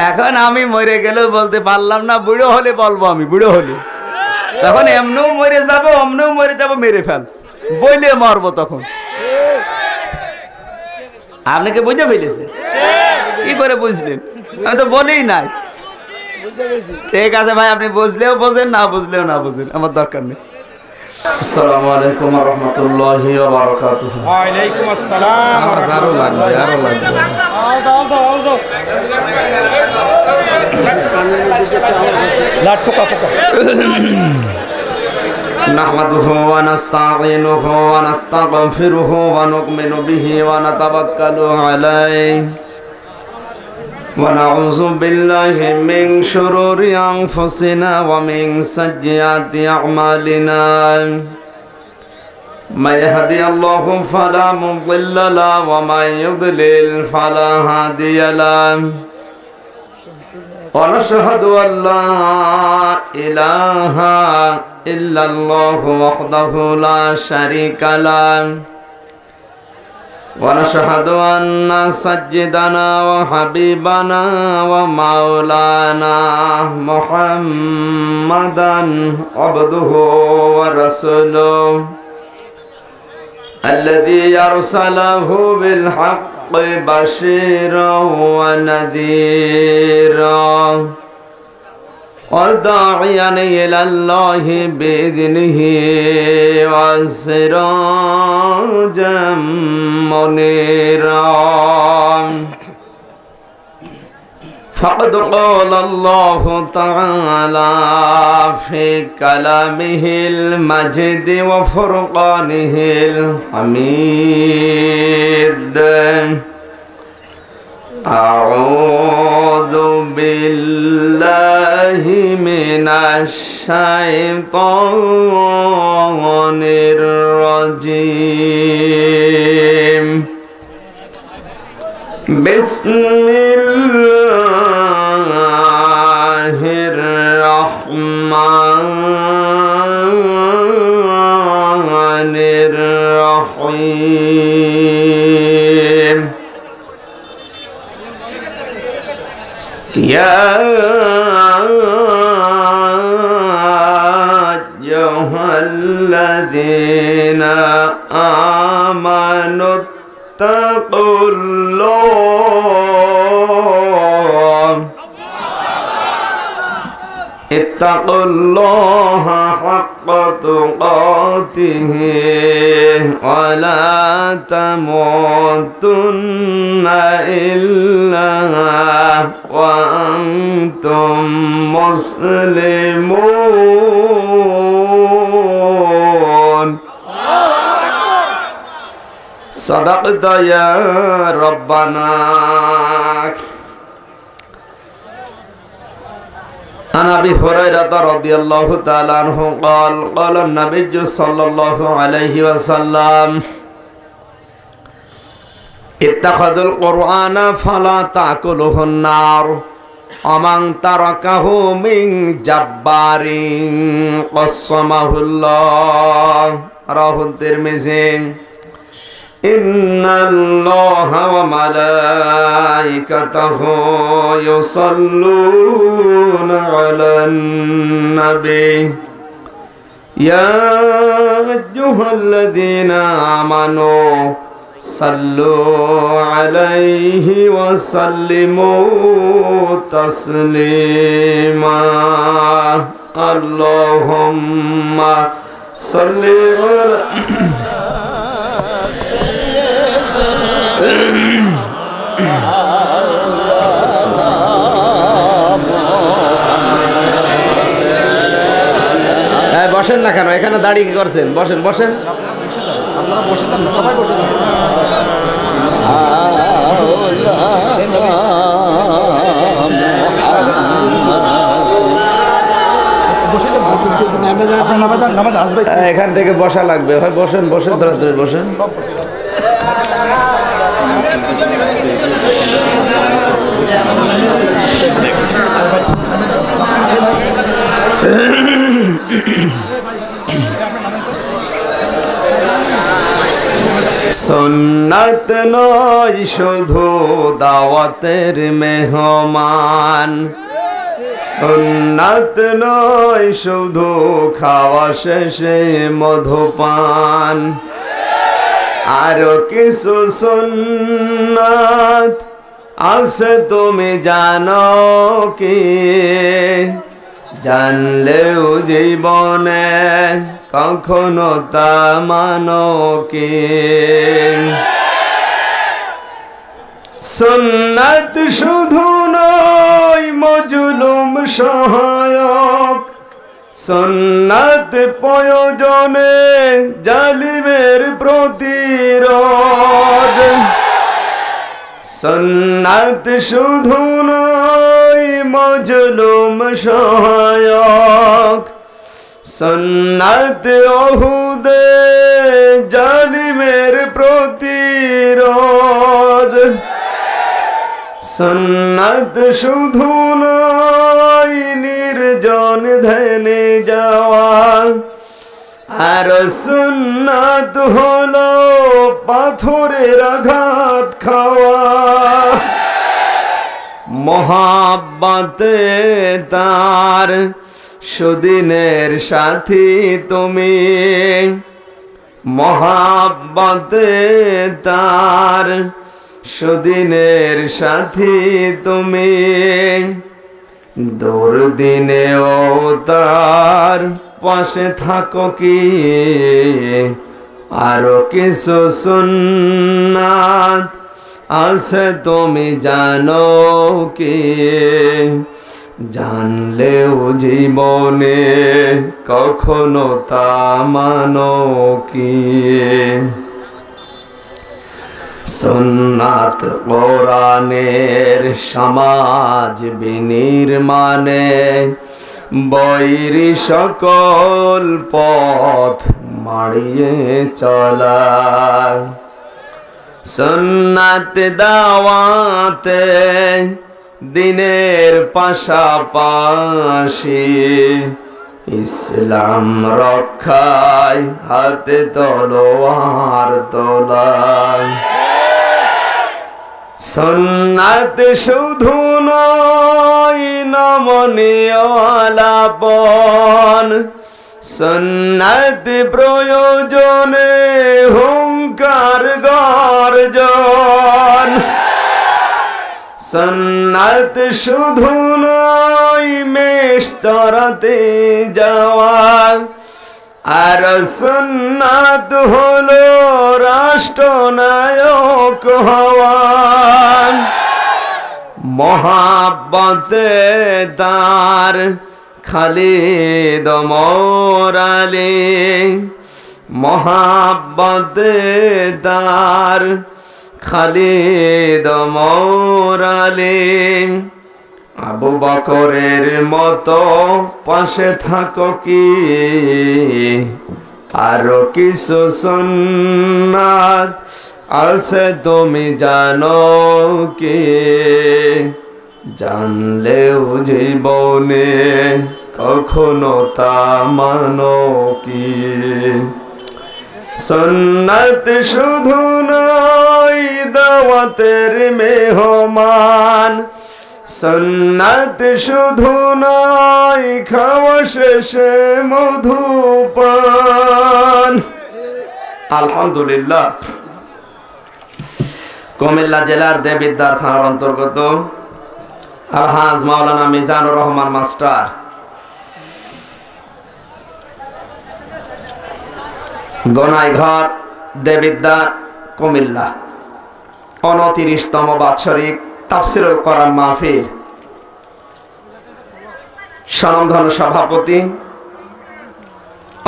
এখন আমি মরে গেলেও বলতে পারলাম না, বুড়ো হলে বলবো, আমি বুড়ো হলে তখন এমনও মরে যাবো অমনও মরে যাবো, মেরে ফেল বইলে মরবো তখন। আপনি কি বুঝে ফেলেছেন? কি করে বুঝলেন? আমি তো বলেই নাই। ঠিক আছে ভাই, আপনি বুঝলেও বোঝেন, না বুঝলেও না বুঝেন, আমার দরকার নেই। আসসালামু আলাইকুম ওয়া রাহমাতুল্লাহি ওয়া বারাকাতুহু। ওয়া আলাইকুম আসসালাম। আরো লাগবে, আরো লাগবে। নাহমাদুহু ওয়া নাস্তাঈনুহু ওয়া নাস্তাগফিরুহু ওয়া নু'মিনু বিহি ওয়া নাতাওয়াক্কালু আলাইহি ওয়া নাউযু বিল্লাহি মিন শুরুরি আনফুসিনা ওয়া মিন সাইয়্যাতি আ'মালিনা। من يهدي الله فلا مضل له ومن يضلل فلا هادي له ونشهد أن لا إله إلا الله وحده لا شريك له ونشهد أن سيدنا وحبيبنا ومولانا محمدا عبده ورسوله الذي أرسله بالحق بشيرا ونذيرا وداعيا إلى الله بإذنه وسراجا منيرا. فقد قال الله تعالى في كلامه المجيد وفرقانه الحميد: أعوذ بالله من الشيطان الرجيم. بسم الله الرحمن الرحيم. يا أيها الذين آمنوا اتقوا الله حق تقاته ولا تموتن إلا وأنتم مسلمون. صدقت يا ربنا. عن أبي هريرة رضي الله تعالى عنه قال: قال النبي صلى الله عليه وسلم: اتخذوا القرآن فلا تأكله النار ومن تركه من جبار قسمه الله. رواه الترمذي. إن الله وملائكته يصلون على النبي يا أيها الذين آمنوا صلوا عليه وسلموا تسليما. اللهم صل على বসেন না কেন? এখানে দাঁড়িয়ে কি করছেন? বসেন বসেন। আপনারা বসেন না, সবাই বসে এখান থেকে বসা লাগবে। হয় বসেন বসেন, তাড়াতাড়ি বসেন। সুন্নাত নয় শুধু দাওয়াতের মেহমান, সুন্নাত নয় শুধু খাওয়া শেষে মধুপান, আরো কিছু সুন্নাত আছে তুমি জানো কি? জানলেও জীবনে কখনো তা মানো কি? সুন্নাত শুধু নয় মজলুম সহায়ক, সুন্নাত প্রয়োজনে জালিমের প্রতিরোধ, সুন্নাত শুধু নয় মজলুম সহায়ক, সুন্নাত ওহুদে জালিমের প্রতিরোধ, সুন্নাত শুধু নয় নির্জন ধ্যানে যাওয়া, আর সুন্নাত হলো পাথরের আঘাত খাওয়া। মহাব্বতে তার সুদিনের সাথী তুমি, মহাব্বতে তার সুদিনের সাথী তুমি, দুর্দিনেও তার পাশে থাকো কি? আরো কিছু সুন্নাত আছে তুমি জানো কি? জানলেও জীবনে কখনো তা মানো কি? সুন্নাত কোরআনের সমাজ বিনির্মাণে বৈরী সকল পথ মাড়িয়ে চলা, সুন্নাত দাওয়াতে দিনের পাশাপাশি ইসলাম রক্ষায় হাতে তলোয়ার তোলা। সুন্নাত শুধু নয় নমনীয় আলাপন, সুন্নাত প্রয়োজনে হুঙ্কার গর্জন, সুন্নাত শুধু নয় মেষ চরাতে যাওয়া, আর সুন্নাত হলো রাষ্ট্রনায়ক হওয়া। মহাব্বতে তার খালিদ ওমর আলী, মহাব্বতে তার খালিদ ওমর আলী, আবু বকরের মতো পাশে থাকো কি? আরো কিছু সুন্নাত আছে তুমি জানো কি? জানলেও জীবনে কখনো তা মানো কি? সুন্নাত শুধু নয় দাওয়াতের মেহমান, সুন্নাত শুধু নয় খাওয়া শেষে মধুপান। আলহামদুলিল্লাহ, কুমিল্লা জেলার দেবিদ্বার থানার অন্তর্গত আলহাজ মাওলানা মিজানুর রহমান মাস্টার গনাইঘর দেবিদ্বার কুমিল্লা 29তম বাৎসরিক তাফসীরুল কোরআন মাহফিল স্বনামধন্য সভাপতি,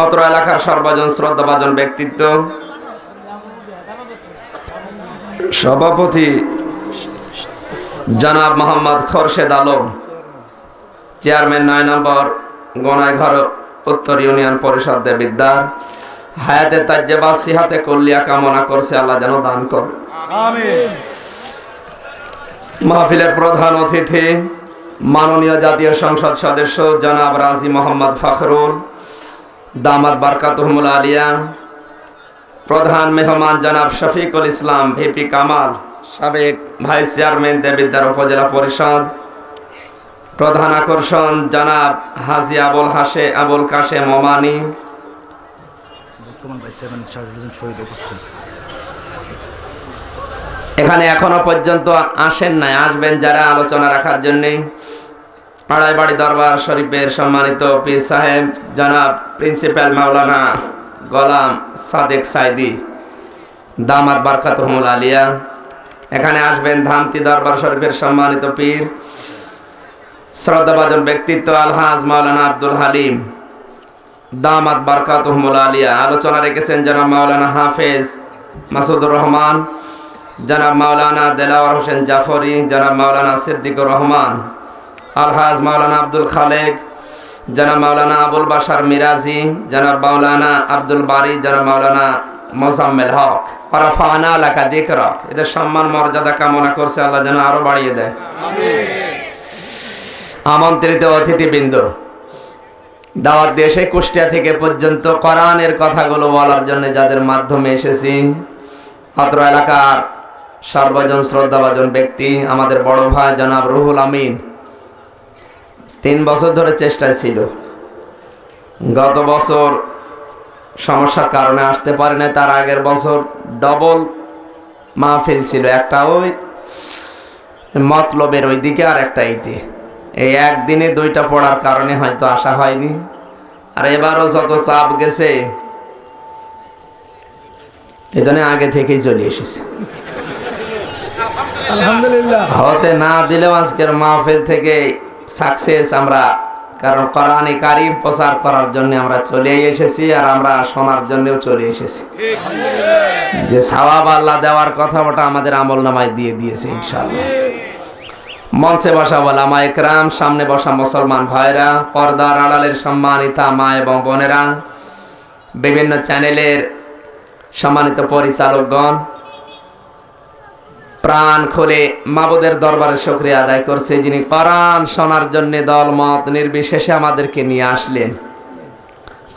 অত্র এলাকার সর্বজন শ্রদ্ধাভাজন ব্যক্তিত্ব, সভাপতি জনাব মোহাম্মদ খোরশেদ আলম, চেয়ারম্যান 9 নম্বর গনাইঘর উত্তর ইউনিয়ন পরিষদ দেবিদ্বার, হায়াতে তাজ্জেবা সিহাতে কল্যাণ কামনা করছে, আল্লাহ যেন দান করে। আমিন। মাহফিলের প্রধান অতিথি মাননীয় জাতীয় সংসদ সদস্য জনাব রাজি মোহাম্মদ ফখরুল, দামাত বারকাতুহুমুল আলিয়া, প্রধান মেহমান জনাব শফিকুল ইসলাম ভিপি কামাল, সাবেক ভাইস চেয়ারম্যান দেবিদ্বার উপজেলা পরিষদ। প্রধান আকর্ষণ জনাব হাজী আবুল কাশেম ওমানি। এখানে এখনো পর্যন্ত আসেন নাই, আসবেন যারা আলোচনা রাখার জন্য। আড়াইবাড়ি দরবার শরীফের সম্মানিত পীর সাহেব জনাব প্রিন্সিপাল মাওলানা গোলাম সাদেক সাইদি দামাত বারকাতুহুল আলিয়া। এখানে আসবেন ধামতি দরবার শরীফের সম্মানিত পীর শ্রদ্ধাভাজন ব্যক্তিত্ব আলহাজ মাওলানা আব্দুল হালিম দামাত বারকাতুহুল আলিয়া। আলোচনা রেখেছেন জনাব মাওলানা হাফেজ মাসুদুর রহমান, জনাব মাওলানা দেলাওয়ার হোসেন জাফরি, জনাব মাওলানা সিদ্দিকুর রহমান, আলহাজ মাওলানা আব্দুল খালেক, জনাব মাওলানা আবুল বাশার মিরাজি, জনাব মাওলানা আব্দুল বারি, জনাব মাওলানা মোজাম্মেল হক। রাফা'না লাকা যিকরাক। এদের সম্মান মর্যাদা কামনা করছে আল্লাহ যেন আরো বাড়িয়ে দেয়। আমন্ত্রিত অতিথিবৃন্দ, দাওয়াত দিয়ে সেই কুষ্টিয়া থেকে পর্যন্ত কোরআনের কথাগুলো বলার জন্য যাদের মাধ্যমে এসেছি, অত্র এলাকার সর্বজন শ্রদ্ধাভাজন ব্যক্তি আমাদের বড় ভাই জনাব রুহুল আমিন 3 বছর ধরে চেষ্টায় ছিল। গত বছর সমস্যার কারণে আসতে পারে না, তার আগের বছর ডবল মাহফিল ছিল, একটা ওই মতলবের ওই দিকে আর একটা এইটি। এই একদিনে 2টা পড়ার কারণে হয়তো আসা হয়নি। আর এবারও যত চাপ গেছে এজন্য আগে থেকেই চলে এসেছে। আলহামদুলিল্লাহ, হতে না দিলেও আজকের মাহফিল থেকে সাকসেস আমরা, কারণ কোরআনে কারীম প্রচার করার জন্য আমরা চলে এসেছি, আর আমরা শোনার জন্যও চলে এসেছি। যে সওয়াব আল্লাহ দেওয়ার কথা ওটা আমাদের আমলনামায় দিয়ে দিয়েছে ইনশাআল্লাহ। মঞ্চে বসা ওলামা ইকরাম, সামনে বসা মুসলমান ভাইরা, পর্দার আড়ালের সম্মানিতা মা এবং বোনেরা, বিভিন্ন চ্যানেলের সম্মানিত পরিচালকগণ, প্রাণ খুলে মাবুদের দরবারে শুকরিয়া আদায় করছে যিনি কোরআন শোনার জন্য দল মত নির্বিশেষে আমাদেরকে নিয়ে আসলেন।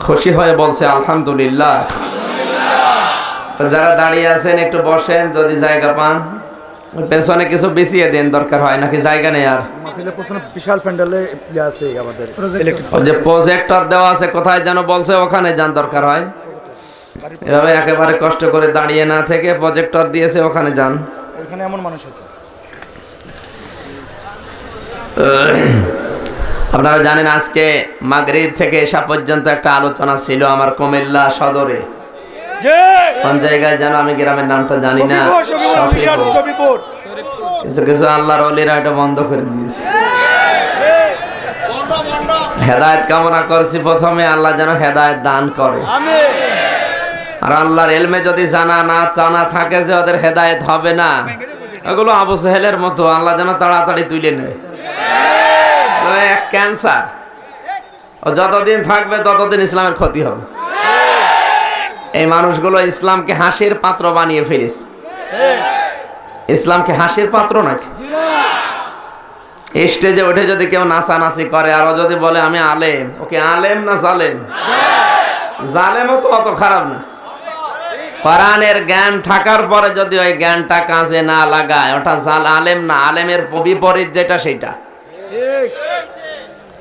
খুশি হয়ে বলছে আলহামদুলিল্লাহ। যারা দাঁড়িয়ে আছেন একটু বসেন, যদি জায়গা পান। পেছনে কিছু বিছিয়ে দেন, দরকার হয় নাকি জায়গা নেই আর। বিশাল প্যান্ডেলে আছে আমাদের, যে প্রজেক্টর দেওয়া আছে কোথায় যেন বলছে, ওখানে যান দরকার হয়। এভাবে একেবারে কষ্ট করে দাঁড়িয়ে না থেকে প্রজেক্টর দিয়েছে, ওখানে যান। ওখানে এমন মানুষ আছে। আপনারা জানেন আজকে মাগরিব থেকে এসা পর্যন্ত একটা আলোচনা ছিল আমার কুমিল্লা সদরে। কোন জায়গায় যেন, আমি গ্রামের নামটা জানি না, কিন্তু কিছু আল্লাহর ওলিরা এটা বন্ধ করে দিয়েছে। হেদায়েত কামনা করছি প্রথমে, আল্লাহ যেন হেদায়েত দান করে। আর আল্লাহর ইলমে যদি জানা থাকে যে ওদের হেদায়েত হবে না, এগুলো আবু সেহেলের মতো, আল্লাহ যেন তাড়াতাড়ি তুলে নেয়। এক ক্যান্সার, ও যতদিন থাকবে ততদিন ইসলামের ক্ষতি হবে। এই মানুষগুলো ইসলামকে হাসির পাত্র বানিয়ে ফেলেছে। ইসলামকে হাসির পাত্র নাকি? স্টেজে উঠে যদি কেউ নাচানাচি করে আর যদি বলে আমি আলেম, ওকে আলেম না জালেম? জালেমও তো অত খারাপ না। কোরআনের জ্ঞান থাকার পরে যদি ওই জ্ঞানটা কাজে না লাগায়, ওটা আলেম না, আলেমের বিপরীত যেটা সেটা।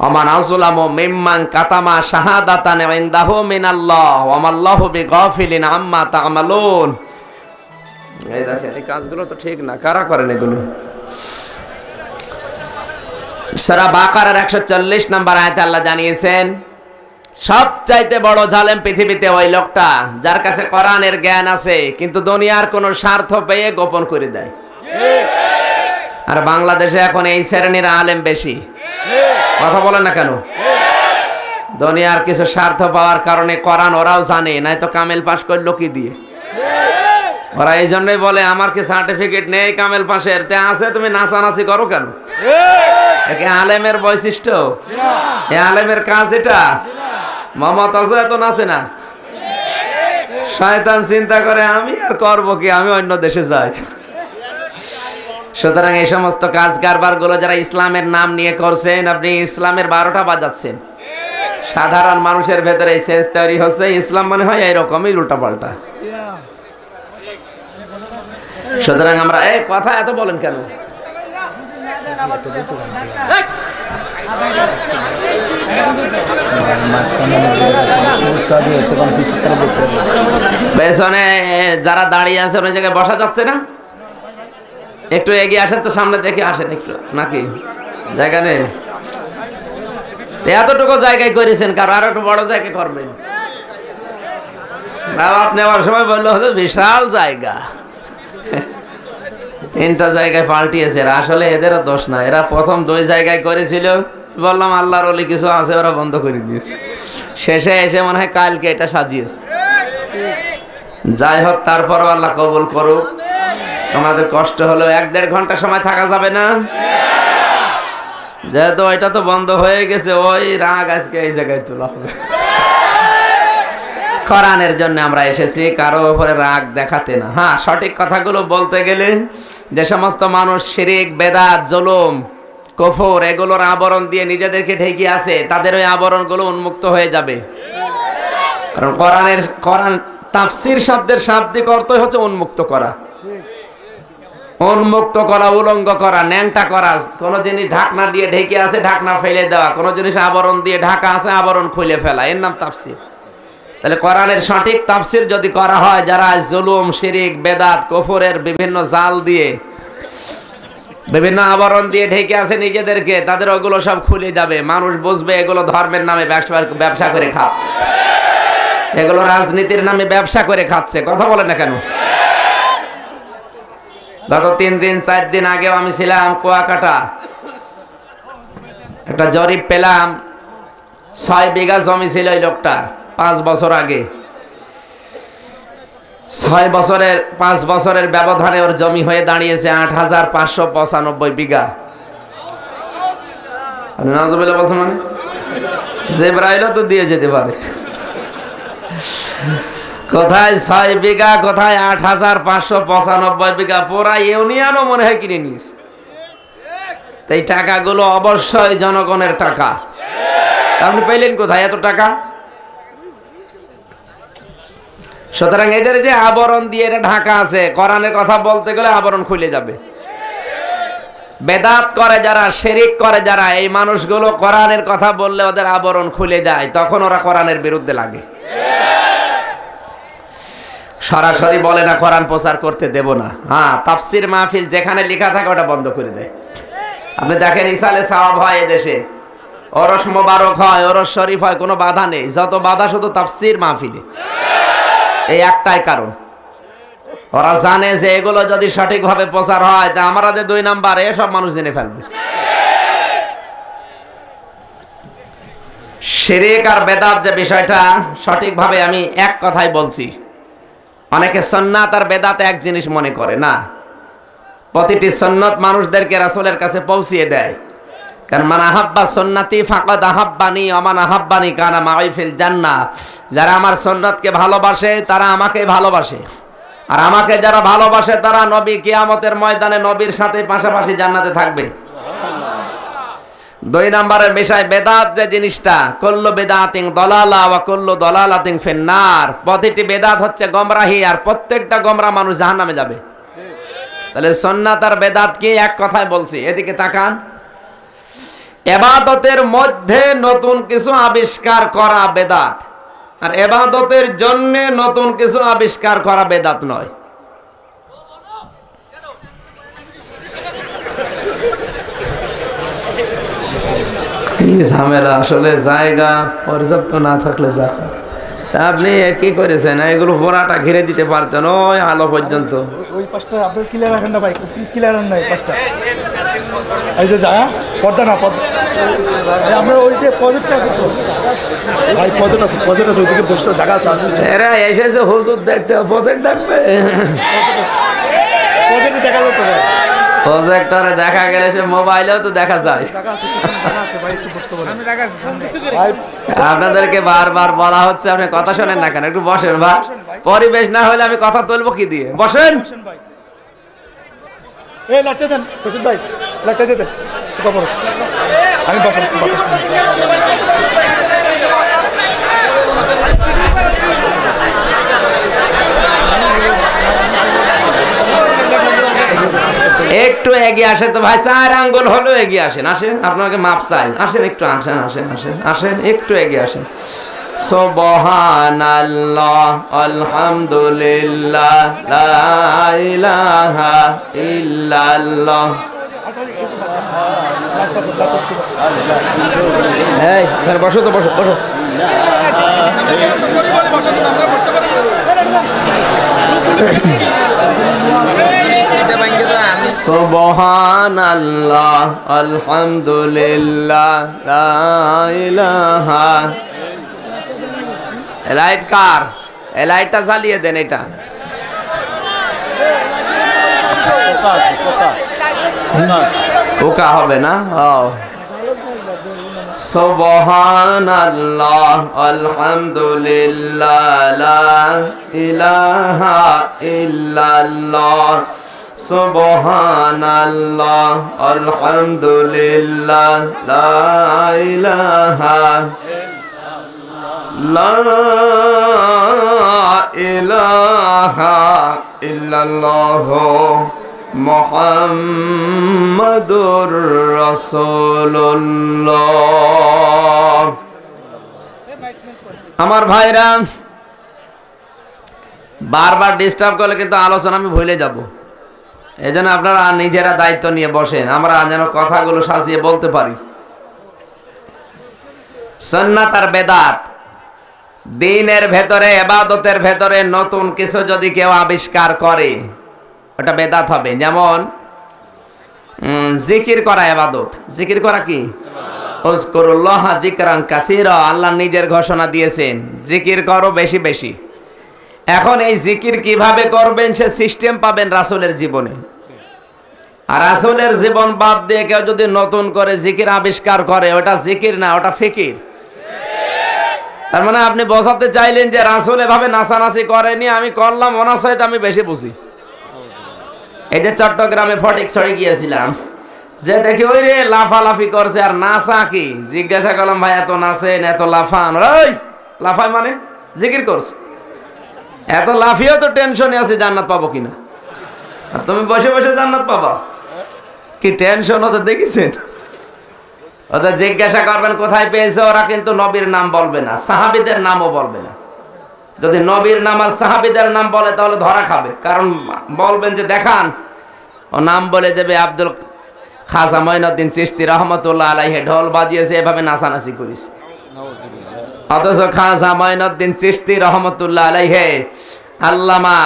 ওমান আযলামু মিম্মান কাতামা শাহাদাতান ইনদাহু মিনাল্লাহ ওয়া মাল্লাহু বিগাফিলিন আম্মা তা'মালুন। এই দেখেন, এই কাজগুলো তো ঠিক না। কারা করেন এগুলো? সূরা বাকারার 140 নম্বর আয়াতে আল্লাহ জানিয়েছেন, সবচাইতে বড় জালেম পৃথিবীতে ওই লোকটা যার কাছে কোরআনের জ্ঞান আছে কিন্তু দুনিয়ার কোনো স্বার্থ পেয়ে গোপন করে দেয়। আর বাংলাদেশে এখন এই শ্রেণীর আলেম বেশি। কথা বলেন না কেন? দুনিয়ার কিছু স্বার্থ পাওয়ার কারণে কোরআন ওরাও জানে, নাই তো কামেল পাস করলো কি দিয়ে? ওরা এই জন্যই বলে আমার কি সার্টিফিকেট নেই কামেল পাশের, তে আছে তুমি নাচানাচি করো কেন? একে আলেমের বৈশিষ্ট্য, এ আলেমের কাজ এটা। মমতাজ এত নাচে না, শয়তান চিন্তা করে আমি আর করবো কি, আমি অন্য দেশে যাই। সুতরাং এই সমস্ত কাজ কারবার গুলো যারা ইসলামের নাম নিয়ে করছেন, আপনি ইসলামের 12টা বাজাচ্ছেন। সাধারণ মানুষের ভেতরে এই সেন্স তৈরি হচ্ছে ইসলাম মানে হয় এইরকমই উল্টা পাল্টা। সুতরাং আমরা এই কথা এত বলেন কেন? পেছনে যারা দাঁড়িয়ে আছে ওই জায়গায় বসা যাচ্ছে না? একটু এগিয়ে আসেন তো, সামনে দেখে আসেন একটু, নাকি জায়গা নেই? এতটুকু জায়গায় করেছেন, কারো আরো একটু বড় জায়গায় করবেন। আপনি আমার সময় বললো হতো বিশাল জায়গা, 3টা জায়গায় পাল্টিয়েছে। আসলে এদেরও দোষ না, এরা প্রথম 2 জায়গায় করেছিল, বললাম আল্লাহর ওলি কিছু আছে, ওরা বন্ধ করে দিয়েছে। শেষে এসে মনে হয় কালকে এটা সাজিয়েছে। যাই হোক, তারপরও আল্লাহ কবুল করুক। তোমাদের কষ্ট হলো, 1-1.5 ঘন্টা সময় থাকা যাবে না? যেহেতু এটা তো বন্ধ হয়ে গেছে, ওই রাগ আজকে এই জায়গায় তোলা হবে। কোরআনের জন্য আমরা এসেছি, কারো উপরে রাগ দেখাতে না। হ্যাঁ, সঠিক কথাগুলো বলতে গেলে যে সমস্ত মানুষ শিরিক, বেদাত, জুলুম, কুফর এগুলোর আবরণ দিয়ে নিজেদেরকে ঢেকে আছে, তাদের ওই আবরণগুলো উন্মুক্ত হয়ে যাবে। কারণ কোরআন তাফসীর শব্দের শাব্দিক অর্থই হচ্ছে উন্মুক্ত করা। উন্মুক্ত করা, উলঙ্গ করা, ন্যাংটা করা। কোনো জিনিস ঢাকনা দিয়ে ঢেকে আছে, ঢাকনা ফেলে দেওয়া। কোনো জিনিস আবরণ দিয়ে ঢাকা আছে, আবরণ খুলে ফেলা, এর নাম তাফসীর। তাহলে কোরআনের সঠিক তাফসীর যদি করা হয়, যারা জুলুম, শিরিক, বেদাত, কুফরের বিভিন্ন জাল দিয়ে, বিভিন্ন আবরণ দিয়ে ঢেকে আছে নিজেদেরকে, তাদের ওগুলো সব খুলে যাবে। মানুষ বুঝবে এগুলো ধর্মের নামে ব্যবসা করে খাচ্ছে, এগুলো রাজনীতির নামে ব্যবসা করে খাচ্ছে। কথা বলে না কেন? গত 3-4 দিন আগেও আমি ছিলাম কুয়াকাটা, একটা জরিপ পেলাম। 6 বিঘা জমি ছিল এই লোকটার 5 বছর আগে। 5 বছরের ব্যবধানে ওর জমি হয়ে দাঁড়িয়েছে 8,595 বিঘা। নাউজুবিল্লাহ বলছেন মানে জিবরাইলও তো দিয়ে যেতে পারে। কোথায় 6 বিঘা, কোথায় 8,595 বিঘা, পুরা ইউনিয়নও মনে হয় কিনে নিয়েছে। এই টাকাগুলো অবশ্যই জনগণের টাকা। আপনি পেলেন কোথায় এত টাকা? সুতরাং এদের যে আবরণ দিয়ে এটা ঢাকা আছে, কোরআনের কথা বলতে গেলে আবরণ খুলে যাবে। বেদাত করে যারা, শিরিক করে যারা, এই মানুষগুলো কোরআনের কথা বললে ওদের আবরণ খুলে যায়, তখন ওরা কোরআনের বিরুদ্ধে লাগে। সরাসরি বলে না কোরআন প্রচার করতে দেব না। হ্যাঁ, তাফসীর মাহফিল যেখানে লেখা থাকে ওটা বন্ধ করে দেয়। আপনি দেখেন ইসালে সাওয়াব হয় এদেশে, ওরস মোবারক হয়, ওরস শরীফ হয়, কোনো বাধা নেই। যত বাধা শুধু তাফসীর মাহফিলে। এই একটাই কারণ, ওরা জানে যে এগুলো যদি সঠিকভাবে প্রচার হয়, তা আমরা যে 2 নাম্বার সব মানুষ জেনে ফেলবে। শিরক আর বেদাত যে বিষয়টা, সঠিকভাবে আমি এক কথাই বলছি। অনেকে সুন্নাত আর বেদাত এক জিনিস মনে করে না। প্রতিটি সুন্নত মানুষদেরকে রাসূলের কাছে পৌঁছিয়ে দেয়। কারণ মান আহাব্বা সুন্নতি ফাকাদ আহাব্বানি ওয়া মান আহাব্বানি কানা মাই ফিল জান্নাহ। যারা আমার সুন্নতকে ভালোবাসে তারা আমাকে ভালোবাসে, আর আমাকে যারা ভালোবাসে তারা নবী কিয়ামতের ময়দানে নবীর সাথে পাশাপাশি জান্নাতে থাকবে। 2 নম্বরের বিষয় বেদাত যে জিনিসটা, কুল্লু বিদআতিন দালালা ওয়া কুল্লু দালালাতিন ফিন্নার। প্রতিটি বেদাত হচ্ছে গোমরাহি, আর প্রত্যেকটা গোমরা মানুষ জাহান্নামে যাবে। তাহলে সুন্নাত আর বেদাত কি? এক কথায় বলছি। এদিকে তাকান, ইবাদতের মধ্যে নতুন কিছু আবিষ্কার করা বেদাত, আর ইবাদতের জন্য নতুন কিছু আবিষ্কার করা বেদাত নয়। ঝামেলা আসলে, জায়গা পর্যাপ্ত না থাকলে যা। তা আপনি কি করেছেন? এগুলো পুরাটা ঘিরে দিতে পারতেন ওই আলো পর্যন্ত। ওই পাশটা আপনি ক্লিয়ার রাখেন না ভাই, ক্লিয়ার নাই পাশটা। এই যে জায়গা পর্দা না, আমরা ওই যে প্রজেক্ট আছে তো ভাই, প্রজেক্ট আছে ওইদিকে বসতে জায়গা আছে। এরা এসেছে হুজুর দেখতে, প্রজেক্ট দেখবে। প্রজেক্ট দেখা যেত ভাই, প্রজেক্টরে দেখা গেলে সে মোবাইলেও তো দেখা যায়। আপনাদেরকে বারবার বলা হচ্ছে, আপনি কথা শোনেন না কেন? একটু বসেন ভাই, পরিবেশ না হলে আমি কথা তুলবো কি দিয়ে? বসেন। এই লাইটটা দেন ভাই, লাইটটা দিয়ে দেন। আমি বসেন। একটু এগিয়ে আসেন তো ভাই, 4 আঙ্গুল হলো এগিয়ে আসেন, আসেন আপনাকে মাপ চাই, আসেন একটু, আসেন আসেন আসেন আসেন একটু এগিয়ে আসেন। সুবহানাল্লাহ আলহামদুলিল্লাহ লা ইলাহা ইল্লাল্লাহ। এই বসো তো, বসো বসো। সুবহানাল্লাহ আলহামদুলিল্লাহ লা ইলাহা। লাইট কার? এই লাইটটা জ্বালিয়ে দেন। এটা পোকা হবে না? সুবহানাল্লাহ আলহামদুলিল্লাহ লা ইলাহা ইল্লাল্লাহ। সুবহানাল্লাহ আলহামদুলিল্লাহ লা ইলাহা লা ইলাহা ইল্লাল্লাহ মুহাম্মাদুর রাসূলুল্লাহ। আমার ভাইরা, বারবার ডিস্টার্ব করলে কিন্তু আলোচনা আমি ভুলে যাব। এজন্য আপনারা নিজেরা দায়িত্ব নিয়ে বসেন, আমরা যেন কথাগুলো সাজিয়ে বলতে পারি। সুন্নাত আর বেদাত, দ্বীনের ভেতরে, ইবাদতের ভেতরে নতুন কিছু যদি কেউ আবিষ্কার করে ওটা বেদাত হবে। যেমন জিকির করা ইবাদত। জিকির করা কি? উযকুরুল্লাহ যিকরান কাসীরা। আল্লাহ নিজের ঘোষণা দিয়েছেন জিকির করো বেশি বেশি। এখন এই জিকির কিভাবে করবেন সে সিস্টেম পাবেন রাসূলের জীবনে। আর রাসূলের জীবন বাদ দিয়ে কেউ যদি নতুন করে জিকির আবিষ্কার করে ওটা জিকির না, ওটা ফিকির। তার মানে আপনি বোঝাতে চাইলেন যে রাসূল এভাবে নাচানাচি করেনি, আমি করলাম, ওনার সাথে আমি বেশি বুঝি। এই যে চট্টগ্রামে ফটিকছড়ি গিয়েছিলাম, যে দেখি ওই রে লাফালাফি করছে আর নাচা কি, জিজ্ঞাসা করলাম ভাই এত নাচেন এত লাফান? ওই লাফায় মানে জিকির করছে। এত লাফিয়েও তো টেনশনে আছে জান্নাত পাবো কিনা। আর তুমি বসে বসে জান্নাত পাবা, কি টেনশন হতে দেখেছেন? ওদের জিজ্ঞাসা করবেন কোথায় পেয়েছে, ওরা কিন্তু নবীর নাম বলবে না, সাহাবীদের নামও বলবে না। যদি নবীর নাম আর সাহাবীদের নাম বলে তাহলে ধরা খাবে, কারণ বলবেন যে দেখান, ও নাম বলে দেবে আব্দুল খাজা মঈনুদ্দিন চিশতি রহমতুল্লাহ আলাইহি ঢোল বাজিয়েছে, এভাবে নাচানাচি করিস। অথচ খাজা মঈনুদ্দিন চিশতি রহমতুল্লাহ আলাইহি আল্লামা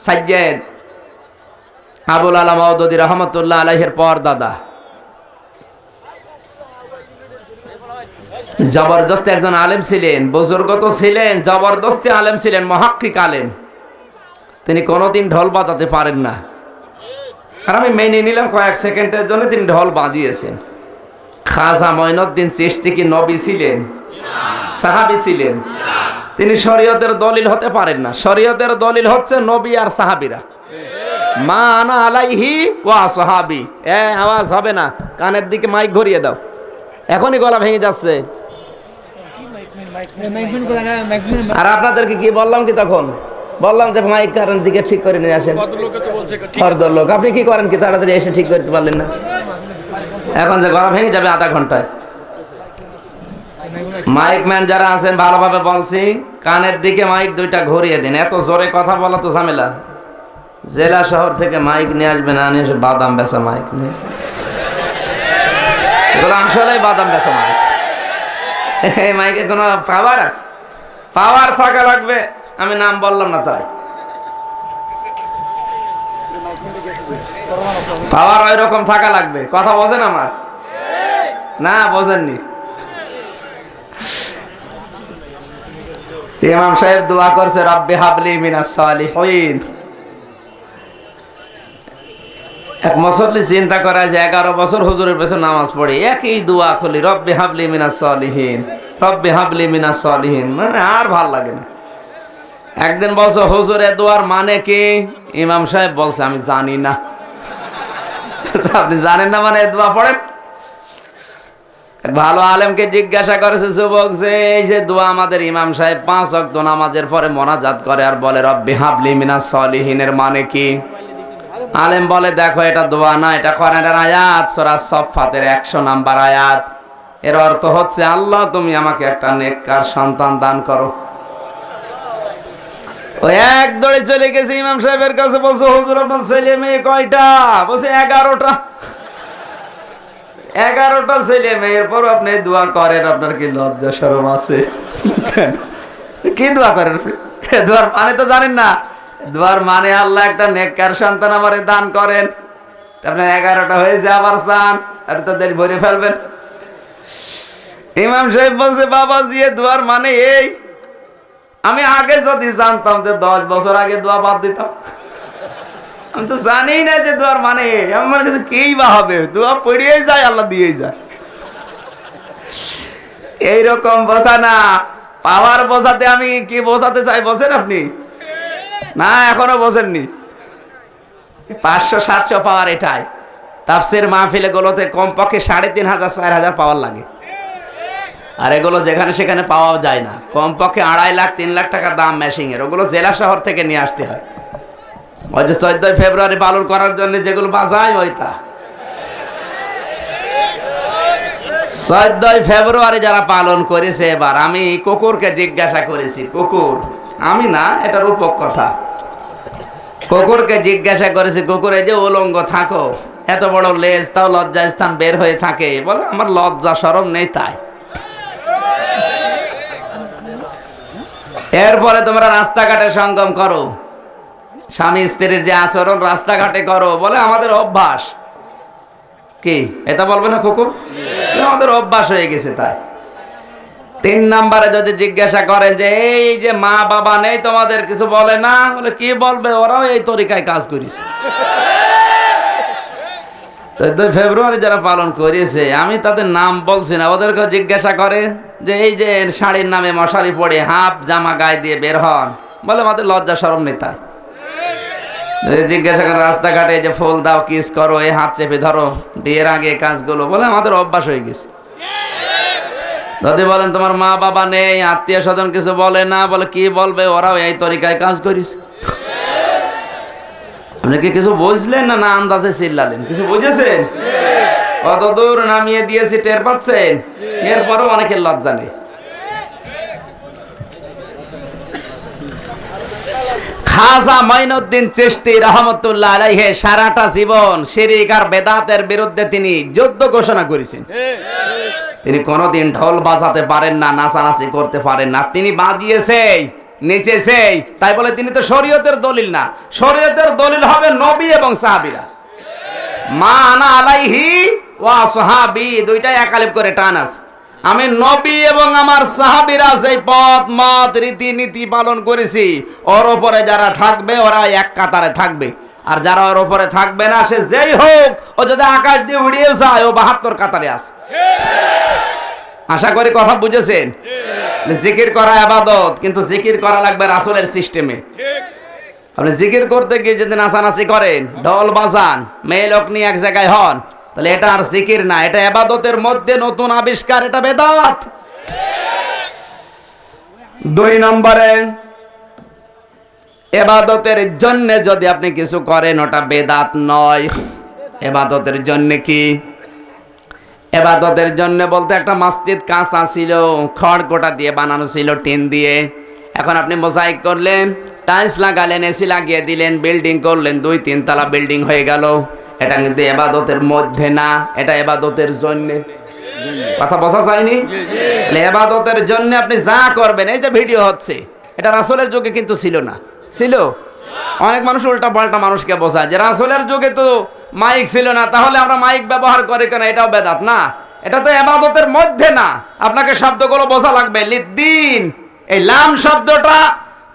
সাইয়্যেদ আবুল আলা মওদুদী রহমতুল্লাহ আলাইহির পর দাদা, জবরদস্ত একজন আলেম ছিলেন, বুজুর্গ তো ছিলেন, জবরদস্তি আলেম ছিলেন, মুহাক্কিক আলেম। তিনি কোনোদিন ঢোল বাজাতে পারেন না, আর আমি মেনে নিলাম কয়েক সেকেন্ডের জন্য তিনি ঢোল বাজিয়েছেন। খাজা মঈনুদ্দিন চিশতি কি নবী ছিলেন? সাহাবী ছিলেন। তিনি শরীয়তের দলিল হতে পারেন না। শরীয়তের দলিল হচ্ছে নবী আর সাহাবীরা। মা আনা আলাইহি ওয়া সাহাবী। আওয়াজ হবে না, কানের দিকে মাইক ঘুরিয়ে দাও, এখনই গলা ভেঙে যাচ্ছে। আর আপনাদেরকে কি বললাম, কি তখন বললাম যে মাইক কানের দিকে ঠিক করে নিয়ে আসেন। ভদ্রলোক, আপনি কি করেন কি তাড়াতাড়ি এসে ঠিক করতে পারলেন না? এখন যে গলা ভেঙে যাবে আধা ঘন্টায়। মাইক ম্যান যারা আছেন ভালোভাবে বলছি, কানের দিকে মাইক দুইটা ঘুরিয়ে দিন। এত জোরে কথা বলা তো ঝামেলা। জেলা শহর থেকে মাইক নিয়ে আসবেন, আনি এসে বাদাম বেচা মাইক নিয়ে, এগুলো আসলেই বাদাম বেচা মাইক। এই মাইকে কোনো পাওয়ার আছে? পাওয়ার থাকা লাগবে। আমি নাম বললাম না তাই, পাওয়ার ওই রকম থাকা লাগবে। কথা বোঝেন আমার? না বোঝেননি। ইমাম সাহেব দোয়া করছে রব্বি হাবলি মিনাস সালিহিন। এক মুসল্লি চিন্তা করা যে 11 বছর হুজুরের পেছনে নামাজ পড়ে একই দোয়া খুলি, রব্বি হাবলি মিনাস সালিহিন, রব্বি হাবলি মিনাস সালিহিন, মানে আর ভাল লাগে না। একদিন বলছো হুজুরের দোয়ার মানে কি? ইমাম সাহেব বলছে আমি জানি না। আপনি জানেন না মানে দোয়া পড়েন? ভালো আলেমকে জিজ্ঞাসা করেছে যুবক যে এই যে দোয়া আমাদের ইমাম সাহেব 5 ওয়াক্ত নামাজের পরে মোনাজাত করে আর বলে রব্বি হাবলি মিনাস সালিহিনের মানে কি? আলেম বলে দেখো এটা দোয়া না, এটা কোরআনের আয়াত, সূরা সফফাতের 100 নাম্বার আয়াত। এর অর্থ হচ্ছে আল্লাহ তুমি আমাকে একটা নেককার সন্তান দান করো। ও এক দৌড়ে চলে গেছে ইমাম সাহেবের কাছে, বলছে হুজুর আপনার ছেলে মেয়ে কয়টা? বলছে 11টা। 11টা ছেলে মেয়ের পর আপনি দোয়া করেন, আপনার কি লজ্জা শরম আছে? কি দোয়া করেন? দোয়ার মানে তো জানেন না। দোয়ার মানে আল্লাহ একটা নেককার সন্তান আমারে দান করেন। আপনার 11টা হয়েছে আবার চান, আর তাদের ভরে ফেলবেন। ইমাম সাহেব বলছে বাবাজি এ দোয়ার মানে এই, আমি আগে যদি জানতাম যে 10 বছর আগে দোয়া বাদ দিতাম। আমি তো জানি না যে দোয়ার মানে আমার কাছে কেই বা হবে, দোয়া পড়িয়েই যায় আল্লাহ দিয়েই যায়। এইরকম বোঝা না, পাওয়ার বোঝাতে আমি কি বোঝাতে চাই বোঝেন আপনি? না এখনো বোঝেননি। 500-700 পাওয়ার এটাই। তাফসীর মাহফিলে গুলোতে কমপক্ষে 3500-4000 পাওয়ার লাগে, আর এগুলো যেখানে সেখানে পাওয়া যায় না। কমপক্ষে 2.5 লাখ 3 লাখ টাকা দাম মেশিং এর, ওগুলো জেলা শহর থেকে নিয়ে আসতে হয়। ওই যে 14 ফেব্রুয়ারি পালন করার জন্য যেগুলো বাজায় ওইটা 14 ফেব্রুয়ারি যারা পালন করেছে এবার, আমি কুকুরকে জিজ্ঞাসা করেছি, কুকুর আমি না, এটা রূপক কথা, কুকুরকে জিজ্ঞাসা করেছি কুকুর এই যে উলঙ্গ থাকো, এত বড় লেজ, তাও লজ্জা স্থান বের হয়ে থাকে, বলে আমার লজ্জা শরম নেই তাই। এরপরে তোমরা রাস্তাঘাটে সঙ্গম করো, স্বামী স্ত্রীর যে আচরণ রাস্তাঘাটে করো, বলে আমাদের অভ্যাস। কি এটা বলবে না কুকুর? আমাদের অভ্যাস হয়ে গেছে তাই। 3 নম্বরে যদি জিজ্ঞাসা করে যে এই যে মা বাবা নেই তোমাদের কিছু বলে না, বলে কি বলবে, ওরাও এই তরিকায় কাজ করিস। 14 ফেব্রুয়ারি যারা পালন করেছে আমি তাদের নাম বলছি না, ওদেরকে জিজ্ঞাসা করে যে এই যে শাড়ির নামে মশারি পরে হাফ জামা গায়ে দিয়ে বের হন, বলে আমাদের লজ্জা শরম নেই তাই। জিজ্ঞাসা করে রাস্তাঘাটে যে ফুল দাও, কিস করো, এই হাত চেপে ধরো, বিয়ের আগে কাজগুলো, বলে আমাদের অভ্যাস হয়ে গেছে। যদি বলেন তোমার মা বাবা নেই, আত্মীয় স্বজন কিছু বলে না, বলে কি বলবে, ওরাও এই তরিকায় কাজ করিস। আপনি কি কিছু বুঝলেন না, না আন্দাজে চিল্লালেন? কিছু বুঝেছেন? কত দূর নামিয়ে দিয়েছি টের পাচ্ছেন? এরপরও অনেকের লজ্জা নেই। খাজা মাইনুদ্দিন চিশতি রহমতুল্লাহ আলাইহি সারাটা জীবন শিরক আর বেদাতের বিরুদ্ধে তিনি যুদ্ধ ঘোষণা করেছেন। তিনি কোনোদিন ঢোল বাজাতে পারেন না, নাচানাচি করতে পারেন না, তিনি বাজিয়েছে নেচেছে, তাই বলে তিনি তো শরীয়তের দলিল না। শরীয়তের দলিল হবে নবী এবং সাহাবীরা। মা আনা আলাইহি ওয়া সাহাবী, দুইটাই একালিপ করে টান আছে। আমি নবী এবং আমার সাহাবীরা যেই পথ মত রীতিনীতি পালন করেছি, ওর উপরে যারা থাকবে ওরা এক কাতারে থাকবে, আর যারা ওর উপরে থাকবে না সে যেই হোক, ও যদি আকাশ দিয়ে উড়িয়ে যায় ও 72 কাতারে আছে। আশা করি কথা বুঝেছেন। জিকির করা ইবাদত, কিন্তু জিকির করা লাগবে রাসূলের সিস্টেমে। আপনি জিকির করতে গিয়ে যদি নাচানাচি করেন, ঢোল বাজান, মেয়ে লোক নিয়ে এক জায়গায় হন, তাহলে এটা আর জিকির না, এটা ইবাদতের মধ্যে নতুন আবিষ্কার, এটা বেদাত। 2 নম্বরে ইবাদতের জন্য যদি আপনি কিছু করেন ওটা বেদাত নয়। ইবাদতের জন্য কি? ইবাদতের জন্য বলতে একটা মসজিদ কাঁচা ছিল, খড়কোটা দিয়ে বানানো ছিল, টিন দিয়ে। এখন আপনি মোজাইক করলেন, টাইলস লাগালেন, এসি লাগিয়ে দিলেন, বিল্ডিং করলেন, 2-3 তলা বিল্ডিং হয়ে গেল। এটা কিন্তু ইবাদতের মধ্যে না, এটা ইবাদতের জন্য। কথা বোঝা যায়নি? ইবাদতের জন্য আপনি যা করবেন, এই যে ভিডিও হচ্ছে, এটা রাসূলের যুগে কিন্তু ছিল না। ছিল? অনেক মানুষ উল্টা পাল্টা মানুষকে বোঝায় যে রাসূলের যুগে তো মাইক ছিল না, তাহলে আমরা মাইক ব্যবহার করি কেন, এটাও বেদাত। না, এটা তো ইবাদতের মধ্যে না। আপনাকে শব্দগুলো বোঝা লাগবে। লিদ্দিন, এই লাম শব্দটা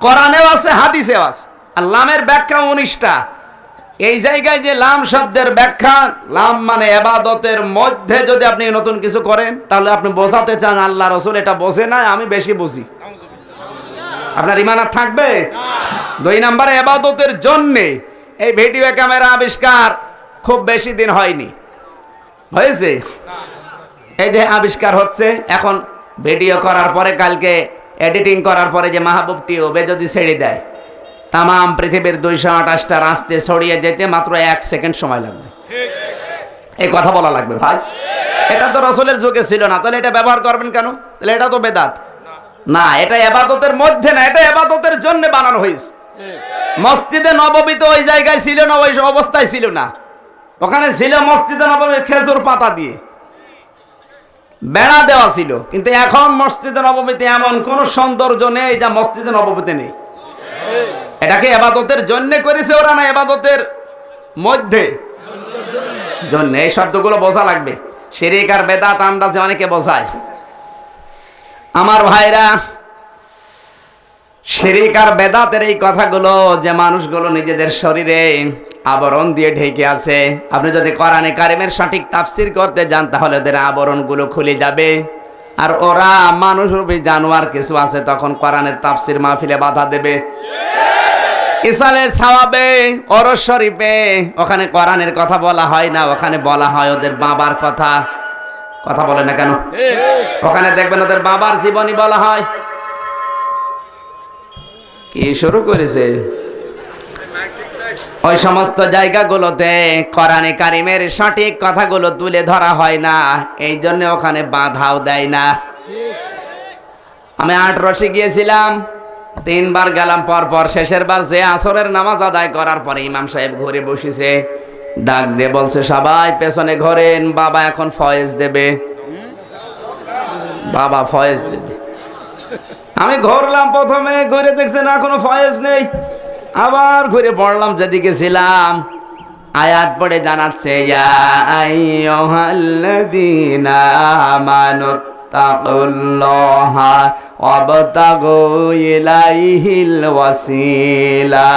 কোরআনেও আছে, হাদিসেও আছে, আর লামের ব্যাখ্যা 19টা। এই জায়গায় যে লাম শব্দের ব্যাখ্যা, লাম মানে ইবাদতের মধ্যে যদি আপনি নতুন কিছু করেন, তাহলে আপনি বোঝাতে চান আল্লাহ রাসূল এটা বোঝে না, আমি বেশি বুঝি। আপনার ঈমান আর থাকবে? 2 নম্বরে ইবাদতের জন্য এই ভিডিও ক্যামেরা আবিষ্কার খুব বেশি দিন হয়নি, হয়েছে? এই যে আবিষ্কার হচ্ছে, এখন ভিডিও করার পরে, কালকে এডিটিং করার পরে যে মাহবুব টিউবে যদি ছেড়ে দেয়, তামাম পৃথিবীর 228টা রাস্তে ছড়িয়ে যেতে মাত্র 1 সেকেন্ড সময় লাগবে। এই কথা বলা লাগবে ভাই। এটা তো রাসূলের যুগে ছিল না, তাহলে এটা ব্যবহার করবেন কেন? তাহলে এটা তো বেদাত না, এটা ইবাদতের মধ্যে না, এটা ইবাদতের জন্য বানানো হয়েছে। মসজিদে নববী তো ওই জায়গায় ছিল না, ওই অবস্থায় ছিল না। ওখানে ছিল মসজিদে নববী খেজুর পাতা দিয়ে বেড়া দেওয়া ছিল, কিন্তু এখন মসজিদে নববীতে এমন কোন সৌন্দর্য নেই যা মসজিদে নববীতে নেই। এটাকে ইবাদতের জন্য করেছে ওরা, না ইবাদতের মধ্যে জন্য? এই শব্দগুলো বোঝা লাগবে। শিরক আর বেদাত আন্দাজে অনেকে বোঝায়। আমার ভাইরা, শিরক আর বেদাতের এই কথাগুলো যে মানুষগুলো নিজেদের শরীরে আবরণ দিয়ে ঢেকে আছে, আপনি যদি কোরআনে কারিমের সঠিক তাফসীর করতে যান তাহলে ওদের আবরণগুলো খুলে যাবে। আর ওরা মানুষরূপী জানোয়ার কিছু আছে, তখন কোরআনের তাফসীর মাহফিলে বাধা দেবে। ইসালে সাওয়াবে ওরস শরীফে ওখানে কোরআনের কথা বলা হয় না, ওখানে বলা হয় ওদের বাবার কথা। কথা বলে না কেন? ওখানে দেখবেন ওদের বাবার জীবনী বলা হয়। কি শুরু করেছে? ওই সমস্ত জায়গাগুলোতে কোরআনে কারিমের সঠিক কথাগুলো তুলে ধরা হয় না, এই জন্য ওখানে বাধাও দেয় না। আমি 8 রশি গিয়েছিলাম, 3 বার গেলাম পর পর। শেষের বার যে আসরের নামাজ আদায় করার পরে ইমাম সাহেব ঘুরে বসেছে, ডাক দিয়ে বলছে সবাই পেছনে ঘোরেন, বাবা এখন ফয়েজ দেবে। বাবা ফয়েজ দেবে। আমি ঘুরলাম, প্রথমে ঘুরে দেখছেন না কোনো ফয়েজ নেই। আবার ঘুরে পড়লাম যেদিকে ছিলাম, আয়াত পড়ে জানাচ্ছে ইয়া আইয়ুহাল্লাযীনা আমানুত্তাকুল্লাহা ওয়াবতাগু ইলাইহিল ওয়াসিলা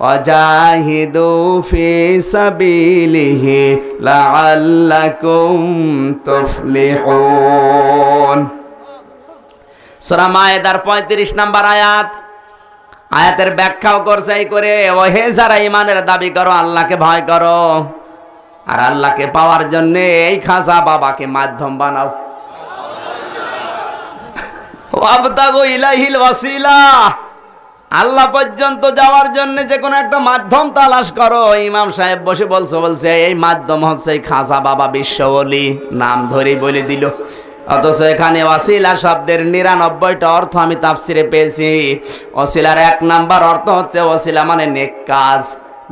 ওয়াজাহিদু ফি সাবিলিহি লাআল্লাকুম তুফলিহুন। সূরা মায়েদার 35 নম্বর আয়াত। আয়াতের ব্যাখ্যাও করছে এই করে, ও হে যারা ঈমানের দাবি করো, আল্লাহকে ভয় করো, আর আল্লাহকে পাওয়ার জন্য এই খাজা বাবাকে মাধ্যম বানাও। ওয়াবতাগু ইলাইহিল ওয়াসিলা, আল্লাহ পর্যন্ত যাওয়ার জন্য যে কোনো একটা মাধ্যম তালাশ করো। ইমাম সাহেব বসে বলছে এই মাধ্যম হচ্ছে এই খাজা বাবা বিশ্ব ওলি, নাম ধরেই বলে দিল। অথচ এখানে ওয়াসিলা শব্দের 99টা অর্থ আমি তাফসিরে পেয়েছি। ওয়াসিলার 1 নাম্বার অর্থ হচ্ছে ওয়াসিলা মানে নেক কাজ,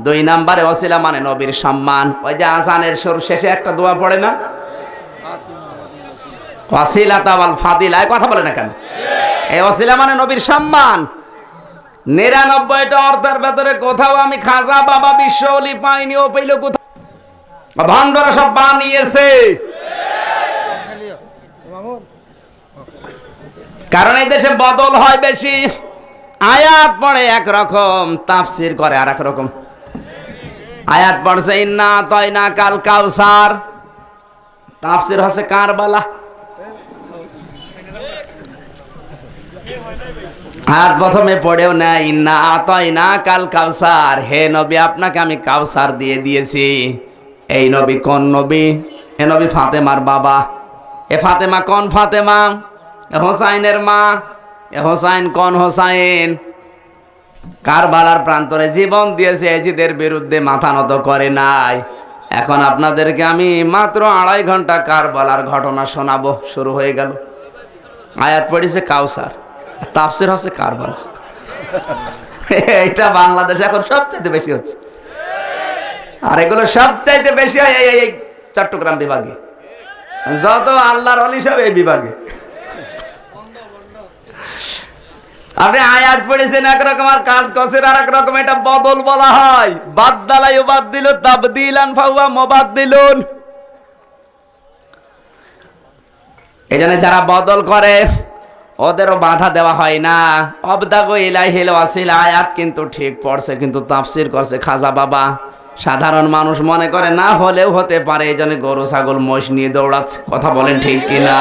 2 নাম্বারে ওয়াসিলা মানে নবীর সম্মান। ওই যে আযানের শুরু শেষে একটা দোয়া পড়ে না, ওয়াসিলাতা ওয়াল ফাদিলা, এই কথা বলে না কেন? এই ওয়াসিলা মানে নবীর সম্মান। 99টা অর্থের ভেতরে কোথাও আমি খাজা বাবা বিশ্ব ওলি পাইনি। ও পেইল কোথাও? ভণ্ডরা সব বানিয়েছে। কারণ এই দেশে বদল হয় বেশি, আয়াত পড়ে একরকম, তাফসীর করে আর এক রকম। আয়াত পড়ছে ইন্না আতাইনা কাল কাউসার, তাফসীর হচ্ছে কারবালা। আর প্রথমে পড়েও না ইন্না আতাইনা কাল কাউসার, হে নবী আপনাকে আমি কাউসার দিয়ে দিয়েছি। এই নবী কোন নবী? এ নবী ফাতেমার বাবা। এ ফাতেমা কোন ফাতেমা? হোসাইনের মা। এ হোসাইন কোন হোসাইন? কারবালার প্রান্তরে জীবন দিয়েছে, এজিদের বিরুদ্ধে মাথা নত করে নাই। এখন আপনাদেরকে আমি মাত্র 2.5 ঘন্টা কারবালার ঘটনা শোনাবো। শুরু হয়ে গেল। আয়াত পড়েছে কাউসার, তাফসীর হচ্ছে কারবালা। এটা বাংলাদেশে এখন সবচাইতে বেশি হচ্ছে, আর এগুলো সবচাইতে বেশি হয় এই চট্টগ্রাম বিভাগে। যত আল্লাহর ওলি সব এই বিভাগে। আপনি আয়াত পড়েছেন একরকম আর কাজ করছেন আর এক রকম, এটা বদল বলা হয়। বাদদালা ইউবাদদিলু তাবদীলান ফাহুয়া মুবাদদিলুন। এজন্য যারা বদল করে ওদেরও বাধা দেওয়া হয় না। ওয়াবতাগু ইলাইহিল ওয়াসিলা আয়াত কিন্তু ঠিক পড়ছে, কিন্তু তাফসীর করছে খাজা বাবা। সাধারণ মানুষ মনে করে না হলেও হতে পারে, এই জন্য গরু ছাগল মোষ নিয়ে দৌড়াচ্ছে। কথা বলেন ঠিক কিনা?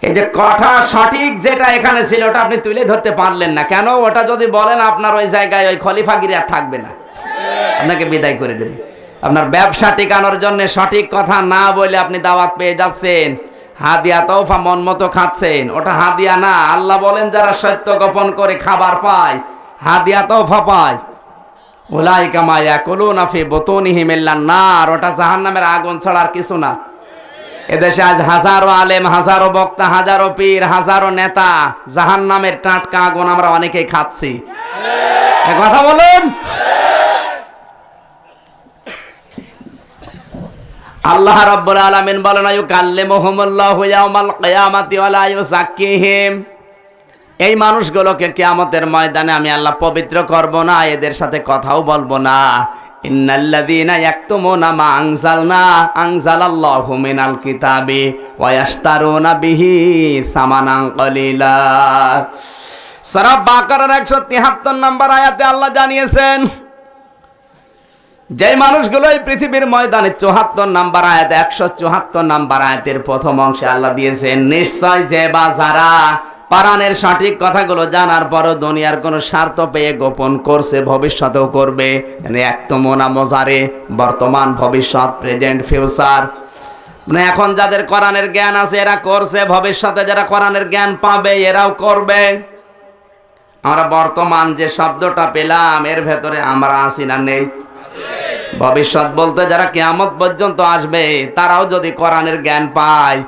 এই যে কথা সঠিক যেটা এখানে ছিল ওটা আপনি তুলে ধরতে পারলেন না কেন? ওটা যদি বলেন আপনার ওই জায়গায় ওই খলিফাগিরি আর থাকবে না, আপনাকে বিদায় করে দেবে। আপনার ব্যবসা টিকানোর জন্য সঠিক কথা না বলে আপনি দাওয়াত পেয়ে যাচ্ছেন, হাদিয়া তোফা মন মতো খাচ্ছেন। ওটা হাদিয়া না। আল্লাহ বলেন যারা সত্য গোপন করে খাবার পায়, হাদিয়া তোফা পায়। উলাইকা মা ইয়াকুলুনা ফি বুতুনিহিম ইল্লান নার, ওটা জাহান্নামের আগুন ছাড়া আর কিছু না। এদেশে আজ হাজারো আলেম, হাজারো বক্তা, হাজারো পীর, হাজারো নেতা, জাহান্নামের টাটকা আগুন আমরা অনেকেই খাচ্ছি। কথা বলুন। আল্লাহ রাব্বুল আলামিন বলেন ইউকাল্লিমুহুমুল্লাহু ইয়াওমাল কিয়ামাতি ওয়া লা ইউযাক্কিহিম, এই মানুষগুলোকে কিয়ামতের ময়দানে আমি আল্লাহ পবিত্র করব না, এদের সাথে কথাও বলবো না। ইন্নাল্লাযীনা ইয়াকতুমুনা মা আনজালাল্লাহু মিনাল কিতাবি ওয়া ইয়াশতারুনা বিহি সামানান কলিলা। সূরা বাকারার 173 নম্বর আয়াতে আল্লাহ জানিয়েছেন, যে মানুষগুলো এই পৃথিবীর ময়দানে 74 নম্বর আয়াত, 174 নম্বর আয়াতের প্রথম অংশে আল্লাহ দিয়েছেন, নিশ্চয় যে বা যারা কোরআনের সঠিক কথাগুলো জানার পরও দুনিয়ার কোনো স্বার্থ পেয়ে গোপন করছে, ভবিষ্যতেও করবে। মানে একতমনা মজারে, বর্তমান, ভবিষ্যৎ, প্রেজেন্ট, ফিউচার। মানে এখন যাদের কোরআনের জ্ঞান আছে এরা করছে, ভবিষ্যতে যারা কোরআনের জ্ঞান পাবে এরাও করবে। আমরা বর্তমান যে শব্দটা পেলাম এর ভেতরে আমরা আছি না নেই? ভবিষ্যৎ বলতে যারা কিয়ামত পর্যন্ত আসবে তারাও যদি কোরআনের জ্ঞান পায়,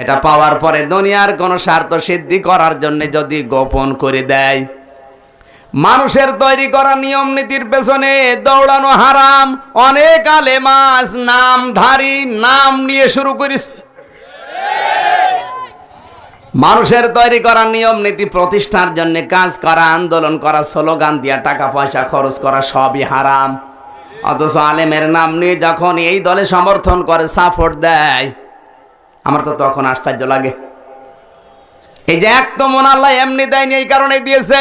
এটা পাওয়ার পরে দুনিয়ার কোনো স্বার্থ সিদ্ধি করার জন্য যদি গোপন করে দেয়, মানুষের তৈরি করা নিয়ম নীতির পেছনে দৌড়ানো হারাম। অনেক আলেমাস নামধারী নাম নিয়ে শুরু করিস, মানুষের তৈরি করা নিয়ম নীতি প্রতিষ্ঠার জন্য কাজ করা, আন্দোলন করা, স্লোগান দিয়া টাকা পয়সা খরচ করা সবই হারাম। অথচ আলেমের নাম নিয়ে যখন এই দলে সমর্থন করে, সাপোর্ট দেয়, আমার তো তখন আশ্চর্য লাগে। এই যে একতমন আল্লাহ এমনি দেয়নি, এই কারণে দিয়েছে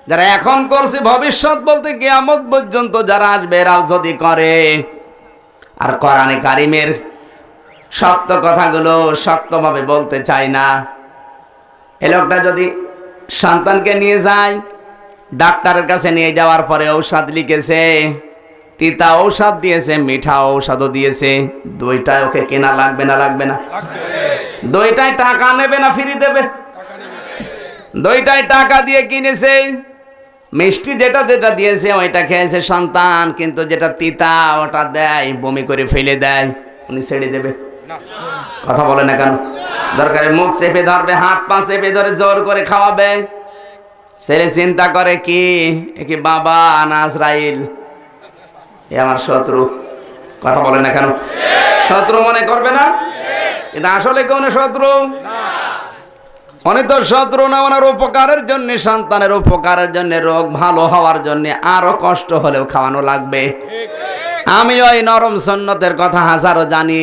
যারা এখন করছে, ভবিষ্যৎ বলতে কিয়ামত পর্যন্ত যারা আসবে এরাও যদি করে। আর কোরআনে কারিমের সত্য কথাগুলো শক্তভাবে বলতে চায় না। এই লোকটা যদি সন্তানকে নিয়ে যায়, ডাক্তারের কাছে নিয়ে যাওয়ার পরে ঔষধ লিখেছে, তিতা ঔষধ দিয়েছে, মিঠা ঔষধও দিয়েছে, দুইটাই ওকে কেনা লাগবে না? লাগবে না? দুইটাই টাকা নেবে না ফ্রি দেবে? দুইটাই টাকা দিয়ে কিনেছে। মিষ্টি যেটা যেটা দিয়েছে ওইটা খেয়েছে সন্তান, কিন্তু যেটা তিতা ওটা দেয়, বমি করে ফেলে দেয়, উনি ছেড়ে দেবে? কথা বলে না কেন? দরকারে মুখ চেপে ধরবে, হাত পা চেপে ধরে জোর করে খাওয়াবে। ছেলে চিন্তা করে কি, এ কি বাবা না আজরাইল, এ আমার শত্রু। কথা বলে না কেন? শত্রু মনে করবে না? কিন্তু আসলে কোন শত্রু? উনি তো শত্রু না, ওনার উপকারের জন্য, সন্তানের উপকারের জন্য, রোগ ভালো হওয়ার জন্য আরো কষ্ট হলেও খাওয়ানো লাগবে। আমি ওই নরম সুন্নতের কথা হাজারো জানি,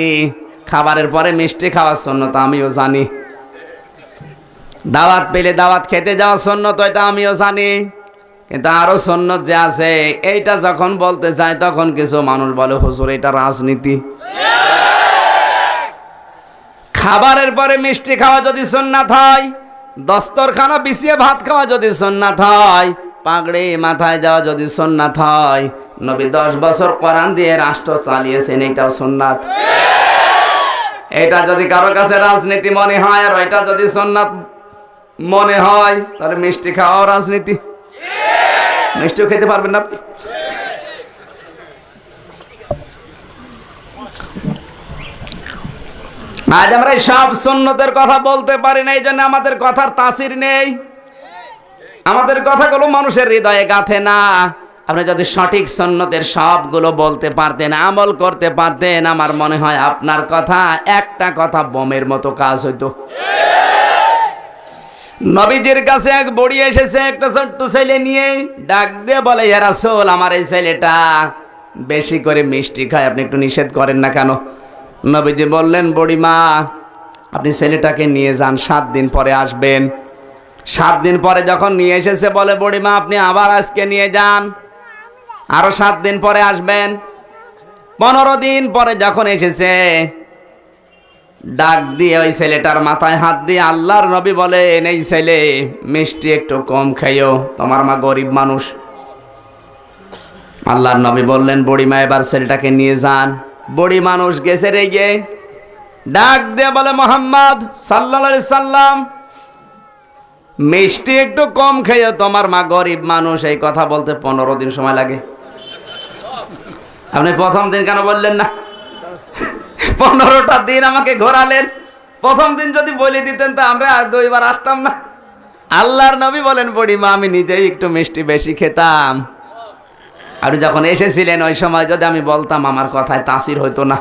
খাবারের পরে মিষ্টি খাওয়ার সুন্নত আমিও জানি, দাওয়াত পেলে দাওয়াত খেতে যাওয়ার সুন্নত এটা আমিও জানি। কিন্তু আরো সুন্নত যে আছে, এইটা যখন বলতে চায় তখন কিছু মানুষ বলে হুজুর এটা রাজনীতি। খাবারের পরে মিষ্টি খাওয়া যদি সুন্নাত হয়, দস্তরখানা বিছিয়ে ভাত খাওয়া যদি সুন্নাত হয়, পাগড়ি মাথায় যাওয়া যদি সুন্নাত হয়, নবী 10 বছর কোরআন দিয়ে রাষ্ট্র চালিয়েছেন, এটাও সুন্নাত। এটা যদি কারো কাছে রাজনীতি মনে হয় আর এটা যদি সুন্নাত মনে হয়, তাহলে মিষ্টি খাওয়াও রাজনীতি। মিষ্টিও খেতে পারবেন না আপনি। আজ আমরা সব সুন্নতের কথা বলতে পারি না, এই জন্য আমাদের কথার তাসির নেই, আমাদের কথাগুলো মানুষের হৃদয়ে গাঁথে না। আপনি যদি সঠিক সুন্নতের সবগুলো বলতে পারতেন, আমল করতে পারতেন, আমার মনে হয় আপনার কথা একটা কথা বোমের মতো কাজ হইতো। নবীজির কাছে এক বুড়ি এসেছে একটা ছোট্ট ছেলে নিয়ে, ডাক দিয়ে বলে, ইয়া রাসূল, আমার এই ছেলেটা বেশি করে মিষ্টি খায়, আপনি একটু নিষেধ করেন না কেন? নবীজি বললেন, বুড়িমা আপনি ছেলেটাকে নিয়ে যান, 7 দিন পরে আসবেন। 7 দিন পরে যখন নিয়ে এসেছে, বলে বুড়িমা আপনি আবার আজকে নিয়ে যান, আরো 7 দিন পরে আসবেন। 15 দিন পরে যখন এসেছে, ডাক দিয়ে ওই ছেলেটার মাথায় হাত দিয়ে আল্লাহর নবী বলেন, এই ছেলে মিষ্টি একটু কম খাইও, তোমার মা গরিব মানুষ। আল্লাহর নবী বললেন, বুড়িমা এবার ছেলেটাকে নিয়ে যান। বুড়ি মানুষ গেছে রেগে, ডাক দিয়ে বলে, মুহাম্মদ সাল্লাল্লাহু আলাইহি সাল্লাম মিষ্টি একটু কম খেয়ে তোমার মা গরিব মানুষ, এই কথা বলতে 15 দিন সময় লাগে। আপনি প্রথম দিন কেন বললেন না? 15টা দিন আমাকে ঘোরালেন। প্রথম দিন যদি বলে দিতেন তা আমরা 2 বার আসতাম না। আল্লাহর নবী বলেন বড়ি মা আমি নিজেই একটু মিষ্টি বেশি খেতাম। আর যখন এসেছিলেন ওই সময় যদি আমি বলতাম আমার কথায় তাসির হইতো না।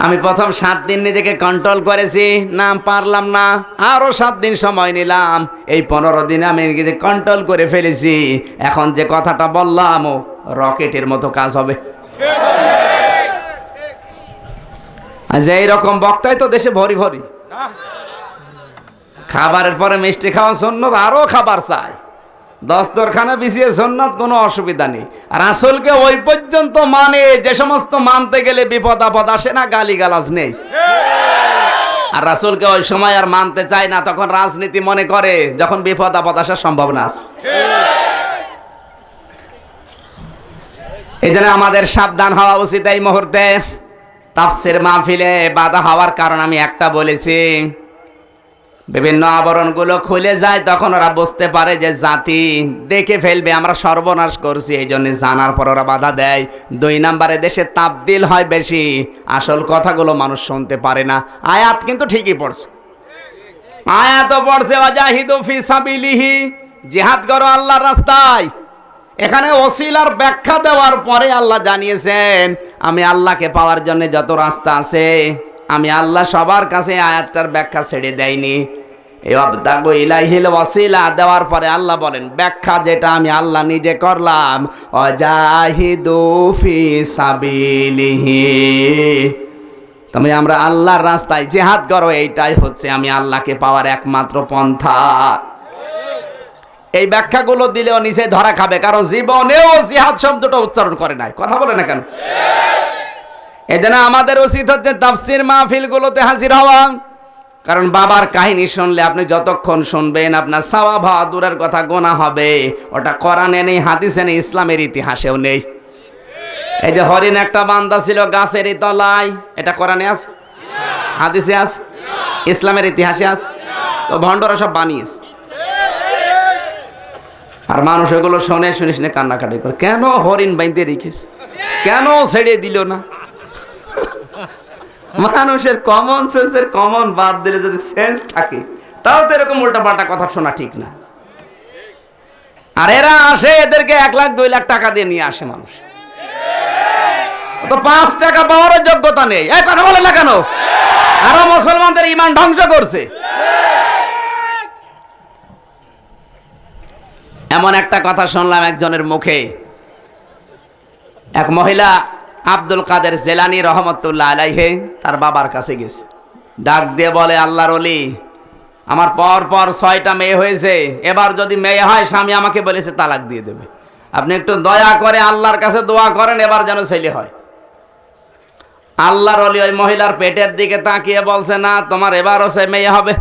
আমি প্রথম 7 দিন নিজেকে কন্ট্রোল করেছি, না পারলাম না, আরো 7 দিন সময় নিলাম। এই 15 দিনে আমি নিজেকে কন্ট্রোল করে ফেলেছি। এখন যে কথাটা বললাম ও রকেটের মতো কাজ হবে। আজ এইরকম বক্তাই তো দেশে ভরি ভরি। খাবারের পরে মিষ্টি খাওয়া সুন্নত, আরো খাবার চাই। দস্তরখানা বিছিয়ে সুন্নত, কোনো অসুবিধা নেই। আর রাসূলকে ওই পর্যন্ত মানে যে সমস্ত মানতে গেলে বিপদ আপদ আসে না, গালিগালাজ নেই। আর রাসূলকে ওই সময় আর মানতে চায় না, তখন রাজনীতি মনে করে, যখন বিপদ আপদ আসার সম্ভাবনা আছে। এই জন্য আমাদের সাবধান হওয়া উচিত এই মুহূর্তে। তাফসীর মাহফিলে বাধা হওয়ার কারণ আমি একটা বলেছি, বিভিন্ন আবরণগুলো খুলে যায়, তখন ওরা বুঝতে পারে যে জাতি দেখে ফেলবে আমরা সর্বনাশ করছি, এই জন্য জানার পর ওরা বাধা দেয়। 2 নম্বরে দেশে তাবদিল হয় বেশি, আসল কথাগুলো মানুষ শুনতে পারে না। আয়াত কিন্তু ঠিকই পড়ছে, আয়াতও পড়ছে ওয়াজাহিদু ফি সাবিলিহি, জিহাদ করো আল্লাহর রাস্তায়। এখানে ওসিলার ব্যাখ্যা দেওয়ার পরে আল্লাহ জানিয়েছেন আমি আল্লাহকে পাওয়ার জন্য যত রাস্তা আছে, আমি আল্লাহ সবার কাছে আয়াতটার ব্যাখ্যা ছেড়ে দেয়নি। এই আবতাগু ইলাইহিল ওয়াসিলা দেওয়ার পরে আল্লাহ বলেন ব্যাখ্যা যেটা আমি আল্লাহ নিজে করলাম, ওয়াজাহিদু ফি সাবিলিহি, তুমি আমরা আল্লাহর রাস্তায় জিহাদ করো, এইটাই হচ্ছে আমি আল্লাহকে পাওয়ার একমাত্র পন্থা। এই ব্যাখ্যাগুলো দিলেও নিচে ধরা খাবে, কারণ জীবনেও জিহাদ শব্দটা উচ্চারণ করে নাই। কথা বলে না কেন? এজন্য আমাদের উচিত হচ্ছে তাফসীর মাহফিলগুলোতে হাজির হওয়া। কারণ বাবার কাহিনী শুনলে আপনি যতক্ষণ শুনবেন আপনার সওয়াব হওয়া দূরের কথা, গুনাহ হবে। ওটা কোরআনে নেই, হাদিসে নেই, ইসলামের ইতিহাসেও নেই। এই যে হরিণ একটা বান্দা ছিল গাছের তলায়, এটা কোরআনে আছে, হাদিসে আছে, ইসলামের ইতিহাসে আছে। তো ভণ্ডরা সব বানিয়েছে। আর মানুষ এগুলো শুনে শুনে শুনে কান্নাকাটি করে, কেন হরিণ বাইন্দে রেখেছে, কেন ছেড়ে দিল না? মানুষের কমন সেন্সের কমন বাদ দিলে যদি সেন্স থাকে, তাও তো এরকম উল্টা পাল্টা কথা শোনা ঠিক না। আর এরা আসে, এদেরকে 1 লাখ 2 লাখ টাকা দিয়ে নিয়ে আসে মানুষ, তো 5 টাকা পাওয়ার যোগ্যতা নেই। এই কথা বলে না কেন? আরো মুসলমানদের ঈমান ধ্বংস করছে। এমন একটা কথা শুনলাম একজনের মুখে, এক মহিলা আব্দুল কাদের জেলানী রহমতুল্লাহ আলাইহি তার বাবার কাছে গেছে, ডাক দিয়ে বলে আল্লাহর ওলি আমার পর পর 6টা মেয়ে হয়েছে, এবার যদি মেয়ে হয় স্বামী আমাকে বলেছে তালাক দিয়ে দেবে, আপনি একটু দয়া করে আল্লাহর কাছে দোয়া করেন এবার যেন ছেলে হয়। আল্লাহর ওলি ওই মহিলার পেটের দিকে তাকিয়ে বলছে না তোমার এবারও সে মেয়ে হবে।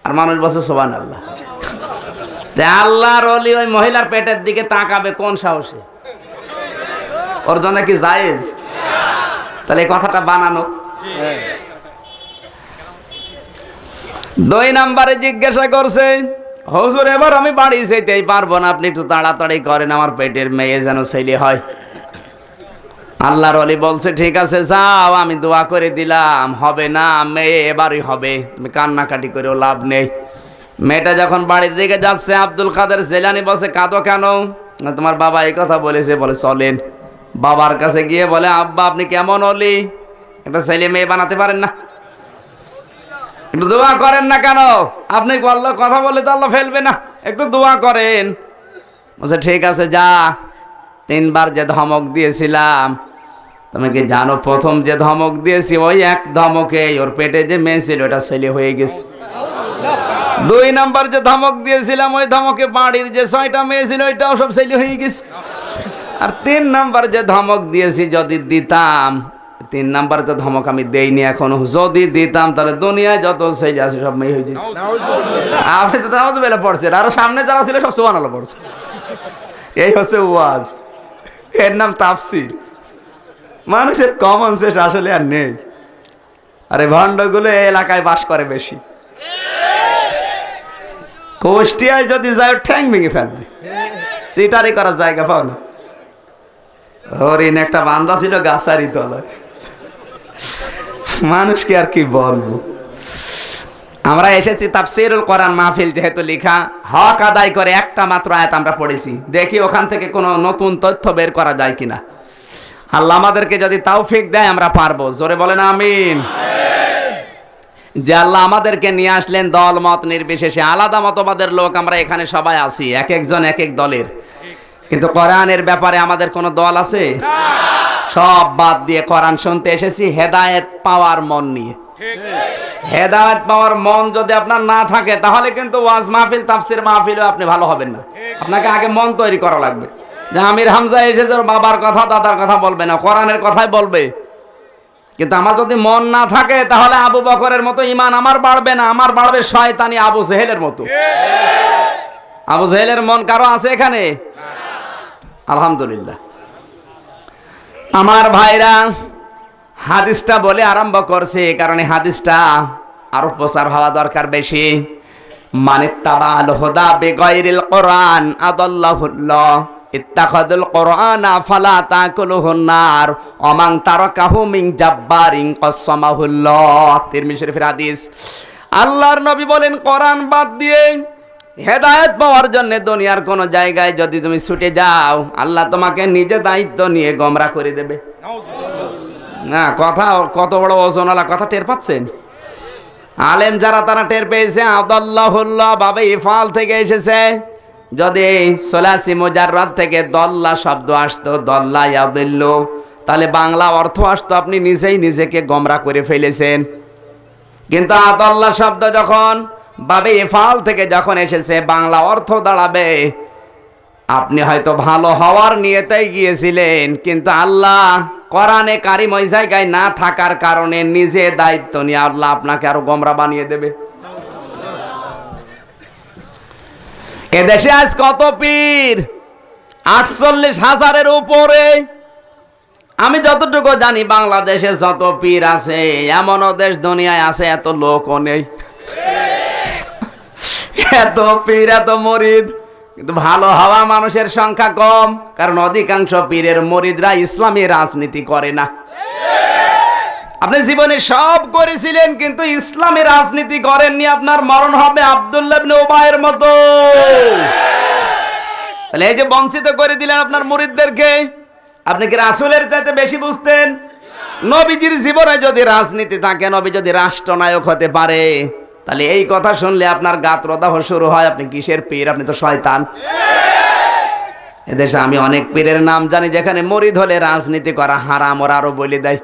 আর মানুষ বলছে সুবহানাল্লাহ। আল্লাহর ওলি ওই মহিলার পেটের দিকে তাকাবে কোন সাহসে? ওর জন্য কি জায়েজ? তাহলে এই কথাটা বানানো। 2 নম্বরে জিজ্ঞাসা করছে হুজুর এবার আমি বাড়ি যেতেই পারবো না, আপনি একটু তাড়াতাড়ি করেন আমার পেটের মেয়ে যেন ছেলে হয়। আল্লাহর ওলি বলছে ঠিক আছে যাও, আমি দোয়া করে দিলাম, হবে না মেয়ে এবারই হবে, তুমি কান্নাকাটি করেও লাভ নেই। মেয়েটা যখন বাড়ির দিকে যাচ্ছে আব্দুল কাদের জেলানী বলছে কাঁদো কেন? তোমার বাবা এই কথা বলেছে। বলে চলেন। বাবার কাছে গিয়ে বলে আব্বা আপনি কেমন হলি, একটা ছেলে মেয়ে বানাতে পারেন না? একটু দোয়া করেন না কেন? আপনি আল্লাহ কথা বলে তো আল্লাহ ফেলবে না, একটু দোয়া করেন। বলছে ঠিক আছে যা। 3 বার যে ধমক দিয়েছিলাম তুমি কি জানো? প্রথম যে ধমক দিয়েছি ওই এক ধমকে ওর পেটে যে মেয়ে ছিল ওটা ছেলে হয়ে গেছে। 2 নাম্বার যে ধমক দিয়েছিলাম ওই ধমকে বাড়ির যে 6টা মেয়ে ছিল ওইটাও সব ছেলে হয়ে গেছে। আর 3 নাম্বার যে ধমক দিয়েছি যদি দিতাম, 3 নাম্বার তো ধমক আমি দেইনি এখনো, যদি দিতাম তাহলে দুনিয়ায় যত ছেলে আছে সব মেয়ে হয়ে যেত। আপনি তো নাউজুবিল্লাহ পড়ছেন, আরো সামনে যারা ছিল সব সুবহানাল্লাহ পড়ছে। এই হচ্ছে ওয়াজ, এর নাম তাফসীর। মানুষের কমন সেন্স আসলে আর নেই। আরে ভণ্ডগুলো এলাকায় বাস করে বেশি। কুষ্টিয়ায় যদি যায় ঠ্যাং ভেঙে ফেলবে, সিটারি করার জায়গা পাও না। হরিণ একটা বান্দা ছিল গাছারি তলায়, মানুষকে আর কি বলবো। আমরা এসেছি তাফসীরুল কোরআন মাহফিল, যেহেতু লেখা হক আদায় করে একটা মাত্র আয়াত আমরা পড়েছি, দেখি ওখান থেকে কোনো নতুন তথ্য বের করা যায় কিনা। আল্লাহ আমাদেরকে যদি তৌফিক দেয় আমরা পারবো। জোরে বলেন আমিন। যে আল্লাহ আমাদেরকে নিয়ে আসলেন দল মত নির্বিশেষে, আলাদা মতবাদের লোক আমরা এখানে সবাই আছি, এক একজন এক এক দলের, কিন্তু কোরআনের ব্যাপারে আমাদের কোনো দল আছে? সব বাদ দিয়ে কোরআন শুনতে এসেছি হেদায়েত পাওয়ার মন নিয়ে। হেদায়েত পাওয়ার মন যদি আপনার না থাকে তাহলে কিন্তু ওয়াজ মাহফিল তাফসীর মাহফিলও আপনি ভালো হবেন না। আপনাকে আগে মন তৈরি করা লাগবে যে আমির হামজা এসেছে ওর বাবার কথা দাদার কথা বলবে না, কোরআনের কথাই বলবে। কিন্তু আমার যদি মন না থাকে তাহলে আবু বকরের মতো ঈমান আমার বাড়বে না, আমার বাড়বে শয়তানি আবু জেহেলের মতো। আবু জেহেলের মন কারো আছে এখানে? আলহামদুলিল্লাহ। আমার ভাইরা, হাদিসটা বলে আরম্ভ করছে কারণ এই হাদিসটা আরো প্রচার হওয়া দরকার বেশি। মানিত্তাবাল হুদা বিগাইরিল কোরআন আদাল্লাহুল্লাহ ইত্তাখাযুল কোরআনা ফালা তাকুলুহুন নার ওমান তারাকাহু মিন জাব্বারিন কাসসামাহুল্লাহ। তিরমিজি শরীফের হাদিস। আল্লাহর নবী বলেন, কোরআন বাদ দিয়ে হেদায়েত পাওয়ার জন্য দুনিয়ার কোন জায়গায় যদি তুমি ছুটে যাও, আল্লাহ তোমাকে নিজে দায়িত্ব নিয়ে গোমরা করে দেবে। না, কথা কত বড় ওজনওয়ালা কথা টের পাচ্ছেন? আলেম যারা তারা টের পেয়েছে। আদাল্লাহুল্লাহ বাবে ইফাল থেকে এসেছে। যদি সলাসি মুজাররাদ থেকে দল্লা শব্দ আসতো, দল্লা ইয়াদিল্লু, তাহলে বাংলা অর্থ আসতো আপনি নিজেই নিজেকে গোমরা করে ফেলেছেন। কিন্তু আদাল্লাহ শব্দ যখন বাবে ইফাল থেকে যখন এসেছে, বাংলা অর্থ দাঁড়াবে আপনি হয়তো ভালো হওয়ার নিয়তেই গিয়েছিলেন, কিন্তু আল্লাহ কোরআনে কারিম ওই জায়গায় না থাকার কারণে নিজে দায়িত্ব নিয়ে আল্লাহ আপনাকে আরো গোমরা বানিয়ে দেবে। এদেশে আজ কত পীর? 48,000-এর উপরে। আমি যতটুকু জানি বাংলাদেশে যত পীর আছে এমনও দেশ দুনিয়ায় আছে এত লোকও নেই। এত পীর এত মুরিদ, কিন্তু ভালো হওয়া মানুষের সংখ্যা কম, কারণ অধিকাংশ পীরের মুরিদরা ইসলামী রাজনীতি করে না। আপনি জীবনে সব করেছিলেন কিন্তু ইসলামী রাজনীতি করেননি, আপনার মরণ হবে আব্দুল্লাহ ইবনে উবাইয়ের মতো। তাহলে এই যে বঞ্চিত করে দিলেন আপনার মুরিদদেরকে, আপনি কি রাসূলের চাইতে বেশি বুঝতেন? নবীজির জীবনে যদি রাজনীতি থাকে, নবী যদি রাষ্ট্রনায়ক হতে পারে, তাহলে এই কথা শুনলে আপনার গাত্রদাহ শুরু হয়, আপনি কিসের পীর? আপনি তো শয়তান। এদেশে আমি অনেক পীরের নাম জানি যেখানে মুরিদ হলে রাজনীতি করা হারাম, ওরা আরো বলে দেয়।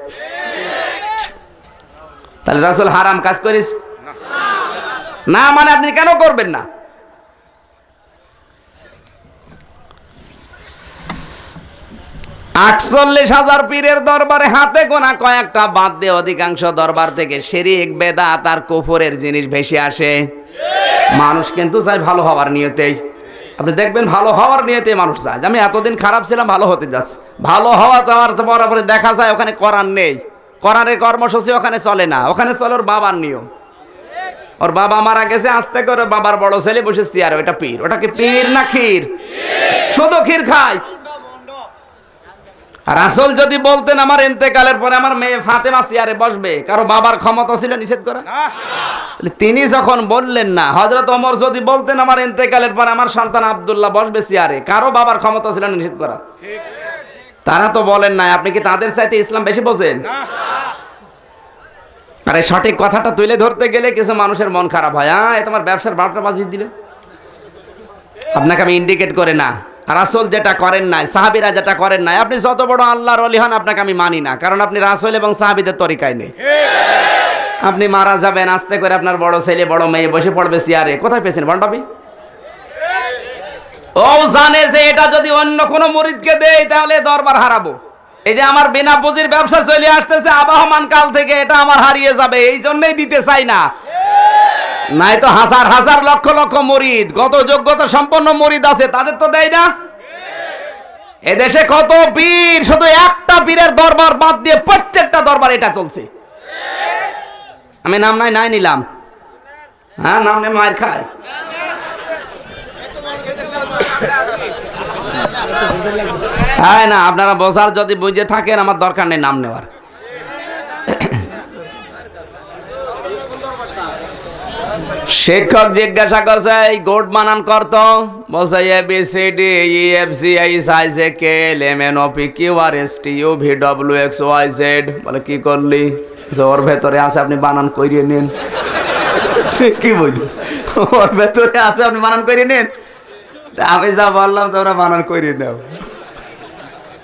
তাহলে রাসূল হারাম কাজ করিস না মানে আপনি কেন করবেন না? 48,000 পীরের দরবারে হাতে গোনা কয়েকটা বাদ দিয়ে অধিকাংশ দরবার থেকে শিরক বেদাত আর কুফরের জিনিস ভেসে আসে। মানুষ কিন্তু চায় ভালো হওয়ার নিয়তেই। আপনি দেখবেন ভালো হওয়ার নিয়তে মানুষ চায়, আমি এতদিন খারাপ ছিলাম ভালো হতে যাচ্ছে। ভালো হওয়া যাওয়ার পরে দেখা যায় ওখানে কোরআন নেই, কোরআনের কর্মসূচি ওখানে চলে না, ওখানে চলে ওর বাবার নিয়ম। ওর বাবা মারা গেছে, আস্তে করে বাবার বড় ছেলে বসে চেয়ারে, ওটা পীর। ওটা কি পীর না ক্ষীর? শুধু ক্ষীর খায়। রাসূল যদি বলতেন আমার ইন্তেকালের পরে আমার মেয়ে ফাতেমা চেয়ারে বসবে, কারো বাবার ক্ষমতা ছিল নিষেধ করা? তিনি যখন বললেন না, হযরত ওমর যদি বলতেন আমার ইন্তেকালের পরে আমার সন্তান আব্দুল্লাহ বসবে চেয়ারে, কারো বাবার ক্ষমতা ছিল নিষেধ করা? তারা তো বলেন না। আপনি কি তাদের চাইতে ইসলাম বেশি বোঝেন? আরে সঠিক কথাটা তুলে ধরতে গেলে কিছু মানুষের মন খারাপ হয়। এ তোমার ব্যবসার বারোটা বাজিয়ে দিলে। আপনাকে আমি ইন্ডিকেট করে না, রাসূল যেটা করেন নাই, সাহাবীরা যেটা করেন নাই, আপনি যত বড় আল্লাহর ওলি হন আপনাকে আমি মানি না, কারণ আপনি রাসূল এবং সাহাবীদের তরিকায় নেই। আপনি মারা যাবেন, আস্তে করে আপনার বড় ছেলে বড় মেয়ে বসে পড়বে চেয়ারে, কোথায় পেয়েছেন বন্ডাবি? ও জানে যে এটা যদি অন্য কোনো মুরিদকে দেই তাহলে দরবার হারাবো। এই যে আমার বিনা পুঁজির ব্যবসা চলে আসতেছে আবহমান কাল থেকে, এটা আমার হারিয়ে যাবে, এই জন্যই দিতে চাই না। নাই তো হাজার হাজার লক্ষ লক্ষ মুরিদ, কত যোগ্যতা সম্পন্ন মুরিদ আছে, তাদের তো দেয় না। এদেশে কত পীর, শুধু একটা পীরের দরবার বাদ দিয়ে প্রত্যেকটা দরবার এটা চলছে। আমি নাম নাই নিলাম, হ্যাঁ নাম নেই মার খায়। হ্যাঁ না, আপনারা বোঝার যদি বুঝে থাকেন আমার দরকার নেই নাম নেওয়ার। শিক্ষক জিজ্ঞাসা করছে এই গোট বানান করতো, বলছে ABCDEFGHIJKLMNOPQRSTUVWXYZ। বলে কি করলি? ওর ভেতরে আছে, আপনি বানান করিয়ে নিন। কি বলি, ওর ভেতরে আছে, আপনি বানান করিয়ে নিন। আমি যা বললাম তোমরা বানান করিয়ে নাও।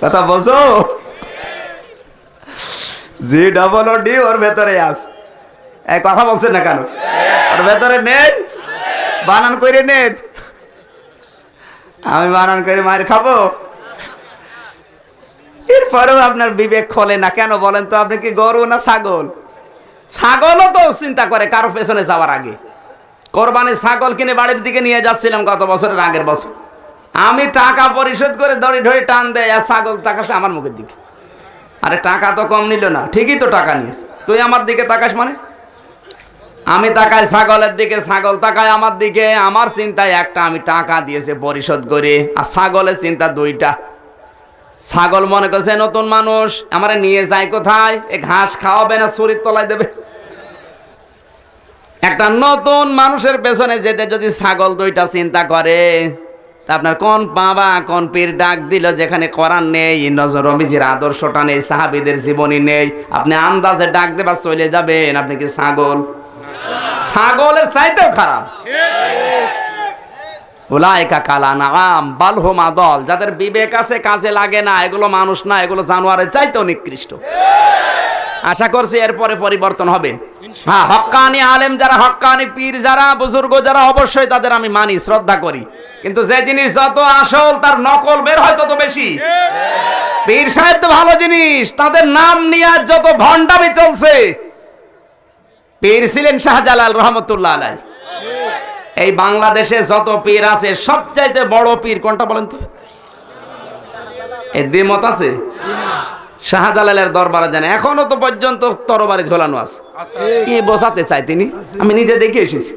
কথা বলছো? GOOD ওর ভেতরে আছে। এই কথা বলছেন না কেন? ওর ভেতরে নেন, বানান করে নেন। আমি বানান করে মার খাবো? এরপরেও আপনার বিবেক খোলে না কেন বলেন তো? আপনি কি গরু না ছাগল? ছাগলও তো চিন্তা করে কারো পেছনে যাওয়ার আগে। কোরবানির ছাগল কিনে বাড়ির দিকে নিয়ে যাচ্ছিলাম গত বছরের আগের বছর, আমি টাকা পরিশোধ করে দড়ি ধরে টান দেয় আর ছাগল তাকাছে আমার মুখের দিকে। আরে টাকা তো কম নিল না, ঠিকই তো টাকা নিয়েছে, তুই আমার দিকে তাকাস মানে? আমি তাকাই ছাগলের দিকে, ছাগল তাকায় আমার দিকে। আমার চিন্তায় একটা, আমি টাকা দিয়েছে পরিশোধ করে, আর ছাগলের চিন্তা দুইটা। ছাগল মনে করছে নতুন মানুষ, আমার নিয়ে যায় কোথায়? এ ঘাস খাওয়াবে না শরীর তলায় দেবে? একটা নতুন মানুষের পেছনে যেতে যদি ছাগল দুইটা চিন্তা করে, তা আপনার কোন বাবা কোন পীর ডাক দিল যেখানে কোরআন নেই, নবীজির আদর্শটা নেই, সাহাবীদের জীবনী নেই, আপনি আন্দাজে ডাক দেবা চলে যাবেন? আপনি কি ছাগল? ছাগলের চাইতেও খারাপ। উলাইকা কালা নাম বাল হুম আদল। যাদের বিবেক আছে, কাজে লাগে না, এগুলো মানুষ না, এগুলো জানোয়ারের চাইতেও নিকৃষ্ট। আশা করছি এরপরে পরিবর্তন হবে। হ্যাঁ, হক্কানি আলেম যারা, হক্কানি পীর যারা, বুজুর্গ যারা, অবশ্যই তাদের আমি মানি, শ্রদ্ধা করি। কিন্তু যে জিনিস যত আসল তার নকল বের হয় তত বেশি। পীর সাহেব তো ভালো জিনিস, তাদের নাম নিয়ে যত ভণ্ডামি চলছে। পীর ছিলেন শাহজালাল রহমতুল্লাহ আলাইহি। এই বাংলাদেশে যত পীর আছে সবচাইতে বড় পীর কোনটা বলেন তো? এর দ্বিমত আছে? শাহজালালের দরবারে জানে এখনো তো পর্যন্ত তরবারি ঝোলানো আছে। কি বোঝাতে চাই তিনি? আমি নিজে দেখে এসেছি।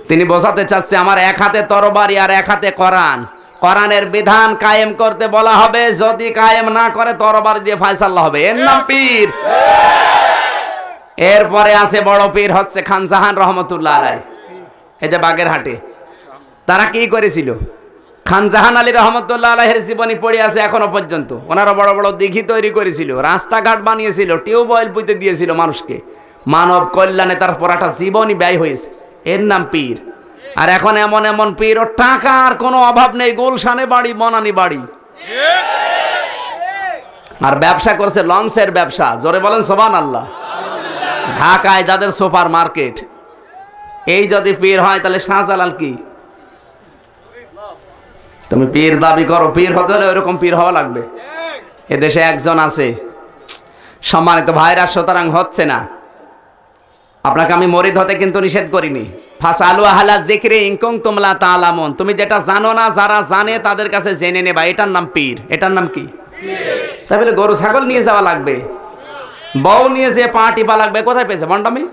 তিনি বোঝাতে চাচ্ছে আমার এক হাতে তরবারি আর এক হাতে কোরআন। কোরআনের বিধান কায়েম করতে বলা হবে, যদি কায়েম না করে তরবারি দিয়ে ফয়সালা হবে। এর নাম পীর। এরপরে আছে বড় পীর হচ্ছে খান জাহান রহমতুল্লাহ আলাইহি। এই যে বাগেরহাটে তারা কি করেছিল? খান জাহান আলী রহমতুল্লাহ আলাইহির জীবনী পড়ে আছে এখনো পর্যন্ত। ওনারা বড় বড় দিঘি তৈরি করেছিল, রাস্তাঘাট বানিয়েছিল, টিউবওয়েল পুঁতে দিয়েছিল মানুষকে। মানব কল্যাণে তার পড়াটা জীবনী ব্যয় হয়েছে। এর নাম পীর। আর এখন এমন এমন পীর, ও টাকার কোনো অভাব নেই, গুলশানে বাড়ি, বনানী বাড়ি, আর ব্যবসা করছে লঞ্চের ব্যবসা। জোরে বলেন সুবহানাল্লাহ। ঢাকায় যাদের সুপার মার্কেট, এই যদি পীর হয় তাহলে শাহজালাল কি? তুমি পীর দাবি করো, পীর হতে হলে ওইরকম পীর হওয়া লাগবে। এদেশে একজন আছে সম্মানিত ভাইরা, সুতরাং হচ্ছে না। আপনাকে আমি মরিদ হতে কিন্তু নিষেধ করিনি। ফাসালু আহলা যিকরি ইন কুনতুম লা তা'লামুন। তুমি যেটা জানো না, যারা জানে তাদের কাছে জেনে নেবা। এটার নাম পীর। এটার নাম কি? তাই বলে গরু ছাগল নিয়ে যাওয়া লাগবে, বউ নিয়ে যেয়ে পা টিপা লাগবে? কোথায় পেয়েছে বন্ডামি?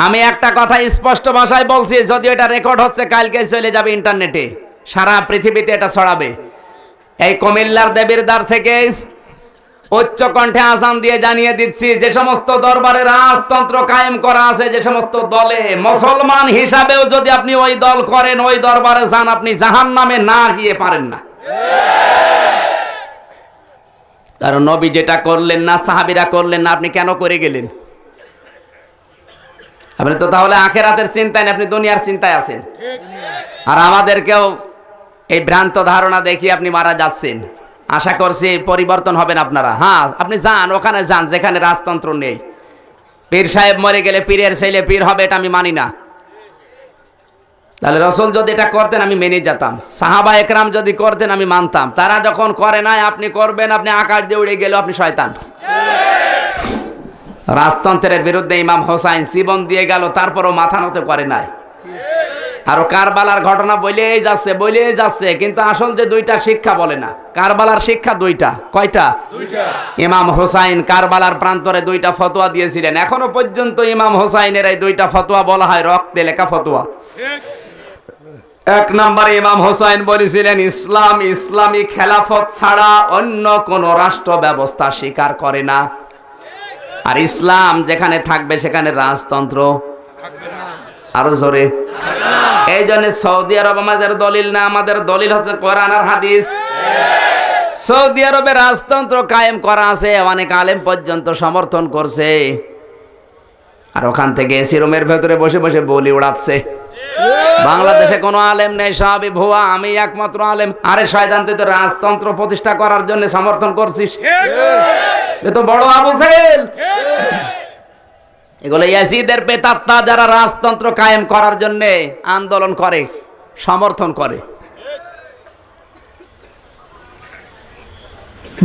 আমি একটা কথা স্পষ্ট ভাষায় বলছি, যদিও এটা রেকর্ড হচ্ছে, কালকে চলে যাবে ইন্টারনেটে, সারা পৃথিবীতে এটা ছড়াবে। এই কুমিল্লার দেবীর দ্বার থেকে উচ্চ কণ্ঠে আজান দিয়ে জানিয়ে দিচ্ছি, যে সমস্ত দরবারে রাজতন্ত্র কায়েম করা আছে, যে সমস্ত দলে, মুসলমান হিসাবেও যদি আপনি ওই দল করেন, ওই দরবারে যান, আপনি জাহান্নামে না গিয়ে পারেন না। কারণ নবী যেটা করলেন না, সাহাবীরা করলেন না, আপনি কেন করে গেলেন? আপনি তো তাহলে আখেরাতের চিন্তায় না, আপনি দুনিয়ার চিন্তায় আছেন। আর আমাদেরকেও এই ভ্রান্ত ধারণা দেখিয়ে আপনি মারা যাচ্ছেন। আশা করছি পরিবর্তন হবেন আপনারা। হ্যাঁ, আপনি যান, ওখানে যান যেখানে রাজতন্ত্র নেই। পীর সাহেব মরে গেলে পীরের ছেলে পীর হবে, এটা আমি মানি না। তাহলে রাসূল যদি এটা করতেন আমি মেনে যেতাম, সাহাবা একরাম যদি করতেন আমি মানতাম। তারা যখন করে নাই, আপনি করবেন, আপনি আকাশ দিয়ে উড়ে গেলেও আপনি শয়তান। রাজতন্ত্রের বিরুদ্ধে ইমাম হোসাইন জীবন দিয়ে গেল, তারপরও মাথা নত করে নাই। আরো কারবালার ঘটনা বলেই যাচ্ছে, কিন্তু আসল যে দুইটা শিক্ষা বলে না। কারবালার শিক্ষা দুইটা। কয়টা? ইমাম হোসাইন কারবালার প্রান্তরে দুইটা ফতোয়া দিয়েছিলেন। এখনো পর্যন্ত ইমাম হোসাইনের এই দুইটা ফতোয়া বলা হয় রক্তে লেখা ফতোয়া। এক নম্বরে ইমাম হোসেন বলেছিলেন, ইসলাম ইসলামী খেলাফত ছাড়া অন্য কোন রাষ্ট্র ব্যবস্থা স্বীকার করে না। আর ইসলাম যেখানে থাকবে সেখানে রাজতন্ত্র আরো জোরে। এই জন্য সৌদি আরব আমাদের দলিল না, আমাদের দলিল হচ্ছে কোরআন আর হাদিস। সৌদি আরবে রাজতন্ত্র কায়েম করা আছে, অনেক আলেম পর্যন্ত সমর্থন করছে, আর ওখান থেকে এসি রুমের ভেতরে বসে বসে বলি উড়াচ্ছে। বাংলাদেশে কোনো আলেম নেই, সবই ভুয়া, আমি একমাত্র আলেম। আরে শয়তান, তুই তো রাজতন্ত্র প্রতিষ্ঠা করার জন্য সমর্থন করছিস, এ তো বড় আবু জেহেল। এগুলো ইয়াজিদের প্রেতাত্মা, যারা রাজতন্ত্র কায়েম করার জন্য আন্দোলন করে, সমর্থন করে।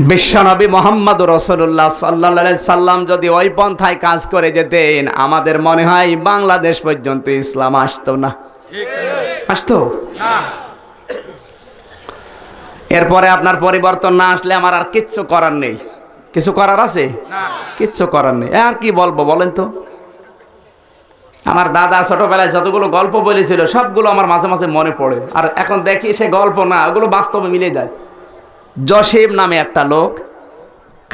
বিশ্বনবী মুহাম্মদ রাসূলুল্লাহ সাল্লাল্লাহু আলাইহি সাল্লাম যদি ওই পন্থায় কাজ করে যেতেন, আমাদের মনে হয় বাংলাদেশ পর্যন্ত ইসলাম আসতো না। আসতো না। এরপরে আপনার পরিবর্তন না আসলে আমার আর কিচ্ছু করার নেই। কিছু করার আছে? কিচ্ছু করার নেই। আর কি বলবো বলেন তো? আমার দাদা ছোটবেলায় যতগুলো গল্প বলেছিল সবগুলো আমার মাঝে মাঝে মনে পড়ে, আর এখন দেখি সে গল্প না, ওগুলো বাস্তবে মিলে যায়। জসিম নামে একটা লোক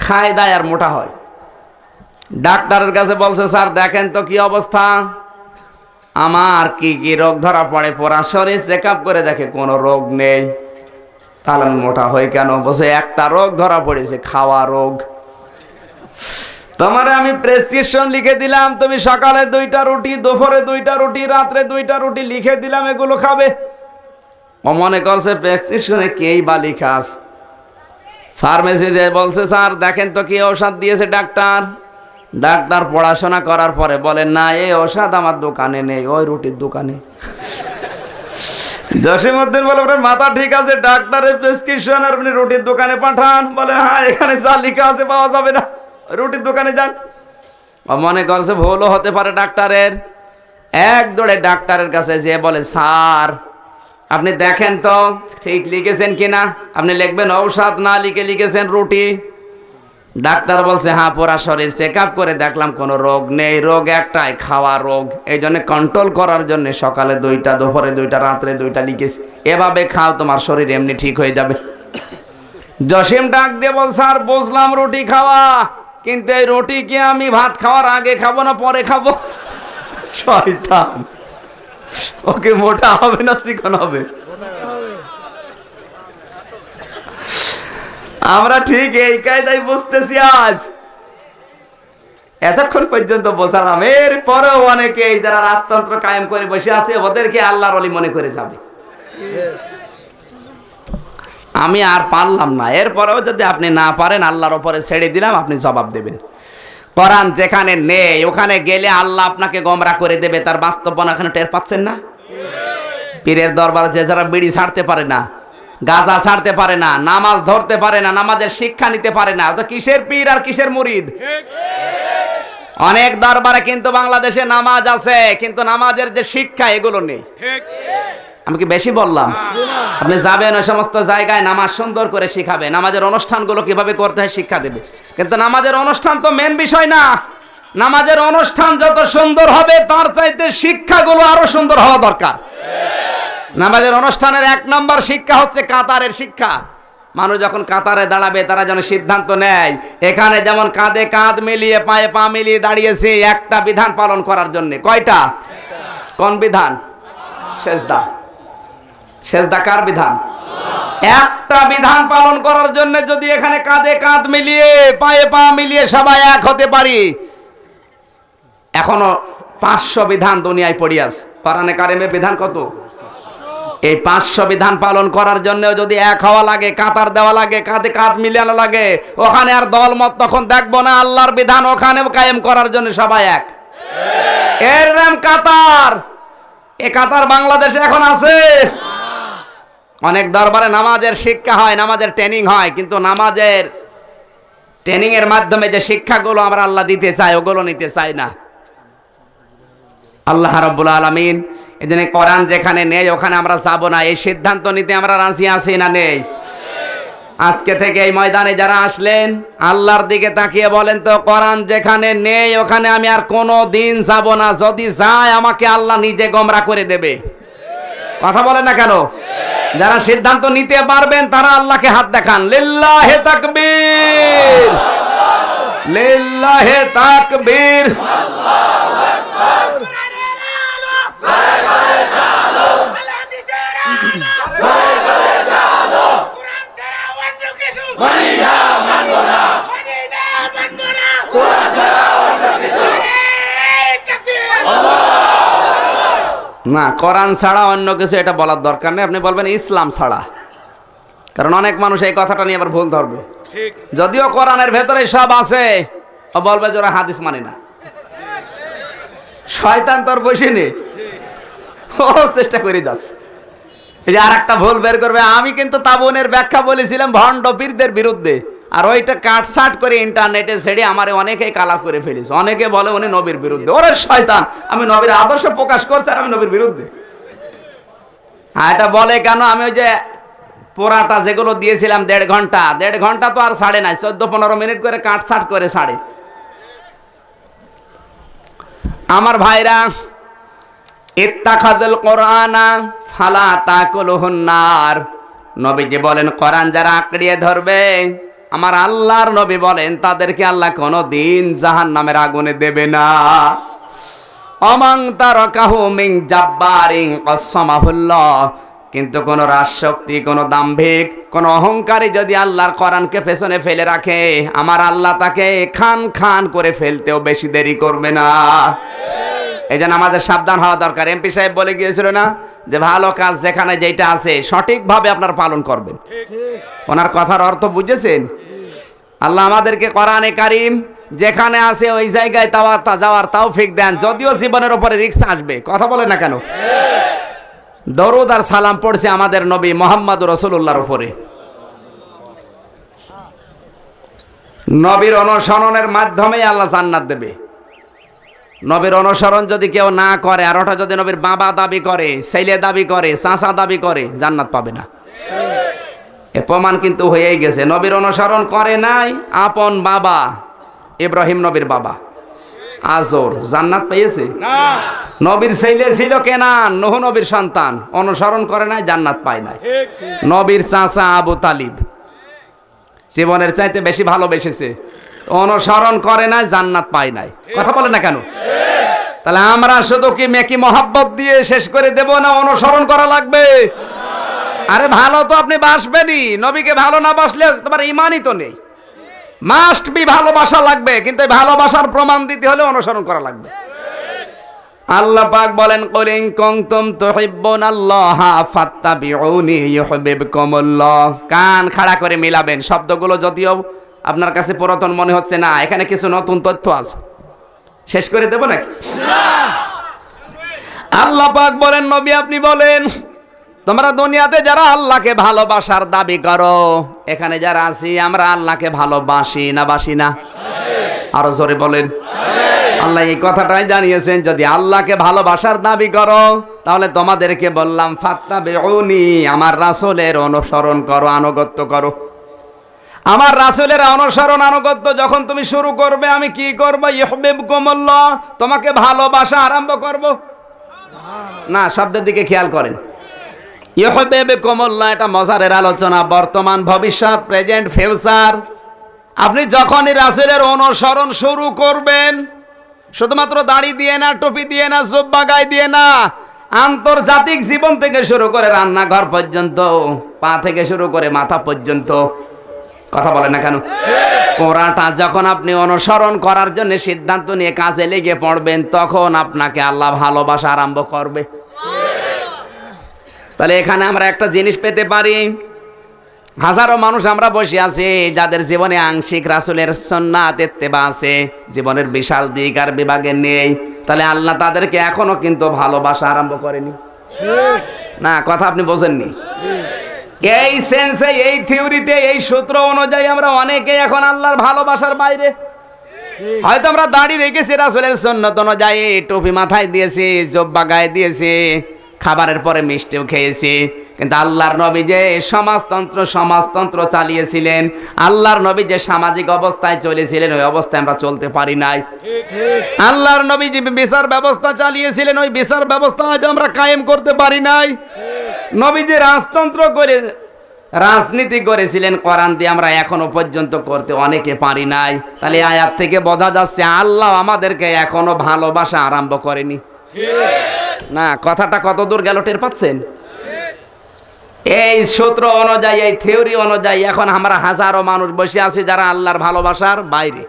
খায় দায় আর মোটা হয়। ডাক্তারের কাছে বলছে, স্যার দেখেন তো কি অবস্থা, আমার কি কি রোগ ধরা পড়ে। পুরা শরীর চেক আপ করে দেখে কোনো রোগ নেই। তাহলে মোটা হয় কেন? বলছে একটা রোগ ধরা পড়েছে, খাওয়া রোগ। তোমারে আমি প্রেসক্রিপশন লিখে দিলাম, তুমি সকালে 2টা রুটি, দুপুরে 2টা রুটি, রাত্রে 2টা রুটি লিখে দিলাম, এগুলো খাবে। ও মনে করছে প্রেসক্রিপশনে কেই বা লিখা আছে। ফার্মেসি যে বলছে, স্যার দেখেন তো কি ঔষধ দিয়েছে ডাক্তার। ডাক্তার পড়াশোনা করার পরে বলে, না এই ঔষধ আমার দোকানে নেই, ওই রুটির দোকানে। জসিমউদ্দিন বলে, আপনার মাথা ঠিক আছে, ডাক্তারের প্রেসক্রিপশন আর আপনি রুটির দোকানে পাঠান। বলে, হ্যাঁ এখানে যা লিখা আছে পাওয়া যাবে না, রুটির দোকানে যান। ও মনে করছে ভুলও হতে পারে ডাক্তারের। এক দৌড়ে ডাক্তারের কাছে যে বলে, স্যার আপনি দেখেন তো ঠিক লিখেছেন কিনা, আপনি লিখবেন ঔষধ, না লিখে লিখেছেন রুটি। ডাক্তার বলছে, হ্যাঁ পুরা শরীর চেক আপ করে দেখলাম কোনো রোগ নেই, রোগ একটাই, খাওয়া রোগ। এই জন্য কন্ট্রোল করার জন্য সকালে 2টা, দুপুরে 2টা, রাত্রে 2টা লিখেছি, এভাবে খাও, তোমার শরীর এমনি ঠিক হয়ে যাবে। জসিম ডাক দিয়ে বল, স্যার বুঝলাম রুটি খাওয়া, কিন্তু এই রুটি কি আমি ভাত খাওয়ার আগে খাবো না পরে খাবো? শয়তান, ওকে মোটা হবে না চিকন হবে? আমরা ঠিক এই কায়দায় বুঝতেছি আজ। এতক্ষণ পর্যন্ত বোঝালাম, এর পরেও অনেকে যারা রাজতন্ত্র কায়েম করে বসে আছে ওদেরকে আল্লাহর ওলি মনে করে যাবে। আমি আর পারলাম না, এরপরেও যদি আপনি না পারেন, আল্লাহর ওপরে ছেড়ে দিলাম, আপনি জবাব দেবেন। কোরআন যেখানে নেই ওখানে গেলে আল্লাহ আপনাকে গোমরা করে দেবে, তার বাস্তবতা এখানে টের পাচ্ছেন না? পীরের দরবারে যে যারা বিড়ি ছাড়তে পারে না, গাঁজা ছাড়তে পারে না, নামাজ ধরতে পারে না, নামাজের শিক্ষা নিতে পারে না, তো কিসের পীর আর কিসের মুরিদ? অনেক দরবারে কিন্তু বাংলাদেশে নামাজ আছে, কিন্তু নামাজের যে শিক্ষা এগুলো নেই। আমি কি বেশি বললাম? আপনি যাবেন ওই সমস্ত জায়গায়, নামাজ সুন্দর করে শিখাবে, নামাজের অনুষ্ঠানগুলো কিভাবে করতে হয় শিক্ষা দেবে, কিন্তু নামাজের অনুষ্ঠান তো মেন বিষয় না। নামাজের অনুষ্ঠান যত সুন্দর হবে তার চাইতে শিক্ষাগুলো আরো সুন্দর হওয়া দরকার। নামাজের অনুষ্ঠানের 1 নম্বর শিক্ষা হচ্ছে কাতারের শিক্ষা। মানুষ যখন কাতারে দাঁড়াবে তারা যেন সিদ্ধান্ত নেয়, এখানে যেমন কাঁধে কাঁধ মিলিয়ে পায়ে পা মিলিয়ে দাঁড়িয়েছে একটা বিধান পালন করার জন্য। কয়টা? কোন বিধান? সেজদা। সেজদা কার বিধান? একটা বিধান পালন করার জন্য যদি এখানে কাঁধে কাঁধ মিলিয়ে পায়ে পা মিলিয়ে সবাই এক হতে পারি, এখনো 500 বিধান দুনিয়ায় পড়ে আছে। কোরআনে কারিমে বিধান কত? এই 500 বিধান পালন করার জন্য যদি এক হওয়া লাগে, কাতার দেওয়া লাগে, কাঁধে কাঁধ মিলানো লাগে, ওখানে আর দল মত তখন দেখবো না। আল্লাহর বিধান ওখানেও কায়েম করার জন্য সবাই এক। এর নাম কাতার। এ কাতার বাংলাদেশে এখন আছে। অনেক দরবারে নামাজের শিক্ষা হয়, নামাজের ট্রেনিং হয়, কিন্তু নামাজের ট্রেনিং এর মাধ্যমে যে শিক্ষাগুলো আমরা আল্লাহ দিতে চাই ওগুলো নিতে চাই না। আল্লাহ রাব্বুল আলামিন এজন্য কোরআন যেখানে নেই ওখানে আমরা যাব না, এই সিদ্ধান্ত নিতে আমরা রাজি আছি না নেই? আজকে থেকে এই ময়দানে যারা আসলেন আল্লাহর দিকে তাকিয়ে বলেন তো, কোরআন যেখানে নেই ওখানে আমি আর কোনো দিন যাব না। যদি যাই আমাকে আল্লাহ নিজে গোমরা করে দেবে। কথা বলেন না কেন? যারা সিদ্ধান্ত নিতে পারবেন তারা আল্লাহকে হাত দেখান। লিল্লাহে তাকবীর, লিল্লাহে তাকবীর। না, কোরআন ছাড়া অন্য কিছু এটা বলার দরকার নেই। আপনি বলবেন ইসলাম ছাড়া, কারণ অনেক মানুষ এই কথাটা নিয়ে আবার ভুল ধরবে। যদিও কোরআনের ভেতরে সব আছে, ও বলবে যে ওরা হাদিস মানে না। শয়তান তোর বসে নেই, ও চেষ্টা করে যাচ্ছে। এই যে আর একটা ভুল বের করবে। আমি কিন্তু তাবুনের ব্যাখ্যা বলেছিলাম ভণ্ড পীরদের বিরুদ্ধে, আর ওইটা কাটসাট করে ইন্টারনেটে ছেড়ে আমারে অনেকেই কালার করে ফেলিস। অনেকে বলে উনি নবীর বিরুদ্ধে। ওরে শয়তান, আমি নবীর আদর্শ প্রকাশ করছি আর আমি নবীর বিরুদ্ধে। হ্যাঁ, এটা বলে কেন? আমি ওই যে পোড়াটা যেগুলো দিয়েছিলাম 1.5 ঘন্টা, 1.5 ঘন্টা তো আর ছাড়ে নাই, 14-15 মিনিট করে কাটসাট করে ছাড়ে। আমার ভাইরা, ইত্তাখাযুল কোরআনা ফালা তাকুলুহুন নার, নবীজি বলেন কোরআন যারা আঁকড়িয়ে ধরবে, আমার আল্লাহর নবী বলেন তাদেরকে আল্লাহ কোনদিন জাহান্নামের আগুনে দেবে না। অমাং তারাকাহু মিন জাব্বারিন কসমাহুল্লাহ, কিন্তু কোন রাজশক্তি, কোন দাম্ভিক, কোন অহংকারী যদি আল্লাহর কোরআনকে পেছনে ফেলে রাখে, আমার আল্লাহ তাকে খান খান করে ফেলতেও বেশি দেরি করবে না। এই জন্য আমাদের সাবধান হওয়া দরকার। এমপি সাহেব বলে গিয়েছিল না যে ভালো কাজ যেখানে যেটা আছে সঠিকভাবে আপনারা পালন করবেন। ওনার কথার অর্থ বুঝেছেন? আল্লাহ আমাদেরকে কোরআনে কারীম যেখানে আছে ওই জায়গায় যাওয়ার তৌফিক দেন, যদিও জীবনের উপরে রিস্ক আসবে। কথা বলে না কেন? দরুদ আর সালাম পড়ছে আমাদের নবী মুহাম্মদুর রাসূলুল্লাহর উপরে। নবীর অনুসরণের মাধ্যমে আল্লাহ জান্নাত দেবে। নবীর অনুসরণ যদি কেউ না করে, আর ওটা যদি নবীর বাবা দাবি করে, ছেলে দাবি করে, চাচা দাবি করে, জান্নাত পাবে না। এ প্রমাণ কিন্তু হয়েই গেছে। নবীর অনুসরণ করে নাই আপন বাবা ইব্রাহিম, নবীর বাবা আজর, জান্নাত পেয়েছে? নবীর ছেলে ছিল কেনান, নূহ নবীর সন্তান, অনুসরণ করে নাই, জান্নাত পায় নাই। নবীর চাচা আবু তালিব জীবনের চাইতে বেশি ভালোবেসেছে, অনুসরণ করে নাই, জান্নাত পায় নাই। কথা বলে না কেন? তাহলে আমরা শুধু কি মেকি মহাব্বত দিয়ে শেষ করে দেব না? অনুসরণ করা লাগবে। আরে ভালো তো আপনি বাসবেনই, নবীকে ভালো না বাসলে তোমার ইমানই তো নেই। মাস্ট বি ভালোবাসা লাগবে, কিন্তু ভালোবাসার প্রমাণ দিতে হলে অনুসরণ করা লাগবে। আল্লাহ পাক বলেন কুল ইন কুনতুম তুহিব্বুনাল্লাহা ফাত্তাবিউনি ইউহিব্বুকুমুল্লাহ। কান খাড়া করে মিলাবেন। শব্দগুলো যদিও আপনার কাছে পুরাতন মনে হচ্ছে, না, এখানে কিছু নতুন তথ্য আছে। শেষ করে দেব নাকি? আল্লাহ পাক বলেন নবী আপনি বলেন তোমরা দুনিয়াতে যারা আল্লাহকে ভালোবাসার দাবি করো, এখানে যারা আছি আমরা আল্লাহকে ভালোবাসি না বাসি না? আরো জোরে বলেন। আল্লাহ এই কথাটাই জানিয়েছেন, যদি আল্লাহকে ভালোবাসার দাবি করো তাহলে তোমাদেরকে বললাম ফাত্তাবিউনি, আমার রাসূলের অনুসরণ করো, আনুগত্য করো। আমার রাসূলের অনুসরণ আনুগত্য যখন তুমি শুরু করবে, আমি কি করব? ইউহিব্বুকুমুল্লাহ, তোমাকে ভালোবাসা আরম্ভ করব। না, শব্দের দিকে খেয়াল করেন। ইউহিব্বুকুমুল্লাহ, এটা মজারের আলোচনা, বর্তমান, ভবিষ্যৎ, প্রেজেন্ট, ফিউচার। আপনি যখনই রাসূলের অনুসরণ শুরু করবেন, শুধুমাত্র দাড়ি দিয়ে না, টুপি দিয়ে না, জুব্বা গায়ে দিয়ে না, আন্তর্জাতিক জীবন থেকে শুরু করে রান্নাঘর পর্যন্ত, পা থেকে শুরু করে মাথা পর্যন্ত। কথা বলে না কেন? কোরআনটা যখন আপনি অনুসরণ করার জন্য সিদ্ধান্ত নিয়ে কাজে লেগে পড়বেন, তখন আপনাকে আল্লাহ ভালোবাসা আরম্ভ করবে। তাহলে এখানে আমরা একটা জিনিস পেতে পারি, হাজারো মানুষ আমরা বসে আছি যাদের জীবনে আংশিক রাসূলের সুন্নাত ইত্তেবা আছে, জীবনের বিশাল দিক আর বিভাগে নেই। তাহলে আল্লাহ তাদেরকে এখনো কিন্তু ভালোবাসা আরম্ভ করেনি। না, কথা আপনি বোঝেননি। এই সেন্সে, এই থিওরিতে, এই সূত্র অনুযায়ী আমরা অনেকে এখন আল্লাহর ভালোবাসার বাইরে। হয়তো আমরা দাড়ি রেখেছি রাসূলের সুন্নাত অনুযায়ী, টুপি মাথায় দিয়েছি, জুব্বা গায়ে দিয়েছি, খাবারের পরে মিষ্টিও খেয়েছি, কিন্তু আল্লাহর নবী যে সমাজতন্ত্র চালিয়েছিলেন, আল্লাহর নবী যে সামাজিক অবস্থায় চলেছিলেন ওই অবস্থায় আমরা চলতে পারি নাই। আল্লাহর নবী যে বিচার ব্যবস্থা চালিয়েছিলেন ওই বিচার ব্যবস্থা হয়তো আমরা কায়েম করতে পারি নাই। নবী যে রাজনীতি করেছিলেন কোরআন দিয়ে আমরা এখনো পর্যন্ত করতে অনেকে পারি নাই। তাহলে আয়াত থেকে বোঝা যাচ্ছে আল্লাহ আমাদেরকে এখনো ভালোবাসা আরম্ভ করেনি। না, কথাটা কত দূর গেল টের পাচ্ছেন? এই সূত্র অনুযায়ী, এই থিওরি অনুযায়ী এখন আমরা হাজারো মানুষ বসে আছি যারা আল্লাহর ভালোবাসার বাইরে।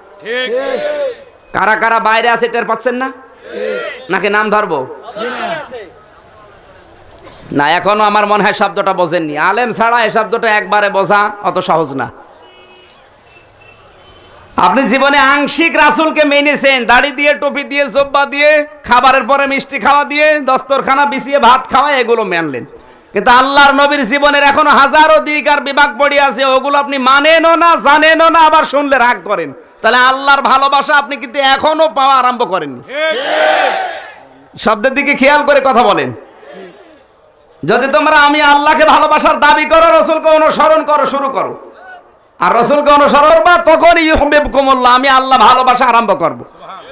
কারা কারা বাইরে আছে টের পাচ্ছেন না? নাকি নাম ধরবো? না, এখনো আমার মনে হয় শব্দটা বোঝেননি। আলেম ছাড়া এই শব্দটা একবারে বোঝা অত সহজ না। আপনি জীবনে আংশিক রাসূলকে মেনেছেন, দাড়ি দিয়ে, টুপি দিয়ে, জুব্বা দিয়ে, খাবারের পরে মিষ্টি খাওয়া দিয়ে, দস্তরখানা বিছিয়ে ভাত খাওয়া, এগুলো মানলেন। কিন্তু আল্লাহর নবীর জীবনের এখনো হাজারো দিক আর বিভাগ পড়ে আছে, ওগুলো আপনি মানেনও না, জানেনও না, আবার শুনলে রাগ করেন। তাহলে আল্লাহর ভালোবাসা আপনি কিন্তু এখনো পাওয়া আরম্ভ করেননি। শব্দের দিকে খেয়াল করে কথা বলেন। যদি তোমরা আমি আল্লাহকে ভালোবাসার দাবি করো, রাসূলকে অনুসরণ করো, শুরু করো। আর রাসূলকে অনুসরণ করবা, তখনই ইউহিব্বুকুমুল্লাহ, আমি আল্লাহ ভালোবাসা আরম্ভ করব।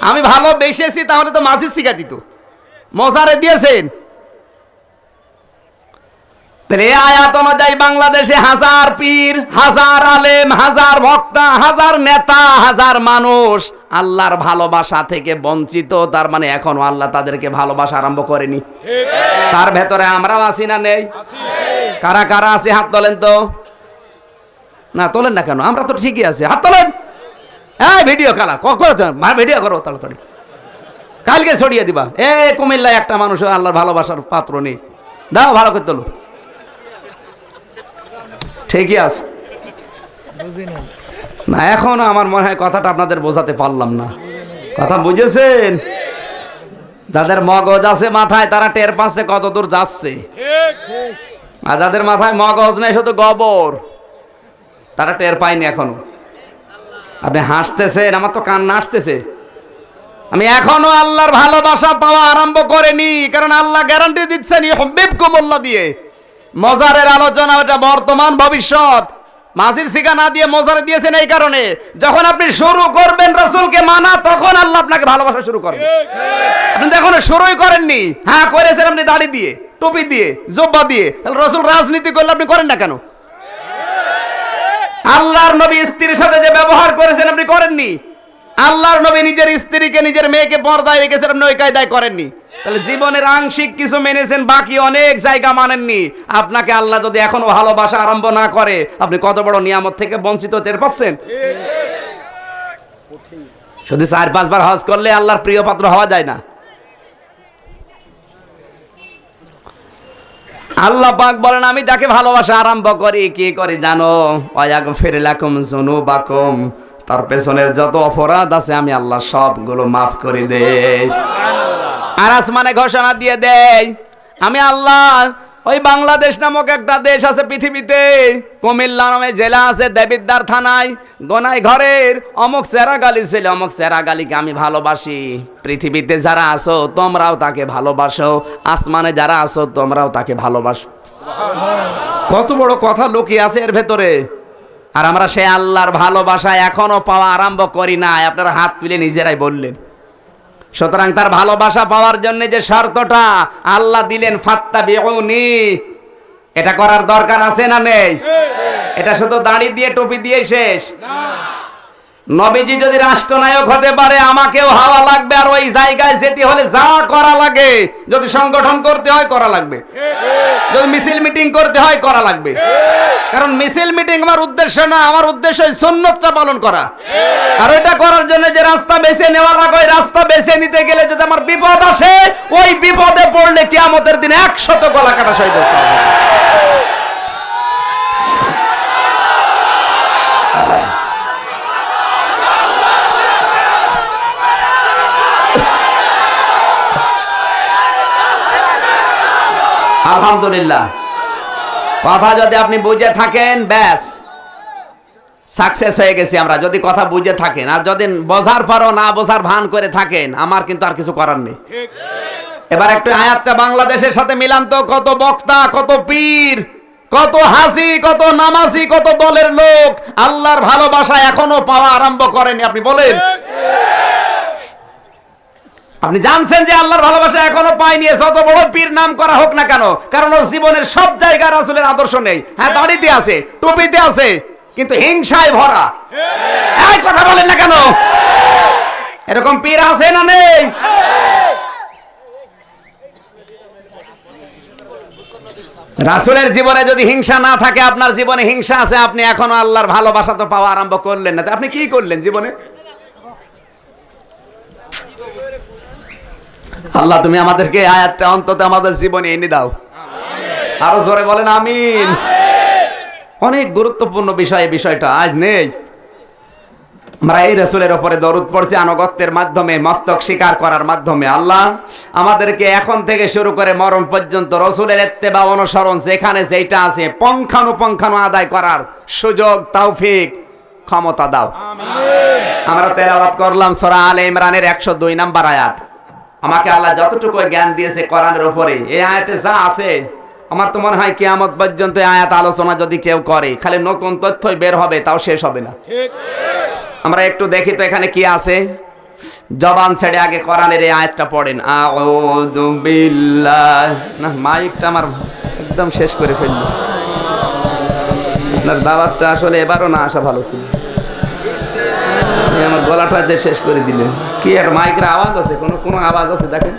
আমি ভালোবেসেছি তাহলে তো মাঝি শিখা দিত, মজারে দিয়েছেন। এই আয়াত অনুযায়ী বাংলাদেশে হাজার পীর, হাজার আলেম, হাজার বক্তা, হাজার নেতা, হাজার মানুষ আল্লাহর ভালোবাসা থেকে বঞ্চিত। তার মানে এখনো আল্লাহ তাদেরকে ভালোবাসা আরম্ভ করেনি। তার ভেতরে আমরাও আছি না নেই? কারা কারা আছি হাত তোলেন তো। না তোলেন না কেন? আমরা তো ঠিকই আছি, হাত তোলেন। হ্যাঁ, ভিডিও কালা ভিডিও করো তাড়াতাড়ি, কালকে ছড়িয়ে দিবা। কুমিল্লায় একটা মানুষ আল্লাহর ভালোবাসার পাত্র নেই, দাও ভালো করে তোলো। ঠিকই আছে না? এখনো আমার মনে হয় কথাটা আপনাদের বোঝাতে পারলাম না। কথা বুঝেছেন? যাদের মগজ আছে মাথায় তারা টের পাচ্ছে কত দূর যাচ্ছে, আর যাদের মাথায় মগজ নেই শুধু গোবর, তারা টের পায়নি এখনো। আপনি হাসতেছেন, আমার তো কান্না আসতেছে। আমি এখনো আল্লাহর ভালোবাসা পাওয়া আরম্ভ করিনি, কারণ আল্লাহ গ্যারান্টি দিচ্ছেন ইউহিব্বুকুমুল্লাহ দিয়ে। মজারের আলোচনা ওটা বর্তমান ভবিষ্যৎ, মাঝির শিখা না দিয়ে মজারে দিয়েছেন এই কারণে যখন আপনি শুরু করবেন রাসূলকে মানা, তখন আল্লাহ আপনাকে ভালোবাসা শুরু করবে। আপনি তো এখনো শুরুই করেননি। হ্যাঁ করেছেন আপনি দাড়ি দিয়ে, টুপি দিয়ে, জুব্বা দিয়ে, রাসূল রাজনীতি করলে আপনি করেন না কেন? আল্লাহর নবী স্ত্রীর সাথে যে ব্যবহার করেছেন আপনি করেননি। আল্লাহর নবী নিজের স্ত্রীকে, নিজের মেয়েকে পর্দায় রেখেছেন, আপনি ওই কায়দায় করেননি। তাহলে জীবনের আংশিক কিছু মেনেছেন, বাকি অনেক জায়গা মানেননি। আপনাকে আল্লাহ যদি এখনো ভালোবাসা আরম্ভ না করে, আপনি কত বড় নিয়ামত থেকে বঞ্চিত টের পাচ্ছেন। শুধু 4-5 বার হজ করলে আল্লাহর প্রিয় পাত্র হওয়া যায় না। আল্লাহ পাক বলেন আমি যাকে ভালোবাসা আরম্ভ করি কি করি জানো? ওয়ায়াগফির লাকুম যুনুবাকুম, তার পেছনের যত অপরাধ আছে আমি আল্লাহ সবগুলো মাফ করে দেই। আর আসমানে ঘোষণা দিয়ে দেই আমি আল্লাহ। ওই বাংলাদেশ নামক একটা দেশ আছে পৃথিবীতে, কুমিল্লা নামে জেলা আছে, দেবিদ্দার থানায়, গোনাই ঘরের অমুক চেরাগালি ছেলে, অমুক চেরাগালিকে আমি ভালোবাসি। পৃথিবীতে যারা আছো তোমরাও তাকে ভালোবাসো, আসমানে যারা আছো তোমরাও তাকে ভালোবাসো। কত বড় কথা লুকিয়ে আছে এর ভেতরে। আর আমরা সে আল্লাহর ভালোবাসা এখনো পাওয়া আরম্ভ করি না। আপনারা হাত তুলে নিজেরাই বললেন। সুতরাং তার ভালোবাসা পাওয়ার জন্য যে শর্তটা আল্লাহ দিলেন ফাত্তাবিউনি, এটা করার দরকার আছে না নেই? এটা শুধু দাড়ি দিয়ে টুপি দিয়ে শেষ না। নবীজি যদি রাষ্ট্রনায়ক হতে পারে, আমাকেও হওয়া লাগবে। আর ওই জায়গায় যেতে হলে যা করা লাগে, যদি সংগঠন করতে হয় করা লাগবে, যদি মিছিল মিটিং করতে হয় করা লাগবে। কারণ মিছিল মিটিং আমার উদ্দেশ্য না, আমার উদ্দেশ্য এই সুন্নতটা পালন করা। আর এটা করার জন্য যে রাস্তা বেছে নেওয়া লাগে, ওই রাস্তা বেছে নিতে গেলে যদি আমার বিপদ আসে, ওই বিপদে পড়লে কিয়ামতের দিনে 100 গলা কাটা শহীদ হবে। আলহামদুলিল্লাহ, কথা যদি আপনি বুঝে থাকেন ব্যাস সাকসেস হয়ে গেছি আমরা। যদি কথা বুঝে থাকেন, আর যদি বোঝার পরও না বোঝার ভান করে থাকেন, আমার কিন্তু আর কিছু করার নেই। এবার একটু আয়াতটা বাংলাদেশের সাথে মিলান তো। কত বক্তা, কত পীর, কত হাসি, কত নামাজি, কত দলের লোক আল্লাহর ভালোবাসা এখনো পাওয়া আরম্ভ করেনি। আপনি বলেন, আপনি জানছেন যে আল্লাহর ভালোবাসা এখনো পায়নি, যত বড় পীর নাম করা হোক না কেন, কারণ ওর জীবনের সব জায়গায় রাসূলের আদর্শ নেই। হ্যাঁ, দাড়িতে আছে, টুপিতে আছে, কিন্তু হিংসায় ভরা। এই কথা বলেন না কেন? এরকম পীর আছে না নেই? রাসূলের জীবনে যদি হিংসা না থাকে, আপনার জীবনে হিংসা আছে, আপনি এখনো আল্লাহর ভালোবাসা তো পাওয়া আরম্ভ করলেন না। আপনি কি করলেন জীবনে? আল্লাহ, তুমি আমাদেরকে আয়াতটা অন্তত আমাদের জীবনে এনে দাও। আরো জোরে বলেন আমিন। অনেক গুরুত্বপূর্ণ বিষয়, বিষয়টা আজ নেই। আমরা এই রাসূলের উপরে দরুদ পড়ছি আনুগত্যের মাধ্যমে, মস্তক স্বীকার করার মাধ্যমে। আল্লাহ আমাদেরকে এখন থেকে শুরু করে মরণ পর্যন্ত রাসূলের ইত্তেবা অনুসরণ যেখানে যেটা আছে পঙ্খানুপঙ্খানু আদায় করার সুযোগ, তৌফিক, ক্ষমতা দাও। আমরা তেলাওয়াত করলাম সূরা আলে ইমরানের 102 নম্বর আয়াত। আমাকে আল্লাহ যতটুকু জ্ঞান দিয়েছে কোরআনের উপরে, এই আয়াতে যা আছে, আমার তো মনে হয় কিয়ামত পর্যন্ত এই আয়াত আলোচনা যদি কেউ করে, খালি নতুন তথ্যই বের হবে, তাও শেষ হবে না। আমরা একটু দেখি তো এখানে কি আছে। জবান ছেড়ে আগে কোরআনের এই আয়াতটা পড়েন। আউযু বিল্লাহ। না, মাইকটা আমার একদম শেষ করে ফেলল। আপনার দাওয়াতটা আসলে এবারও না আসা ভালো ছিল। আমার গলাটা যে শেষ করে দিলেন। কি আর মাইকের আওয়াজ আছে? কোনো আওয়াজ আছে? দেখেন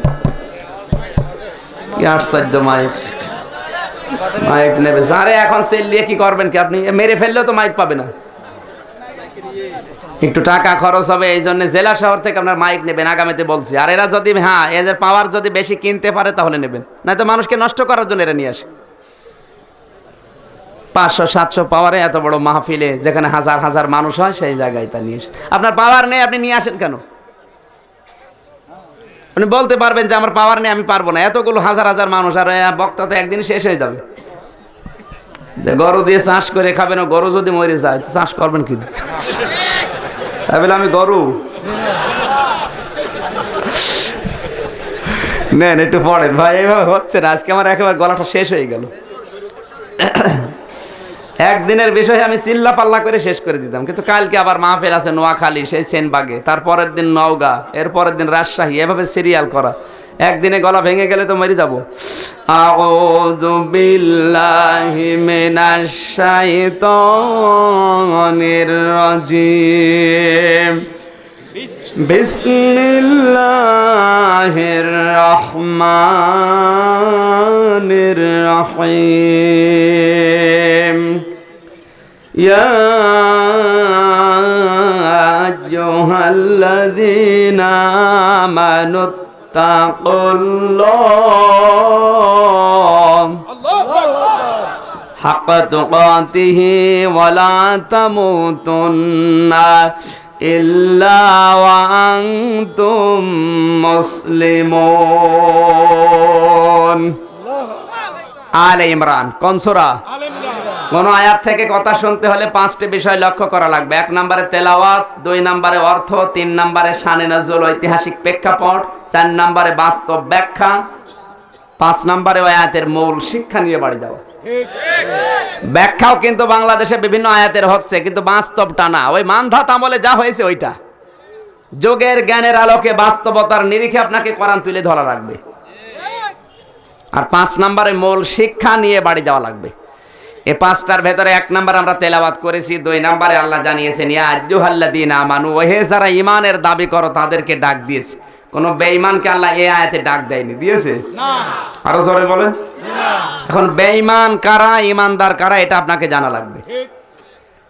কি আশ্চর্য মাইক। মাইক নেবে আরে এখন সেল দিয়ে কি করবেন কি আপনি? মেরে ফেললেও তো মাইক পাবে না, একটু টাকা খরচ হবে। এই জন্য জেলা শহর থেকে আপনার মাইক নেবেন, আগামীতে বলছি। আর এরা যদি এদের পাওয়ার যদি বেশি কিনতে পারে তাহলে নেবেন, নয়তো মানুষকে নষ্ট করার জন্য এরা নিয়ে আসে। 500-700 পাওয়ারে এত বড় মাহফিলে যেখানে হাজার হাজার মানুষ হয়, সেই জায়গায় তা নিয়ে আসে। আপনার পাওয়ার নেই, আপনি নিয়ে আসেন কেন? আপনি বলতে পারবেন যে আমার পাওয়ার নেই, আমি পারবো না। এতগুলো হাজার হাজার মানুষ, আর বক্তা তো একদিন শেষ হয়ে যাবে। যে গরু দিয়ে চাষ করে খাবেন, গরু যদি মরে যায় চাষ করবেন কি? তাই বলে আমি গরু নেন একটু পড়েন ভাই। এইভাবে হচ্ছে না। আজকে আমার একেবারে গলাটা শেষ হয়ে গেল। একদিনের বিষয়ে আমি চিল্লা পাল্লা করে শেষ করে দিতাম, কিন্তু কালকে আবার মাহফিল আছে নোয়াখালী, সেই সেনবাগে, তারপরের দিন নওগাঁ, এর পরের দিন রাজশাহী, এভাবে সিরিয়াল করা। একদিনে গলা ভেঙে গেলে তো মরে যাবো। আউযু বিল্লাহি মিনাশ শাইতানির রাজিম। বিসমিল্লাহির রহমানির রহিম। ইয়া আইয়ুহাল্লাযীনা আমানুত্তাকুল্লাহ হাক্কা তুকাতিহি ওয়া লা তামুতুন্না ইল্লা ওয়া আনতুম মুসলিমুন। আলে ইমরান কোন সূরা? কোন আয়াত থেকে কথা শুনতে হলে 5টি বিষয় লক্ষ্য করা লাগবে। 1 নম্বরে তেলাওয়াত, 2 নম্বরে অর্থ, 3 নম্বরে শানে নজুল ঐতিহাসিক প্রেক্ষাপট, 4 নম্বরে বাস্তব ব্যাখ্যা, 5 নম্বরে আয়াতের মূল শিক্ষা নিয়ে বাড়ি যাওয়া। ব্যাখ্যাও কিন্তু বাংলাদেশে বিভিন্ন আয়াতের হচ্ছে, কিন্তু বাস্তবটা না। ওই মানধাত আমলে যা হয়েছে ওইটা। যোগের জ্ঞানের আলোকে বাস্তবতার নিরিখে আপনাকে কোরআন তুলে ধরা লাগবে। আর 5 নম্বরে মূল শিক্ষা নিয়ে বাড়ি যাওয়া লাগবে। এই 5টার ভেতরে 1 নম্বর আমরা তেলাওয়াত করেছি। 2 নম্বরে আল্লাহ জানিয়েছেন ইয়া আইয়ুহাল্লাযীনা আমানু, ওহে যারা ঈমানের দাবি করো তাদেরকে ডাক দিয়েছে। কোন বেঈমানকে আল্লাহ এই আয়াতে ডাক দেয়নি, দিয়েছে? না। আরো জোরে বলেন না। এখন বেঈমান কারা, ঈমানদার কারা, এটা আপনাকে জানা লাগবে।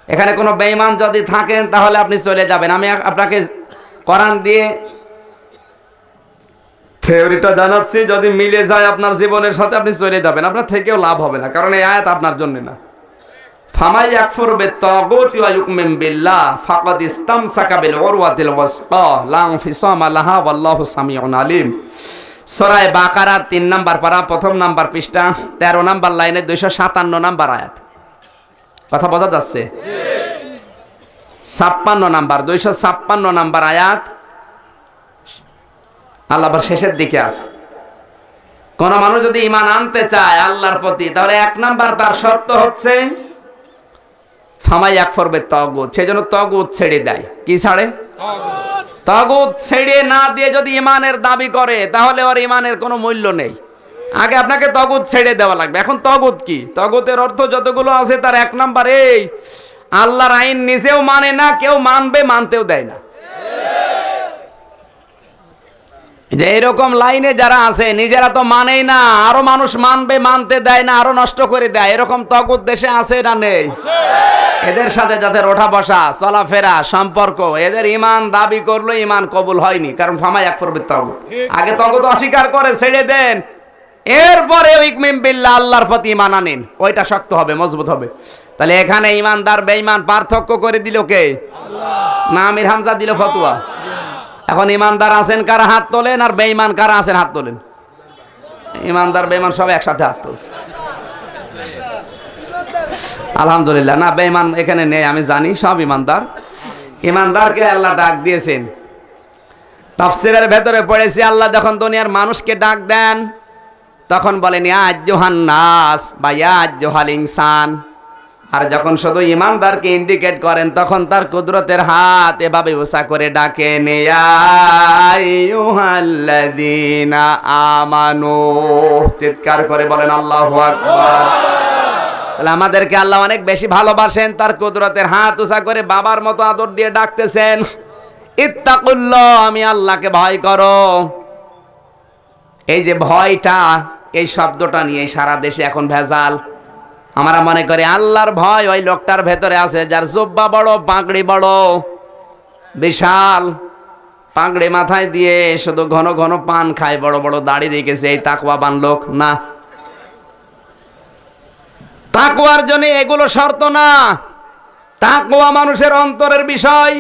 এখানে কোনো বেঈমান যদি থাকেন তাহলে আপনি চলে যাবেন। আমি আপনাকে কোরআন দিয়ে থিওরিটা জানাচ্ছি, যদি মিলে যায় আপনার জীবনের সাথে আপনি চলে যাবেন, আপনার থেকেও লাভ হবে না, কারণ এই আয়াত আপনার জন্য না। ফামাই ইয়াকফুর বিত-তাগুতি ওয়া ইউমিন বিল্লাহ ফাকাদ ইসতামসাকা বিল উরওয়াতিল ওয়াসকা লা ইনফিসামা লাহা ওয়াল্লাহু সামিউন আলিম। সূরা বাকারা 3 নম্বর পারা, 1ম নম্বর পৃষ্ঠা, 13 নম্বর লাইনে 257 নম্বর আয়াত। কথা বোঝা যাচ্ছে? 56 নম্বর, 256 নম্বর আয়াত। আল্লাহ আবার শেষের দিকে আছে। কোন মানুষ যদি ঈমান আনতে চায় আল্লাহর প্রতি, তাহলে 1 নাম্বার তার শর্ত হচ্ছে ফামাই আকফর বে তাগুত, সেজন্য তাগুত ছেড়ে দেয়। কি ছাড়ে? তাগুত ছেড়ে না দিয়ে যদি ঈমানের দাবি করে, তাহলে ওর ঈমানের কোনো মূল্য নেই। আগে আপনাকে তাগুত ছেড়ে দেওয়া লাগবে। এখন তাগুত কি? তাগুতের অর্থ যতগুলো আছে তার 1 নাম্বার এই, আল্লাহর আইন নিজেও মানে না, কেউ মানবে মানতেও দেয় না। যে এরকম লাইনে যারা আছে নিজেরা তো মানেই না, আরো মানুষ মানবে মানতে দেয় না, আরো নষ্ট করে দেয়, এরকম তাগুত দেশে আছে না নেই? এদের সাথে যাদের ওঠা বসা চলাফেরা সম্পর্ক, এদের ঈমান দাবি করলো ঈমান কবুল হয়নি, কারণ ফামাই আকফর বিত তাগুত। আগে তাগুত অস্বীকার করে ছেড়ে দেন, এরপরে ইকমিন বিল্লাহ আল্লাহর প্রতি ঈমান আনেন, ওইটা শক্ত হবে, মজবুত হবে। তাহলে এখানে ঈমানদার বেঈমান পার্থক্য করে দিল কে? আল্লাহ না আমির হামজা দিল ফতোয়া। এখন ঈমানদার আছেন কারা হাত তোলেন, আর বেঈমান কারা আছেন হাত তোলেন। ঈমানদার বেঈমান সব একসাথে হাত তুলছে। আলহামদুলিল্লাহ। না বেঈমান এখানে নেই, আমি জানি, সব ঈমানদার। ঈমানদারকে আল্লাহ ডাক দিয়েছেন। তাফসীরের ভেতরে পড়েছি আল্লাহ যখন দুনিয়ার মানুষকে ডাক দেন তখন বলেন ইয়া আইয়ুহান নাস বা ইয়া আইয়ুহাল ইনসান। আর যখন শুধু ঈমানদারকে ইন্ডিকেট করেন তখন তার কুদরতের হাত এভাবে উঁচা করে ডাকেন ইয়া আইয়ুহাল্লাযীনা আমানু, চিৎকার করে বলেন আল্লাহু আকবার। তাহলে আমাদেরকে আল্লাহ অনেক বেশি ভালোবাসেন, তার কুদরতের হাত উঁচা করে বাবার মতো আদর দিয়ে ডাকতেছেন, ইত্তাকুল্লাহ, আমি আল্লাহকে ভয় করো। এই যে ভয়টা, এই শব্দটা নিয়ে সারা দেশে এখন ভেজাল। আমরা মনে করি আল্লাহর ভয় ওই লোকটার ভেতরে আছে যার জুব্বা বড়, পাগড়ি বড়, বিশাল পাগড়ি মাথায় দিয়ে শুধু ঘন ঘন পান খায়, বড় বড় দাড়ি রেখেছে, এই তাকওয়াবান লোক। না, তাকওয়ার জন্য এগুলো শর্ত না, তাকওয়া মানুষের অন্তরের বিষয়।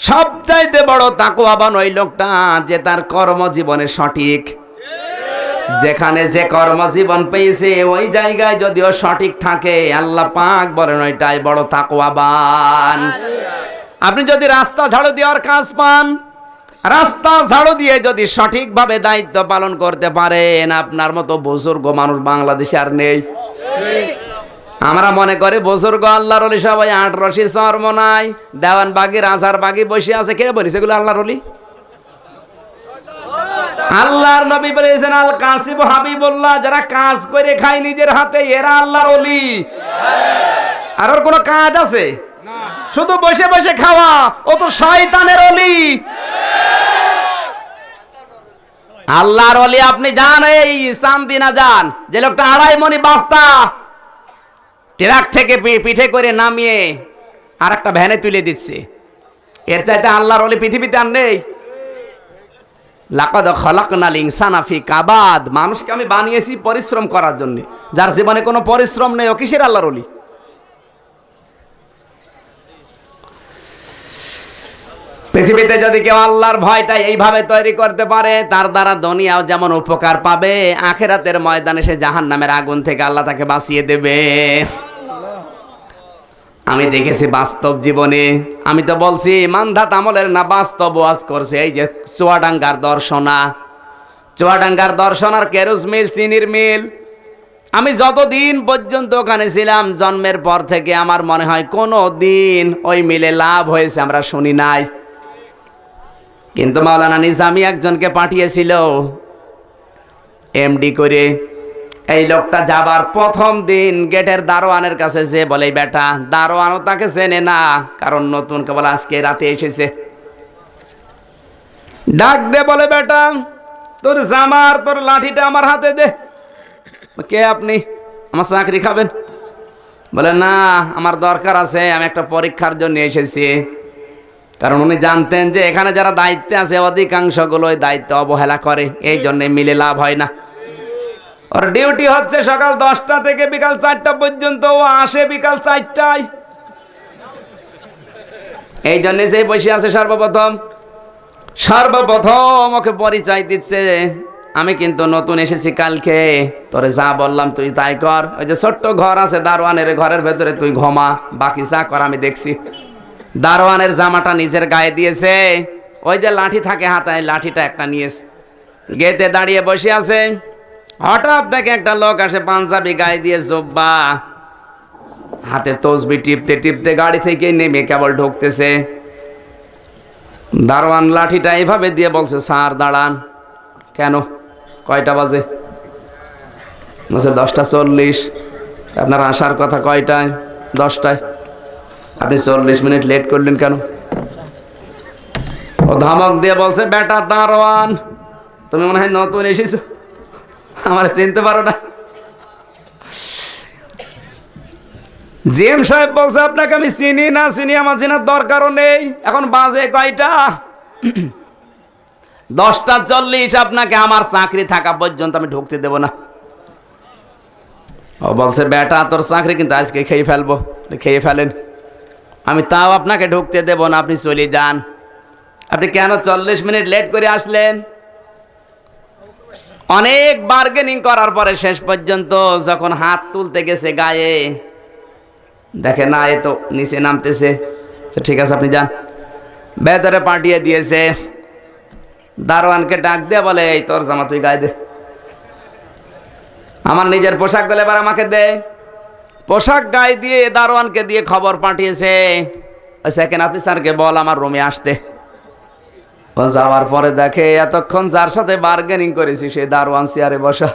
সবচাইতে বড় তাকওয়াবান ওই লোকটা যে তার কর্মজীবনে সঠিক, যেখানে যে কর্মজীবন পেয়েছে ওই জায়গায় যদিও সঠিক থাকে, আল্লাহ পাক বলেন ওইটাই বড় তাকওয়াবান। আপনি যদি রাস্তা ঝাড়ু দেওয়ার কাজ পান, রাস্তা ঝাড়ু দিয়ে যদি সঠিকভাবে দায়িত্ব পালন করতে পারেন, আপনার মতো বুজুর্গ মানুষ বাংলাদেশে আর নেই। আমরা মনে করি বুজুর্গ আল্লাহর ওলি সবাই 8 রশি চর্ম নাই, দেওয়ানবাগি রাজারবাগি বসে আছে। কে বলিস এগুলো আল্লাহর ওলি? আল্লাহর নবী বলেছেন আল কাসিব হাবিবুল্লাহ, যারা কাজ করে খায় নিজের হাতে, এরা আল্লাহর ওলি। আর ওর কোনো কাজ আছে? শুধু বসে বসে খাওয়া, ও তো শয়তানের ওলি। আল্লাহর ওলি আপনি যান এই চান্দিনা যান, যে লোকটা 2.5 মণ বস্তা ট্রাক থেকে পিঠে করে নামিয়ে আর একটা ভ্যানে তুলে দিচ্ছে, এর চাইতে আল্লাহর ওলি পৃথিবীতে আর নেই। লাকাদ খালাকনাল ইনসানা ফি কাবাদ, মানুষকে আমি বানিয়েছি পরিশ্রম করার জন্য। যার জীবনে কোনো পরিশ্রম নেই, ও কিসের আল্লাহর ওলি? পৃথিবীতে যদি কেউ আল্লাহর ভয়টা এইভাবে তৈরি করতে পারে, তার দ্বারা দুনিয়াও যেমন উপকার পাবে, আখিরাতের ময়দানে সে জাহান্নামের আগুন থেকে আল্লাহ তাকে বাঁচিয়ে দেবে। আমি দেখেছি বাস্তব জীবনে। আমি তো বলছি মানধাত আমলের না, বাস্তব ওয়াজ করছে। এই যে চুয়াডাঙ্গার দর্শনা, চুয়াডাঙ্গার দর্শনার কেরোজ মিল, চিনির মিল, আমি যতদিন পর্যন্ত ওখানে ছিলাম জন্মের পর থেকে আমার মনে হয় কোনো দিন ওই মিলে লাভ হয়েছে আমরা শুনি নাই। কিন্তু মাওলানা নিজামী একজনকে পাঠিয়েছিল এমডি করে। এই লোকটা যাবার প্রথম দিন গেটের দারোয়ানের কাছে যে বলে, বেটা, দারোয়ানও তাকে চেনে না, কারণ নতুন, কেবল আজকে রাতে এসেছে। ডাক দে বলে, বেটা, তোর জামার তোর লাঠিটা আমার হাতে দে। কে আপনি? আমার চাকরি খাবেন? বলে না, আমার দরকার আছে, আমি একটা পরীক্ষার জন্য এসেছি। কারণ উনি জানতেন যে এখানে যারা দায়িত্বে আছে অধিকাংশগুলো ওই দায়িত্ব অবহেলা করে, এই জন্য মিলে লাভ হয় না। ওর ডিউটি হচ্ছে সকাল 10টা থেকে বিকাল 4টা পর্যন্ত, ও আসে বিকাল 4টায়। এই জন্য যে বসে আছে সর্বপ্রথম ওকে পরিচয় দিচ্ছে, আমি কিন্তু নতুন এসেছি কালকে, তোরে যা বললাম তুই তাই কর। ওই যে ছোট্ট ঘর আছে দারোয়ানের, ঘরের ভেতরে তুই ঘুমা, বাকি যা কর আমি দেখছি। দারোয়ানের জামাটা নিজের গায়ে দিয়েছে, ওই যে লাঠি থাকে হাতায়, লাঠিটা একটা নিয়েছে। গেটে দাঁড়িয়ে বসে আছে। হঠাৎ দেখে একটা লোক আসে, পাঞ্জাবি গায়ে দিয়ে, জোব্বা হাতে, তসবি টিপতে টিপতে গাড়ি থেকে নেমে কেবল ঢুকতেছে। দারোয়ান লাঠিটা এইভাবে দিয়ে বলছে, স্যার দাঁড়ান। কেন, কয়টা বাজে? বলছে 10:40। আপনার আসার কথা কয়টায়? 10টায়। আপনি 40 মিনিট লেট করলেন কেন? ও ধমক দিয়ে বলছে, বেটা দারোয়ান, তুমি মনে হয় নতুন এসেছো, আমার চিনতে পারো না। জিএম সাহেব বলছে, আপনাকে আমি চিনি না, চিনি আমার চেনার দরকারও নেই। এখন বাজে কয়টা? 10:40। আপনাকে আমার চাকরি থাকা পর্যন্ত আমি ঢুকতে দেব না। ও বলছে, বেটা তোর চাকরি কিন্তু আজকে খেয়ে ফেলবো। খেয়ে ফেলেন, আমি তাও আপনাকে ঢুকতে দেব না, আপনি চলে যান। আপনি কেন 40 মিনিট লেট করে আসলেন? অনেক বার্গেনিং করার পরে শেষ পর্যন্ত যখন হাত তুলতে গেছে গায়ে, দেখে না এ তো নিচে নামতেছে। ঠিক আছে আপনি যান। ভেতরে পাঠিয়ে দিয়েছে। দারোয়ানকে ডাক দিয়ে বলে, এই তোর জামা তুই গায়ে দে। আমার নিজের পোশাক গুলো এবার আমাকে দে। পোশাক গায়ে দিয়ে দারোয়ানকে দিয়ে খবর পাঠিয়েছে, সেকেন্ড অফিসারকে বল আমার রুমে আসতে। ও যাওয়ার পরে দেখে এতক্ষণ যার সাথে বার্গেনিং করেছি সে দারোয়ান চেয়ারে বসা।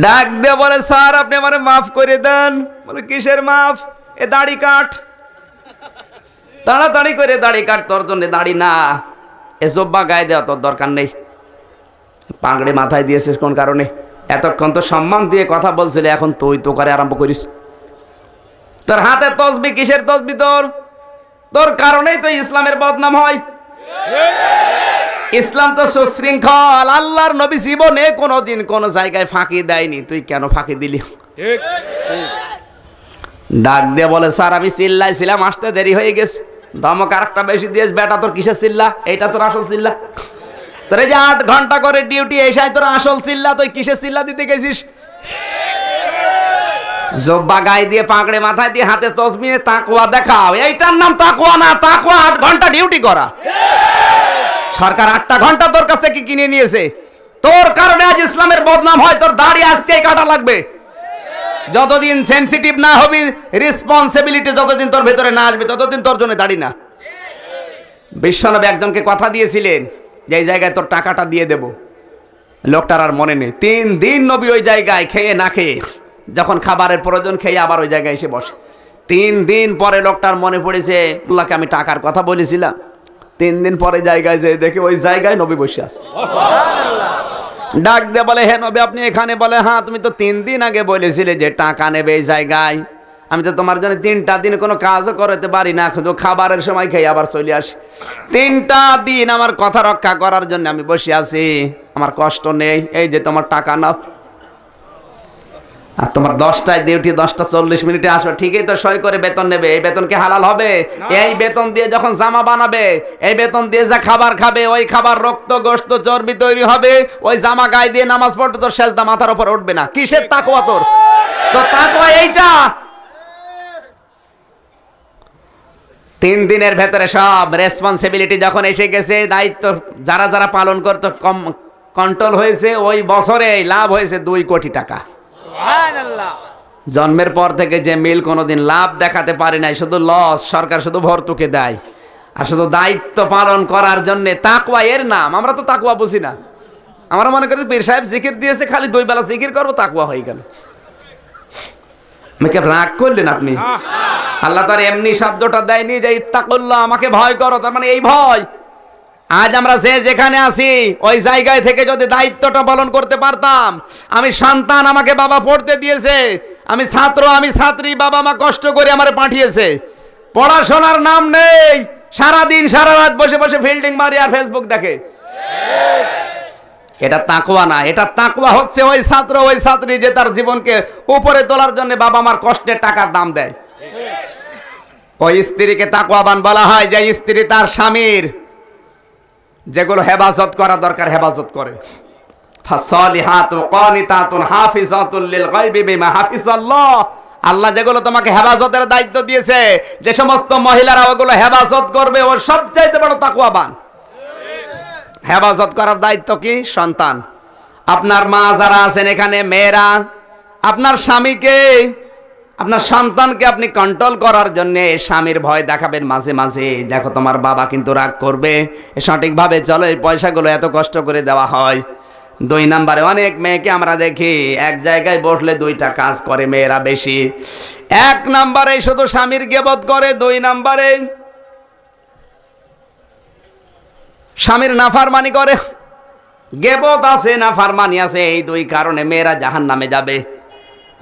ডাক দিয়ে বলে, স্যার আপনি আমারে মাফ করে দেন। বলে, কিসের মাফ? এ দাড়ি কাট, তাড়াতাড়ি করে দাড়ি কাট, তোর জন্য দাড়ি না, এ জব্বা গায়ে দেওয়া তোর দরকার নেই। পাগড়ি মাথায় দিয়েছিস কোন কারণে? এতক্ষণ তো সম্মান দিয়ে কথা বলছিলে, এখন তুই তো করে আরম্ভ করিস। তোর হাতে তসবি, কিসের তসবি তোর? তোর কারণেই তো ইসলামের বদনাম হয়। ইসলাম তো সুশৃঙ্খল। আল্লাহর নবী জীবনে কোনোদিন কোন জায়গায় ফাঁকি দেয়নি, তুই কেন ফাঁকি দিলি? ডাক দিয়ে বলে, স্যার আমি চিল্লাইছিলাম, আসতে দেরি হয়ে গেছে। ধমক আর একটা বেশি দিয়েছ, বেটা তোর কিসের চিল্লা? এইটা তোর আসল চিল্লা। তোর এই যে 8 ঘন্টা করে ডিউটি, এসাই তোর আসল চিল্লা, তুই কিসের চিল্লা দিতে গেছিস? জব্বা গায়ে দিয়ে, পাগড়ে মাথায় দিয়ে, হাতে তসবি, তাকওয়া দেখাও। এইটার নাম তাকওয়া না, তাকওয়া 8 ঘন্টা ডিউটি করা। সরকার 8টা ঘন্টা তোর কাছ থেকে কিনে নিয়েছে। তোর কারণে আজ ইসলামের বদনাম হয়। তোর দাড়ি আজকেই কাটা লাগবে। যতদিন সেনসিটিভ না হবি, রেসপন্সিবিলিটি যতদিন তোর ভেতরে না আসবে, ততদিন তোর জন্য দাড়ি না। বিশ্বনবী একজনকে কথা দিয়েছিলেন যে এই জায়গায় তোর টাকাটা দিয়ে দেব। লোকটার আর মনে নেই। 3 দিন নবী ওই জায়গায় খেয়ে না খেয়ে, যখন খাবারের প্রয়োজন খেয়ে আবার ওই জায়গায় এসে বসে। 3 দিন পরে লোকটার মনে পড়েছে, আল্লাহকে আমি টাকার কথা বলেছিলাম। 3 দিন পরে জায়গায় যেয়ে দেখে ওই জায়গায় নবী বসে আছে। ডাক দিয়ে বলে, হে নবী আপনি এখানে? বলে, হ্যাঁ তুমি তো 3 দিন আগে বলেছিলে যে টাকা নেবে এই জায়গায়। আমি তো তোমার জন্য 3টা দিন কোনো কাজও করতে পারি না, শুধু খাবারের সময় খেয়ে আবার চলে আসি। 3টা দিন আমার কথা রক্ষা করার জন্য আমি বসে আছি, আমার কষ্ট নেই। এই যে তোমার টাকা নাও। আর তোমার 10টায় ডিউটি, 10:40 মিনিটে আসো, ঠিকই তো সই করে বেতন নেবে। এই বেতন কি হালাল হবে? এই বেতন দিয়ে যখন জামা বানাবে, এই বেতন দিয়ে যা খাবার খাবে, ওই খাবার রক্ত, গোশত, চর্বি তৈরি হবে। ওই জামা গায়ে দিয়ে নামাজ পড়বে, তোর সেজদা মাথার উপর উঠবে না। কিসের তাকওয়া তোর? তো তাকওয়া এইটা। 3 দিনের ভেতরে সব রেসপন্সিবিলিটি যখন এসে গেছে, দায়িত্ব যারা যারা পালন করতে কন্ট্রোল হয়েছে, ওই বছরে লাভ হয়েছে 2 কোটি টাকা। জন্মের পর থেকে যে মিল কোনোদিন লাভ দেখাতে পারে নাই, শুধু লস। সরকার শুধু ভর্তুকি দেয়। আর শুধু দায়িত্ব পালন করার জন্য তাকওয়া এর নাম। আমরা তো তাকওয়া বুঝি না। আমরা মনে করি পীর সাহেব জিকির দিয়েছে, খালি 2 বেলা জিকির করবো, তাকওয়া হয়ে গেল। আমাকে রাগ করলেন আপনি? আল্লাহ তার এমনি শব্দটা দেয়নি যে ইত্তাকুল্লাহ, আমাকে ভয় করো, তার মানে এই ভয়। আজ আমরা যে যেখানে আছি ওই জায়গায় থেকে যদি দায়িত্বটা পালন করতে পারতাম। আমি সন্তান, আমাকে বাবা পড়তে দিয়েছে। আমি ছাত্র, আমি ছাত্রী, বাবা মা কষ্ট করে আমারে পাঠিয়েছে। পড়াশোনার নাম নেই, সারাদিন সারা রাত বসে বসে ফিল্ডিং মারি আর ফেসবুক দেখে। এটা তাকওয়া না। এটা তাকওয়া হচ্ছে ওই ছাত্র, ওই ছাত্রী যে তার জীবনকে উপরে তোলার জন্য বাবা মার কষ্টের টাকার দাম দেয়। ওই স্ত্রীকে তাকওয়াবান বলা হয় যে স্ত্রী তার স্বামীর যেগুলো হেফাজত করা দরকার হেফাজত করে। ফাসলিহাতু কানিতাতুন হাফিজাতুল লিল গায়বি বিমা হাফিজাল্লাহ। আল্লাহ যেগুলো তোমাকে হেফাজতের দায়িত্ব দিয়েছে, যে সমস্ত মহিলারা ওগুলো হেফাজত করবে, ওর সবচাইতে বড় তাকওয়াবান। হেফাজত করার দায়িত্ব কি? সন্তান। আপনার মা যারা আছেন এখানে, মেয়েরা, আপনার স্বামীকে, আপনার সন্তানকে আপনি কন্ট্রোল করার জন্য স্বামীর ভয় দেখাবেন মাঝে মাঝে। দেখো তোমার বাবা কিন্তু রাগ করবে, সঠিকভাবে চলো, এই পয়সাগুলো এত কষ্ট করে দেওয়া হয়। 2 নম্বরে, অনেক মেয়েকে আমরা দেখি এক জায়গায় বসলে 2টা কাজ করে মেয়েরা বেশি। 1 নম্বরে শুধু স্বামীর গীবত করে, 2 নম্বরে স্বামীর নাফরমানি করে। গীবত আছে, নাফরমানি আছে, এই 2 কারণে মেয়েরা জাহান্নামে যাবে।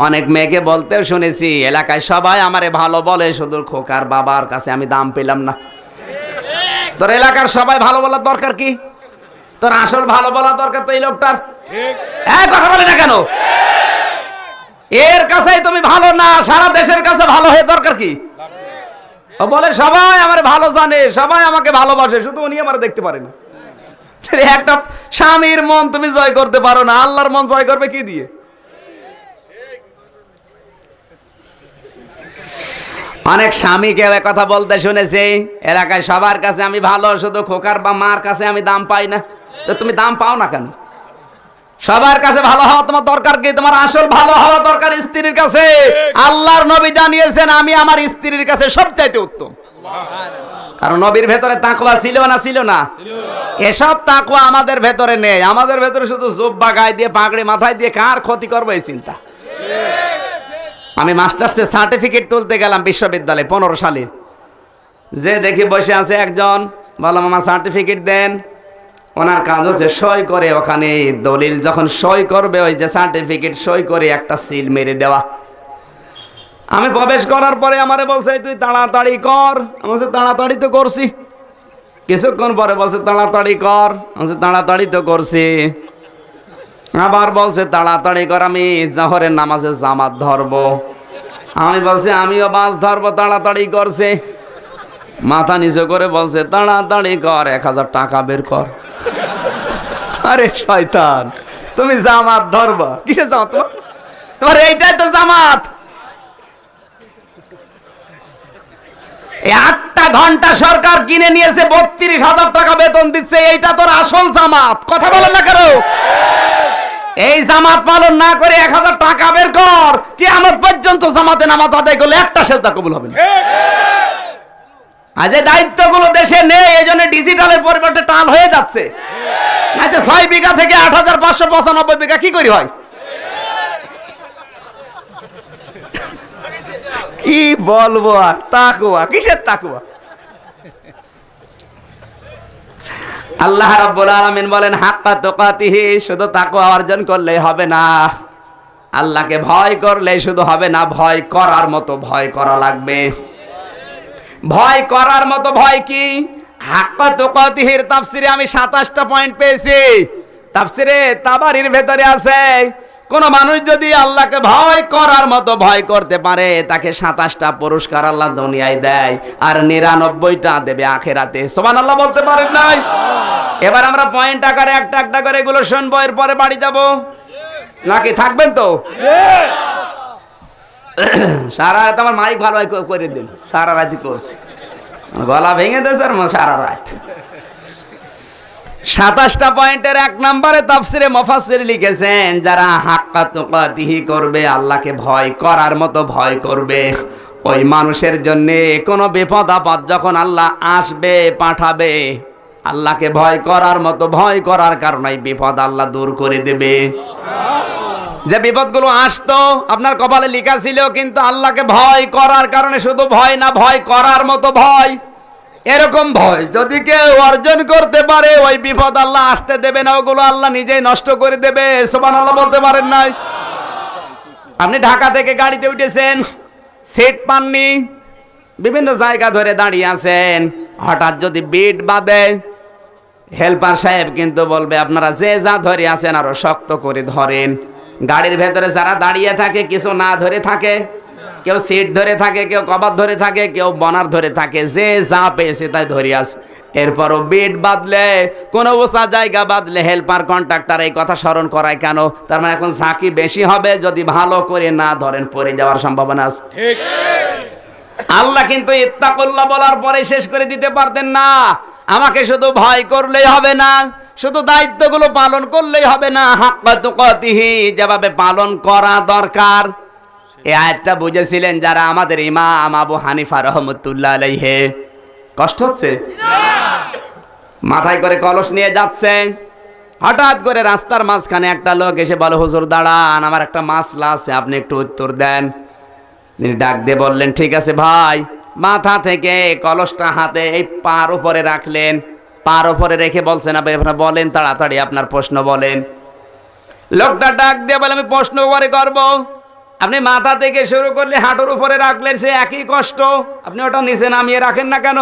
অনেক মেয়েকে বলতেও শুনেছি, এলাকায় সবাই আমারে ভালো বলে, শুধু খোকার বাবার কাছে আমি দাম পেলাম না। তোর এলাকার সবাই ভালো বলার দরকার কি? তোর আসল ভালো বলা দরকার তো এই লোকটার। কথা বলে না কেন? এর কাছেই তুমি ভালো না, সারা দেশের কাছে ভালো হয়ে দরকার কি? ও বলে সবাই আমার ভালো জানে, সবাই আমাকে ভালোবাসে, শুধু উনি আমার দেখতে পারে না। একটা স্বামীর মন তুমি জয় করতে পারো না, আল্লাহর মন জয় করবে কি দিয়ে? অনেক স্বামীকে কথা বলতে শুনেছি, এলাকায় সবার কাছে আমি ভালো, শুধু খোকার বা মার কাছে আমি দাম পাই না। তো তুমি দাম পাও না কেন? সবার কাছে ভালো হওয়া তোমার দরকার কি? তোমার আসল ভালো হওয়া দরকার স্ত্রীর কাছে। আল্লাহর নবী জানিয়েছেন, আমি আমার স্ত্রীর কাছে সবচাইতে উত্তম। কারণ নবীর ভেতরে তাকওয়া ছিল না? ছিল না? এসব তাকওয়া আমাদের ভেতরে নেই। আমাদের ভেতরে শুধু জুব্বা গায়ে দিয়ে, পাগড়ি মাথায় দিয়ে কার ক্ষতি করবো এই চিন্তা। আমি মাস্টার্সের সার্টিফিকেট তুলতে গেলাম বিশ্ববিদ্যালয়ে 15 সালে, যে দেখি বসে আছে একজন, বললাম আমার সার্টিফিকেট দেন। ওনার কাজ হচ্ছে সই করে, ওখানে দলিল যখন সই করবে, ওই যে সার্টিফিকেট সই করে একটা সিল মেরে দেওয়া। আমি প্রবেশ করার পরে আমারে বলছে, তুই তাড়াতাড়ি কর। আমি বলছি তাড়াতাড়ি তো করছি। কিছুক্ষণ পরে বলছে তাড়াতাড়ি কর। আমি বলছি তাড়াতাড়ি তো করছি। আবার বলছে তাড়াতাড়ি কর, আমি জোহরের নামাজে জামাত ধরবো। আমি বলছি আমিও বাস ধরবো, তাড়াতাড়ি করছে। মাথা নিচু করে বলছে তাড়াতাড়ি কর, 1000 টাকা বের কর। আরে শয়তান, তুমি জামাত ধরবা? কিসে জামাত তোমার? এইটাই তো জামাত। 8টা ঘন্টা সরকার কিনে নিয়েছে, 32,000 টাকা বেতন দিচ্ছে, এইটা তোর আসল জামাত। কথা বলেন না কেন? এই জামাত পালন না করে 1000 টাকা বের কর, কিয়ামত পর্যন্ত জামাতে নামাজ আদায় করলে একটা সেজদা কবুল হবে না। আজ এই দায়িত্বগুলো দেশে নেই, এই জন্য ডিজিটালের পরিবর্তে টাল হয়ে যাচ্ছে। নাইতে 6 বিঘা থেকে 8,595 বিঘা কি করি হয়? কি বলবো আর? তাকওয়া, কিসের তাকওয়া? আল্লাহ রাব্বুল আলামিন বলেন হাক্কা তুকাতিহি, শুধু তাকওয়া অর্জন করলেই হবে না, আল্লাহকে ভয় করলেই শুধু হবে না, ভয় করার মতো ভয় করা লাগবে। ভয় করার মতো ভয় কি? হাক্কা তুকাতিহির তাফসিরে আমি 27টা পয়েন্ট পেয়েছি। তাফসিরে তাবারির ভেতরে আছে, কোন মানুষ যদি আল্লাহকে ভয় করার মতো ভয় করতে পারে, তাকে 27টা পুরস্কার আল্লাহ দুনিয়ায় দেয়, আর 99টা দেবে আখেরাতে। সুবহানাল্লাহ বলতে পারেন নাই? এবার আমরা পয়েন্ট আকারে একটা একটা করে এগুলো শুনবো, এরপরে বাড়ি যাব। নাকি থাকবেন তো? সারা রাত আমার মাইক ভালো করে দিন, সারা রাত করছি, গলা ভেঙে দিয়েছে আর সারা রাত। 27টা পয়েন্টের 1 নম্বরে তাফসিরে মুফাসসির লিখেছেন, যারা হাক্কা তুকাতিহি করবে, আল্লাহকে ভয় করার মতো ভয় করবে, ওই মানুষের জন্য কোনো বিপদ আপদ যখন আল্লাহ আসবে, পাঠাবে, আল্লাহকে ভয় করার মতো ভয় করার কারণে বিপদ আল্লাহ দূর করে দেবে। যে বিপদগুলো আসতো আপনার কপালে লেখা ছিল, কিন্তু আল্লাহকে ভয় করার কারণে, শুধু ভয় না, ভয় করার মতো ভয়, এরকম ভয় যদি কেউ অর্জন করতে পারে, ওই বিপদ আল্লাহ আসতে দেবে না, ওগুলো আল্লাহ নিজেই নষ্ট করে দেবে। সুবহানাল্লাহ বলতে পারেন নাই? আপনি ঢাকা থেকে গাড়িতে উঠেছেন, সিট পাননি, বিভিন্ন জায়গা ধরে দাঁড়িয়ে আছেন, হঠাৎ যদি বিট বাঁধে, হেল্পার সাহেব কিন্তু বলবে আপনারা যে যা ধরে আছেন আরো শক্ত করে ধরেন। গাড়ির ভেতরে যারা দাঁড়িয়ে থাকে, কিছু না ধরে থাকে, কেউ সিট ধরে থাকে, কেউ কভার ধরে থাকে, কেউ বনার ধরে থাকে, যে যা পেয়েছে তাই ধরে আছে। এরপরও বিট বাঁধলে, কোনো উঁচা জায়গা বাঁধলে হেল্পার কন্ট্রাক্টর এই কথা স্মরণ করায় কেন? তার মানে এখন ঝাঁকি বেশি হবে, যদি ভালো করে না ধরেন পড়ে যাওয়ার সম্ভাবনা আছে। আল্লাহ কিন্তু ইত্তাকুল্লাহ বলার পরে শেষ করে দিতে পারতেন না। আমাকে শুধু ভয় করলেই হবে না, শুধু দায়িত্বগুলো পালন করলেই হবে না, হাক্কা তুকাতিহি, যেভাবে পালন করা দরকার। এই আয়াতটা বুঝেছিলেন যারা আমাদের ইমাম আবু হানিফা রহমতুল্লাহ আলাইহি। কষ্ট হচ্ছে? মাথায় করে কলস নিয়ে যাচ্ছে, হঠাৎ করে রাস্তার মাঝখানে একটা লোক এসে বলে, হুজুর দাঁড়ান, আমার একটা মাসলা আছে, আপনি একটু উত্তর দেন। তিনি ডাক দিয়ে বললেন, ঠিক আছে ভাই। মাথা থেকে কলসটা হাতে এই পার উপরে রাখলেন, পার উপরে রেখে বলছেন, আপনি বলেন তাড়াতাড়ি আপনার প্রশ্ন বলেন। লোকটা ডাক দিয়ে বলে, আমি প্রশ্ন উপরে করব। আপনি মাথা থেকে শুরু করলে হাঁটুর উপরে রাখলেন, সে একই কষ্ট, আপনি ওটা নিচে নামিয়ে রাখেন না কেন?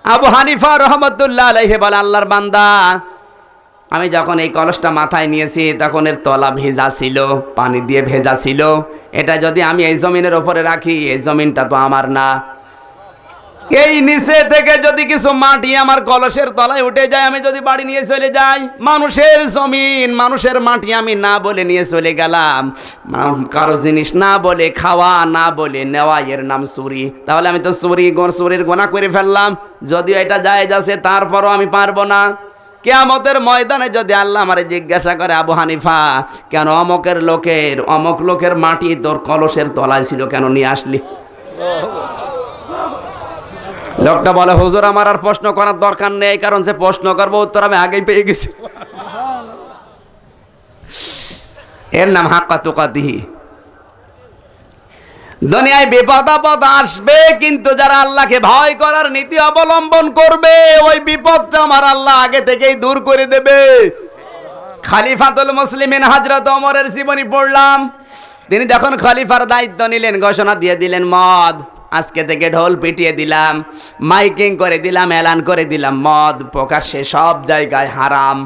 আবু হানিফা রহমতুল্লাহ আলাইহি বলে, আল্লাহর বান্দা, আমি যখন এই কলসটা মাথায় নিয়েছি তখন এর তলা ভেজা ছিল, পানি দিয়ে ভেজা ছিল। এটা যদি আমি এই জমিনের উপরে রাখি, এই জমিনটা তো আমার না। এই নিচে থেকে যদি কিছু মাটি আমার কলসের তলায় উঠে যায়, আমি যদি বাড়ি নিয়ে চলে যাই, মানুষের জমিন, মানুষের মাটি আমি না বলে নিয়ে চলে গেলাম, কারো জিনিস না বলে খাওয়া, না বলে নেওয়া, এর নাম চুরি। তাহলে আমি তো চুরির গোনা করে ফেললাম। যদিও এটা জায়েজ আছে, তারপরও আমি পারবো না। কিয়ামতের ময়দানে যদি আল্লাহ আমারে জিজ্ঞাসা করে, আবু হানিফা, কেন অমক লোকের মাটি তোর কলসের তলায় ছিল, কেন নিয়ে আসলি? লোকটা বলে, হুজুর আমার আর প্রশ্ন করার দরকার নেই, কারণ যে প্রশ্ন করবো উত্তর আমি আগেই পেয়ে গেছি। এর নাম হাক্কা তুকাতিহি। দুনিয়ায় বিপদ আপদ আসবে, কিন্তু যারা আল্লাহকে ভয় করার নীতি অবলম্বন করবে, ওই বিপদটা আমার আল্লাহ আগে থেকেই দূর করে দেবে। খলিফাতুল মুসলিমিন হযরত ওমরের জীবনী পড়লাম। তিনি যখন খলিফার দায়িত্ব নিলেন, ঘোষণা দিয়ে দিলেন, মদ আজকে থেকে ঢোল পিটিয়ে দিলাম, মাইকিং করে দিলাম, এলান করে দিলাম, মদ প্রকাশ্যে সব জায়গায় হারাম,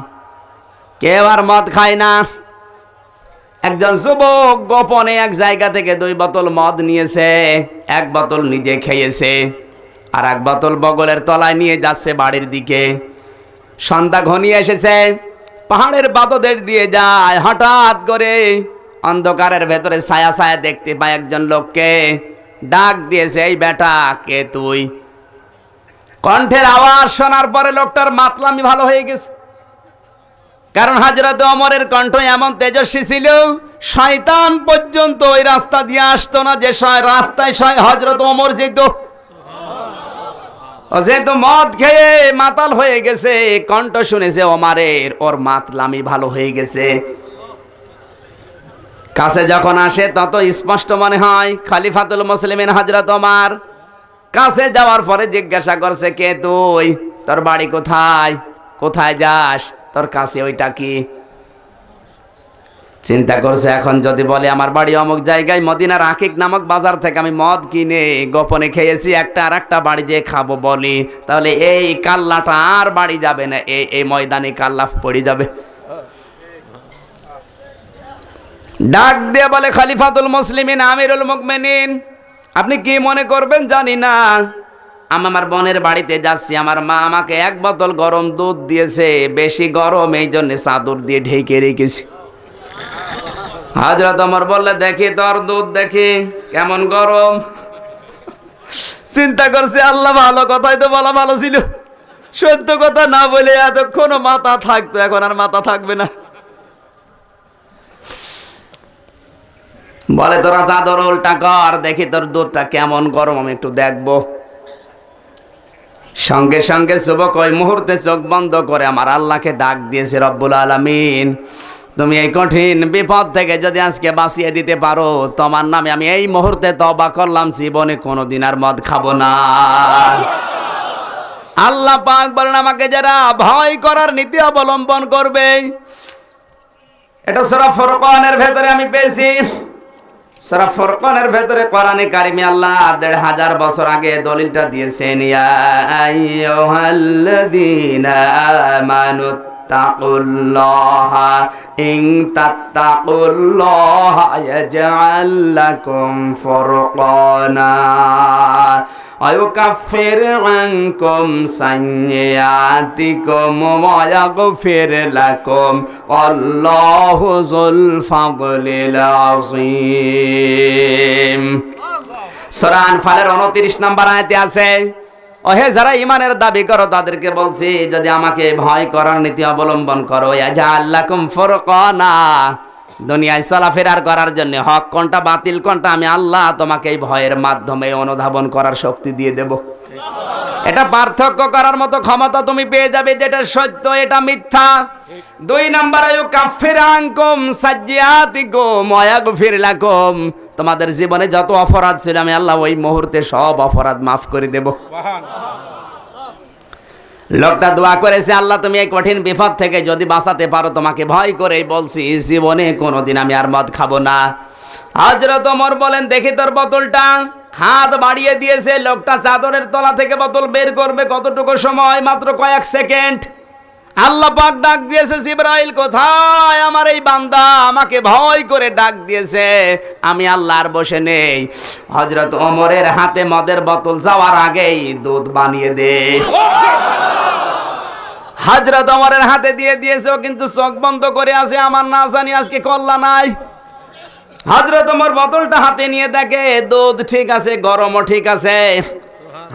কেউ আর মদ খায় না। একজন যুবক গোপনে এক জায়গা থেকে 2 বোতল মদ নিয়েছে, 1 বোতল নিজে খেয়েছে, আর 1 বোতল বগলের তলায় নিয়ে যাচ্ছে বাড়ির দিকে। সন্ধ্যা ঘনিয়ে এসেছে, পাহাড়ের বাদদের দিয়ে যায়, হঠাৎ করে অন্ধকারের ভেতরে ছায়া ছায়া দেখতে পায় একজন লোককে। ডাক দিয়েছে, এই বেটা, কে তুই? কণ্ঠের আওয়াজ শোনার পরে লোকটার মাতলামি ভালো হয়ে গেছে, কারণ হযরত ওমরের কণ্ঠ এমন তেজস্বী ছিল, শয়তান পর্যন্ত ওই রাস্তা দিয়ে আসতো না যে রাস্তায় হযরত ওমর যেত। যেহেতু মদ খেয়ে মাতাল হয়ে গেছে, কণ্ঠ শুনেছে ওমরের, ওর মাতলামি ভালো হয়ে গেছে। কাছে যখন আসে তত স্পষ্ট মনে হয় খলিফাতুল মুসলিমিন হযরত ওমর। কাছে যাওয়ার পরে জিজ্ঞাসা করছে, কে তুই? তোর বাড়ি কোথায়? কোথায় যাস? তোর কাছে ওইটা কি? চিন্তা করছে, এখন যদি বলে আমার বাড়ি অমুক জায়গায় মদিনার আকিক নামক বাজার থেকে আমি মদ কিনে গোপনে খেয়েছি, আর একটা বাড়ি যেয়ে খাবো বলি, তাহলে এই কাল্লাটা আর বাড়ি যাবে না, এই ময়দানে কাল্লা পড়ে যাবে। ডাক দিয়ে বলে, খলিফাতুল মুসলিমিন আমিরুল মুমিনিন, আপনি কি মনে করবেন জানি না, আমি আমার বোনের বাড়িতে যাচ্ছি, আমার মা আমাকে 1 বোতল গরম দুধ দিয়েছে, বেশি গরম, এই জন্য চাদর দিয়ে ঢেকে রেখেছি। হযরত ওমর বললে, দেখি তোর দুধ, দেখি কেমন গরম। চিন্তা করছে, আল্লাহ ভালো, কথাই তো বলা ভালো ছিল, সত্য কথা না বলে এতক্ষণ মাথা থাকতো, এখন আর মাথা থাকবে না। বলে, তোরা চাদর উল্টা কর, দেখি তোর দুধটা কেমন গরম, আমি একটু দেখবো। সঙ্গে সঙ্গে যুবক ওই মুহূর্তে চোখ বন্ধ করে আমার আল্লাহকে ডাক দিয়েছে, রব্বুল আলামিন, তুমি এই কঠিন বিপদ থেকে যদি আজকে বাঁচিয়ে দিতে পারো, তোমার নামে আমি এই মুহূর্তে তওবা করলাম, জীবনে কোনোদিন আর মদ খাবো না। আল্লাহ পাক বলেন, আমাকে যারা ভয় করার নীতি অবলম্বন করবে, এটা সূরা ফুরকানের ভেতরে আমি পেয়েছি। সূরা ফুরকানের ভেতরে কোরআনে কারিমে আল্লাহ 1500 বছর আগে দলিলটা দিয়েছেন, ইয়া আইয়ুহাল্লাযীনা আমানু তাকুল্লাহা ইন তাত্তাকুল্লাহা ইয়াজআল লাকুম ফুরকানা ويكفر عنكم سيئاتكم ويغفر لكم والله ذو الفضل العظيم। সূরা আনফালের 29 নম্বর আয়াতে আছে, ওহে যারা ইমানের দাবি করো তাদেরকে বলছি, যদি আমাকে ভয় করার নীতি অবলম্বন করো, ইয়াজআল্লাকুম ফুরকানা, দুনিয়ায় চলাফেরার করার জন্য হক কোনটা বাতিল কোনটা আমি আল্লাহ তোমাকে এই ভয়ের মাধ্যমে অনুধাবন করার শক্তি দিয়ে দেব। এটা পার্থক্য করার মতো ক্ষমতা তুমি পেয়ে যাবে, যেটা সত্য এটা মিথ্যা। 2 নাম্বার, ইউকাফির আনকুম সাজ্জিয়াতিকুম ওয়া ইয়াগফির লাকুম, তোমাদের জীবনে যত অপরাধ ছিল আমি আল্লাহ ওই মুহূর্তে সব অপরাধ মাফ করে দেব। লোকটা দোয়া করেছে, আল্লাহ তুমি এই কঠিন বিপদ থেকে যদি বাঁচাতে পারো, তোমাকে ভয় করেই বলছি জীবনে কোনোদিন আমি আর মদ খাবো না। হযরত ওমর বলেন, দেখি তোর বোতলটা। হাত বাড়িয়ে দিয়েছে, লোকটা চাদরের তলা থেকে বোতল বের করবে কতটুকু সময়, মাত্র কয়েক সেকেন্ড। আল্লাহ পাক ডাক দিয়েছে, জিবরাইল কোথায়? আমার এই বান্দা আমাকে ভয় করে ডাক দিয়েছে, আমি আল্লাহ আর বসে নেই। হযরত ওমরের হাতে মদের বোতল যাওয়ার আগেই দুধ বানিয়ে দে। হযরত ওমরের হাতে দিয়ে দিয়েছে, ও কিন্তু চোখ বন্ধ করে আছে, আমার না জানি আজকে কল্লা নাই। হযরত ওমর বোতলটা হাতে নিয়ে দেখে দুধ ঠিক আছে, গরমও ঠিক আছে।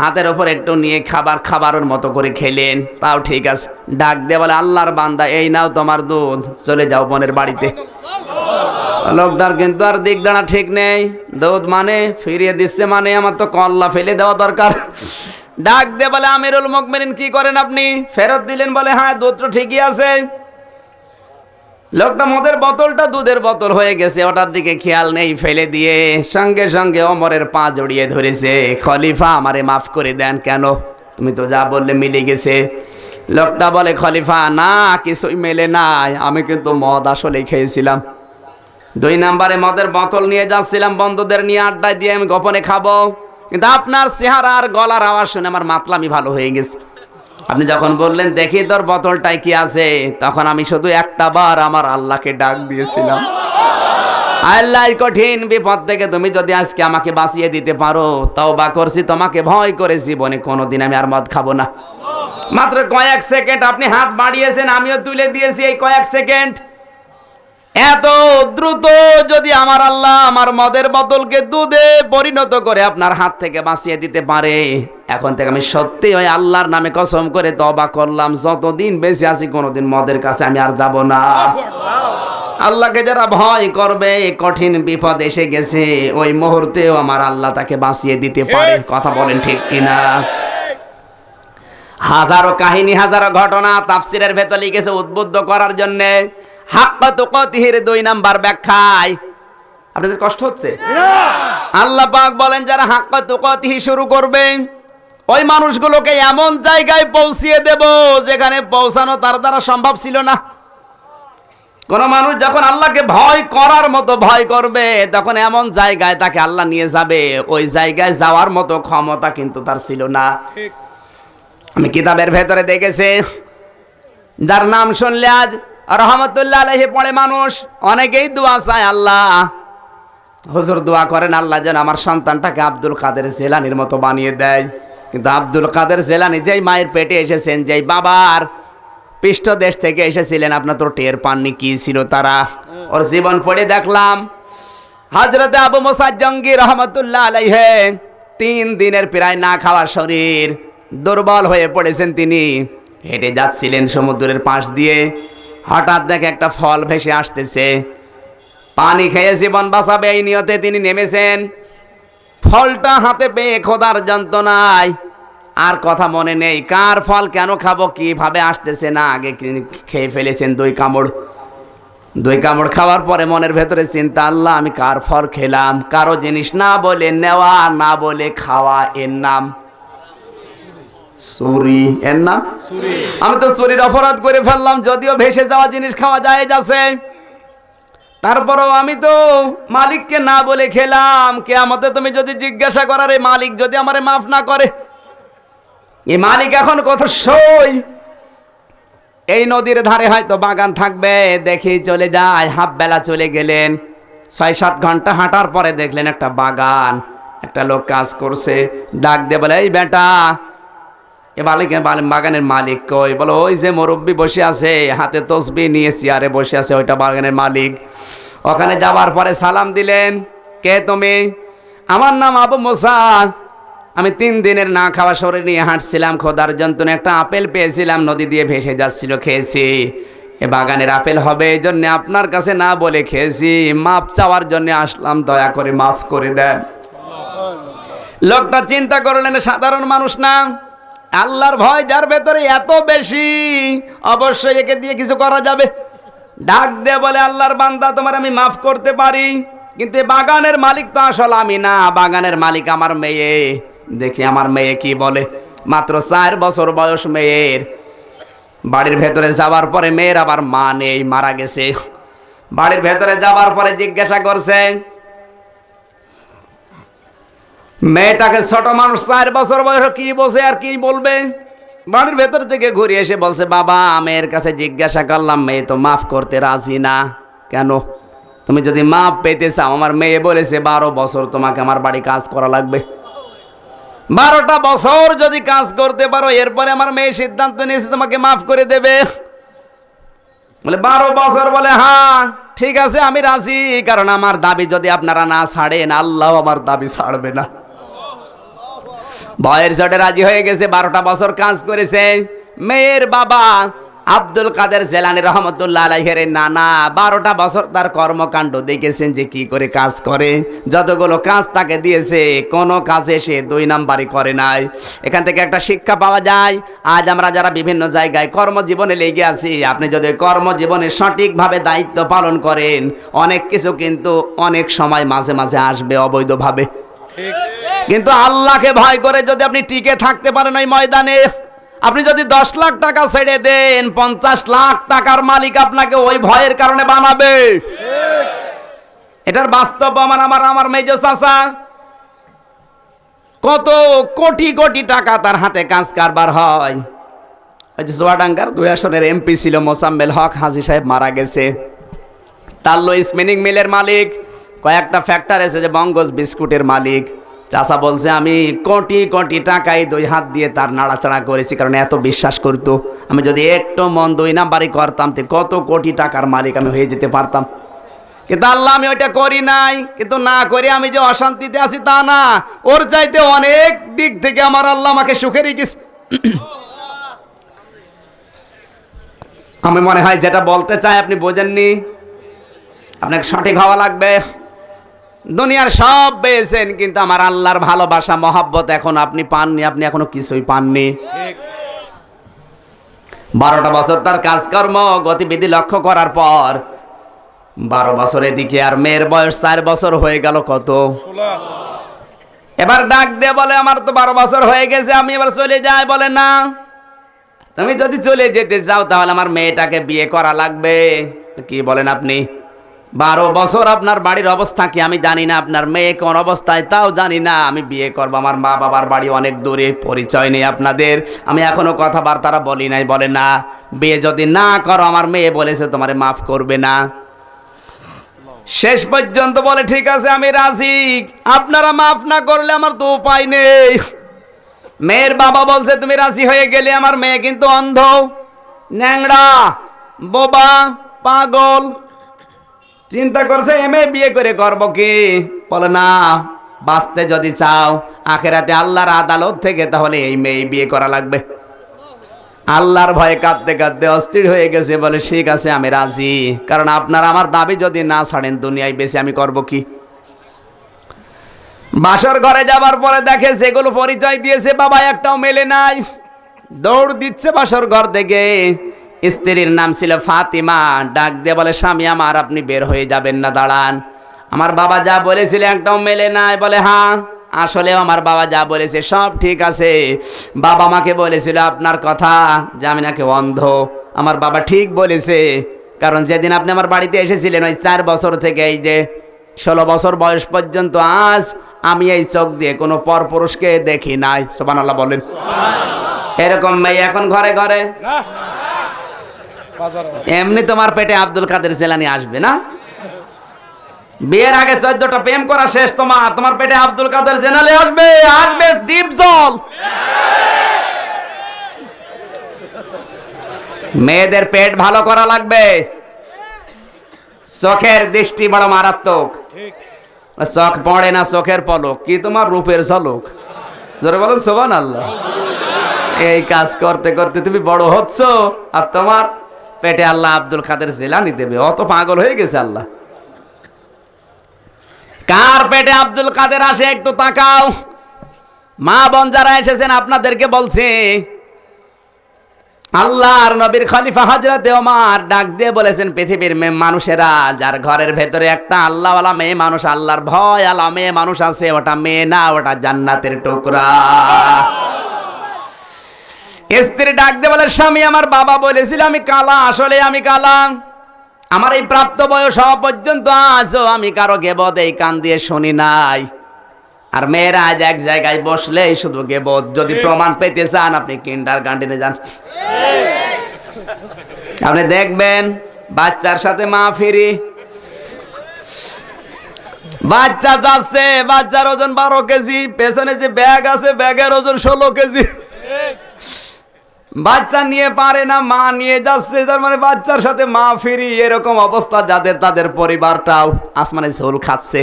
হাতের উপর একটু নিয়ে খাবারের মতো করে খেলেন, তাও ঠিক আছে। ডাক দিয়ে বলে, আল্লাহর বান্দা এই নাও তোমার দুধ, চলে যাও বোনের বাড়িতে। লোকটার কিন্তু আর দিক দাঁড়া ঠিক নেই, দুধ মানে ফিরিয়ে দিচ্ছে, মানে আমার তো কল্লা ফেলে দেওয়া দরকার। ডাক দিয়ে বলে, আমিরুল মুমিনিন কি করেন আপনি? ফেরত দিলেন? বলে, হ্যাঁ দুধ তো ঠিকই আছে। লোকটা মদের বোতলটা দুধের বোতল হয়ে গেছে, ওটার দিকে খেয়াল নেই, ফেলে দিয়ে সঙ্গে সঙ্গে ওমরের পা জড়িয়ে ধরেছে, খলিফা আমারে মাফ করে দেন। কেন? তুমি তো যা বললে মিলে গেছে। লোকটা বলে, খলিফা না, কিছুই মেলে নাই, আমি কিন্তু মদ আসলেই খেয়েছিলাম। 2 নাম্বারে মদের বোতল নিয়ে যাচ্ছিলাম বন্ধুদের নিয়ে আড্ডায় দিয়ে আমি গোপনে খাবো, কিন্তু আপনার চেহারা আর গলার আওয়াজ শুনে আমার মাতলামি ভালো হয়ে গেছে। আপনি যখন বললেন দেখি তোর বোতলটায় কি আছে, তখন আমি শুধু একটা বার আমার আল্লাহকে ডাক দিয়েছিলাম, আল্লাহ কঠিন বিপদ থেকে তুমি যদি আজকে আমাকে বাঁচিয়ে দিতে পারো, তওবা করছি, তোমাকে ভয় করে জীবনে কোনোদিন আমি আর মদ খাবো না। মাত্র কয়েক সেকেন্ড আপনি হাত বাড়িয়েছেন, আমিও তুলে দিয়েছি এই কয়েক সেকেন্ড। এত দ্রুত যদি আমার আল্লাহ আমার মদের বোতলকে দুধে পরিণত করে আপনার হাত থেকে বাঁচিয়ে দিতে পারে, এখন থেকে আমি সত্যি ওই আল্লাহর নামে কসম করে তওবা করলাম, যতদিন বেঁচে আছি কোনোদিন মদের কাছে আমি আর যাব না। আল্লাহকে যারা ভয় করবে, কঠিন বিপদ এসে গেছে, ওই মুহূর্তেও আমার আল্লাহ তাকে বাঁচিয়ে দিতে পারে। কথা বলেন ঠিক কিনা? হাজারো কাহিনী, হাজারো ঘটনা তাফসিরের ভেতর লিখেছে উদ্বুদ্ধ করার জন্য। হাক্কা তুকাতিহির 2 নাম্বার ব্যাখ্যায় আপনাদের কষ্ট হচ্ছে? আল্লাহ পাক বলেন, যারা হাক্কা তুকাতিহি শুরু করবে, ওই মানুষগুলোকে এমন জায়গায় পৌঁছিয়ে দেব যেখানে পৌঁছানো তার দ্বারা সম্ভব ছিল না। কোন মানুষ যখন আল্লাহকে ভয় করার মতো ভয় করবে, তখন এমন জায়গায় তাকে আল্লাহ নিয়ে যাবে, ওই জায়গায় যাওয়ার মতো ক্ষমতা কিন্তু তার ছিল না। আমি কিতাবের ভেতরে দেখেছি, যার নাম শুনলে আজ রহমতুল্লাহ আলাইহি পড়ে মানুষ, অনেকেই দোয়া চায়, আল্লাহ হুজুর দোয়া করেন আল্লাহ যেন আমার সন্তানটাকে আব্দুল কাদের জেলানির মতো বানিয়ে দেয়। কিন্তু আব্দুল কাদের জেলানি যেই মায়ের পেটে এসেছেন, যেই বাবার পৃষ্ঠদেশ থেকে এসেছিলেন, আপনার তো টের পাননি কি ছিল তারা। ওর জীবন পড়ে দেখলাম, হযরতে আবু মুসা জঙ্গি রহমতুল্লাহ আলাইহি 3 দিনের প্রায় না খাওয়া শরীর, দুর্বল হয়ে পড়েছেন তিনি। হেঁটে যাচ্ছিলেন সমুদ্রের পাশ দিয়ে, হঠাৎ দেখে একটা ফল ভেসে আসতেছে, পানি খেয়ে জীবন বাঁচাবে এই নিয়তে তিনি নেমেছেন। ফলটা হাতে পেয়ে খোদার যন্ত্রণায় আর কথা মনে নেই, কার ফল কেন খাবো, কিভাবে আসতেছে না, আগে খেয়ে ফেলেছেন 2 কামড়। 2 কামড় খাওয়ার পরে মনের ভেতরে চিন্তা, আল্লাহ আমি কার ফল খেলাম? কারো জিনিস না বলে নেওয়া, না বলে খাওয়া, এর নাম চুরি। এর নাম চুরি। আমি তো চুরির অপরাধ করে ফেললাম, যদিও ভেসে যাওয়া জিনিস খাওয়া যায় যাচ্ছে, তারপরও আমি তো মালিককে না বলে খেলাম। কিয়ামতে তুমি যদি জিজ্ঞাসা করার, এই মালিক যদি আমারে মাফ না করে, এই মালিক এখন কত সই। এই নদীর ধারে হয়তো বাগান থাকবে, দেখি চলে যায়। হাফ বেলা চলে গেলেন, 6-7 ঘন্টা হাঁটার পরে দেখলেন একটা বাগান, একটা লোক কাজ করছে। ডাক দিয়ে বলে, এই বেটা, এ বাগানের মালিক কই? বলো, ওই যে মুরব্বি বসে আছে, হাতে তসবিহ নিয়ে চেয়ারে বসে আছে, ওইটা বাগানের মালিক। ওখানে যাওয়ার পরে সালাম দিলেন, কে তুমি? আমার নাম আবু মুসা। আমি 3 দিনের না খাওয়া শরীর নিয়ে হাঁটছিলাম, খোদার যন্ত্রণা একটা আপেল পেয়েছিলাম, নদী দিয়ে ভেসে যাচ্ছিল, খেয়েছি। এ বাগানের আপেল হবে এই জন্য আপনার কাছে না বলে খেয়েছি, মাপ চাওয়ার জন্য আসলাম, দয়া করে মাফ করে দেন। লোকটা চিন্তা করলেন সাধারণ মানুষ না, আল্লাহর ভয় যার ভেতরে এত বেশি, অবশ্যই একে দিয়ে কিছু করা যাবে। ডাক দিয়ে বলে, আল্লাহর বান্দা, তোমার আমি মাফ করতে পারি, কিন্তু বাগানের মালিক তো আসলে আমি না, বাগানের মালিক আমার মেয়ে। দেখি আমার মেয়ে কি বলে। মাত্র 4 বছর বয়স মেয়ের। বাড়ির ভেতরে যাওয়ার পরে মেয়ের আবার মা নেই, মারা গেছে। বাড়ির ভেতরে যাওয়ার পরে জিজ্ঞাসা করছে, মেয়েটাকে ছোট মানুষ 4 বছর বয়স, কি বসে আর কি বলবে। বাড়ির ভেতর থেকে ঘুরে এসে বলছে, বাবা মেয়ের কাছে জিজ্ঞাসা করলাম, মেয়ে তো মাফ করতে রাজি না। কেন? তুমি যদি মাপ পেতে চাও, আমার মেয়ে বলেছে 12 বছর তোমাকে আমার বাড়ি কাজ করা লাগবে। 12টা বছর যদি কাজ করতে পারো, এরপরে আমার মেয়ে সিদ্ধান্ত নিয়েছে তোমাকে মাফ করে দেবে। বলে 12 বছর? বলে হ্যাঁ ঠিক আছে, আমি রাজি, কারণ আমার দাবি যদি আপনারা না ছাড়েন, আল্লাহ আমার দাবি ছাড়বে না। ভয়ের চোটে রাজি হয়ে গেছে, 12টা বছর কাজ করেছে। মেয়ের বাবা আব্দুল কাদের জেলানী রহমতুল্লাহ আলাইহির নানা 12টা বছর তার কর্মকাণ্ড দেখেছেন যে কি করে কাজ করে। যতগুলো কাজ তাকে দিয়েছে, কোনো কাজে সে 2 নাম্বারই করে নাই। এখান থেকে একটা শিক্ষা পাওয়া যায়, আজ আমরা যারা বিভিন্ন জায়গায় কর্মজীবনে লেগে আছি, আপনি যদি কর্মজীবনে সঠিকভাবে দায়িত্ব পালন করেন, অনেক কিছু কিন্তু অনেক সময় মাঝে মাঝে আসবে অবৈধভাবে। কিন্তু আল্লাহকে ভয় করে যদি আপনি টিকে থাকতে পারেন ওই ময়দানে, আপনি যদি 10 লাখ টাকা ছেড়ে দেন, 50 লাখ টাকার মালিক আপনাকে ওই ভয়ের কারণে বানাবে। এটার বাস্তব প্রমাণ আমার মেজ চাচা, কত কোটি কোটি টাকা তার হাতে কাজ কারবার হয়। ওই যে চুয়াডাঙ্গার 2 আসনের এমপি ছিল মোসাম্মেল হক হাজী সাহেব, মারা গেছে। তাল্লো স্পিনিং মিলের মালিক, কয়েকটা ফ্যাক্টরি আছে, যে বঙ্গজ বিস্কুটের মালিক। চাচা বলছে, আমি কোটি কোটি টাকায় 2 হাত দিয়ে তার নাড়াচাড়া করেছি, কারণ এত বিশ্বাস করতো। আমি যদি একটু মন 2 নাম্বারই করতাম, তো কত কোটি টাকার মালিক আমি হয়ে যেতে পারতাম। কিন্তু আল্লাহ আমি ওইটা করি নাই। কিন্তু না করে আমি যে অশান্তিতে আছি তা না, ওর চাইতে অনেক দিক থেকে আমার আল্লাহ আমাকে সুখে রেখেছে। আমি মনে হয় যেটা বলতে চাই আপনি বোঝেননি, আপনাকে সঠিক হওয়া লাগবে। দুনিয়ার সব পেয়েছেন, কিন্তু আমার আল্লাহর ভালোবাসা মহব্বত এখন আপনি পাননি, আপনি এখনো কিছুই পাননি। 12টা বছর তার কাজকর্ম গতিবিধি লক্ষ্য করার পর 12 বছর এদিকে, আর মেয়ের বয়স 4 বছর হয়ে গেল কত। এবার ডাক দিয়ে বলে, আমার তো 12 বছর হয়ে গেছে, আমি এবার চলে যাই। বলে না, তুমি যদি চলে যেতে চাও তাহলে আমার মেয়েটাকে বিয়ে করা লাগবে। কি বলেন আপনি? 12 বছর আপনার বাড়ির অবস্থা কি আমি জানি না, আপনার মেয়ে কোন অবস্থায় তাও জানি না। আমি বিয়ে করবো, আমার মা বাবার বাড়ি অনেক দূরে, পরিচয় নেই আপনাদের, আমি এখনো কথাবার্তারা বলি নাই। বলে না, বিয়ে যদি না করো, আমার মেয়ে বলেছে তোমারে মাফ করবে না। শেষ পর্যন্ত বলে, ঠিক আছে আমি রাজি, আপনারা মাফ না করলে আমার তো উপায় নেই। মেয়ের বাবা বলছে, তুমি রাজি হয়ে গেলে, আমার মেয়ে কিন্তু অন্ধ, ন্যাংড়া, বোবা, পাগল। চিন্তা করছে এমএ বিয়ে করে করবো কি। বলে না, বাঁচতে যদি চাও আখেরাতে আল্লাহর আদালত থেকে, তাহলে এই মেয়ে বিয়ে করা লাগবে। আল্লাহর ভয়ে কাঁদতে কাঁদতে অস্থির হয়ে গেছে। বলে ঠিক আছে আমি রাজি, কারণ আপনারা আমার দাবি যদি না ছাড়েন, দুনিয়ায় বেশি আমি করব কি। বাসর ঘরে যাবার পরে দেখে যেগুলো পরিচয় দিয়েছে বাবা একটাও মেলে নাই। দৌড় দিচ্ছে বাসর ঘর থেকে। স্ত্রীর নাম ছিল ফাতিমা। ডাক দিয়ে বলে, স্বামী আমার, আপনি বের হয়ে যাবেন না, দাঁড়ান। আমার বাবা যা বলেছিল একটাও মেলে নাই। বলে হ্যাঁ, আসলে আমার বাবা যা বলেছে সব ঠিক আছে। বাবা আমাকে বলেছিল আপনার কথা, যে আমি নাকি অন্ধ। আমার বাবা ঠিক বলেছে, কারণ যেদিন আপনি আমার বাড়িতে এসেছিলেন, ওই 4 বছর থেকে এই যে 16 বছর বয়স পর্যন্ত আজ আমি এই চোখ দিয়ে কোনো পরপুরুষকে দেখি নাই। সুবহানাল্লাহ বলেন। এরকম মেয়ে এখন ঘরে ঘরে। এমনি তোমার পেটে আব্দুল কাদের জেলানী আসবে না? বিয়ের আগে 14টা প্রেম করা শেষ, তোমার পেটে আব্দুল কাদের জেলানী আসবে, আসবে ডিপ জল। মেয়েদের পেট ভালো করা লাগবে। চোখের দৃষ্টি বড় মারাত্মক। চোখ পড়ে না, চোখের পলক। কি তোমার রূপের ঝলক। জোরে বলেন সুবহানাল্লাহ। এই কাজ করতে করতে তুমি বড় হচ্ছ, আর তোমার পেটে আল্লাহ আব্দুল কাদের জিলানী দেবে। অত পাগল হয়ে গেছে আল্লাহ। কার পেটে আব্দুল কাদের আসে একটু তাকাও। মা বোন যারা এসেছেন আপনাদেরকে বলছে, আল্লাহর নবীর খলিফা হযরতে ওমর ডাক দিয়ে বলেছেন, পৃথিবীর মানুষেরা যার ঘরের ভেতরে একটা আল্লাহওয়ালা মেয়ে মানুষ, আল্লাহর ভয় আলা মেয়ে মানুষ আছে, ওটা মেয়ে না, ওটা জান্নাতের টুকরা। স্ত্রী ডাক দিয়ে বলে, স্বামী আমার বাবা বলেছিল আমি কালা, আসলে আমি কালা। আমার এই প্রাপ্ত বয়স হওয়া পর্যন্ত আজও আমি কারো গেবত এই কান দিয়ে শুনি নাই। আর মেয়েরা আজ এক জায়গায় বসলেই শুধু গেবত। যদি প্রমাণ পেতে চান আপনি কিন্ডারগার্টেনে যান, আপনি দেখবেন বাচ্চার সাথে মা ফিরি। বাচ্চা যাচ্ছে, বাচ্চার ওজন 12 কেজি, পেছনে যে ব্যাগ আছে ব্যাগের ওজন 16 কেজি। বাচ্চা নিয়ে পারে না, মা নিয়ে যাচ্ছে, তার মানে বাচ্চার সাথে মা ফিরি। এরকম অবস্থা যাদের, তাদের পরিবারটাও আসমানে ঝোল খাচ্ছে।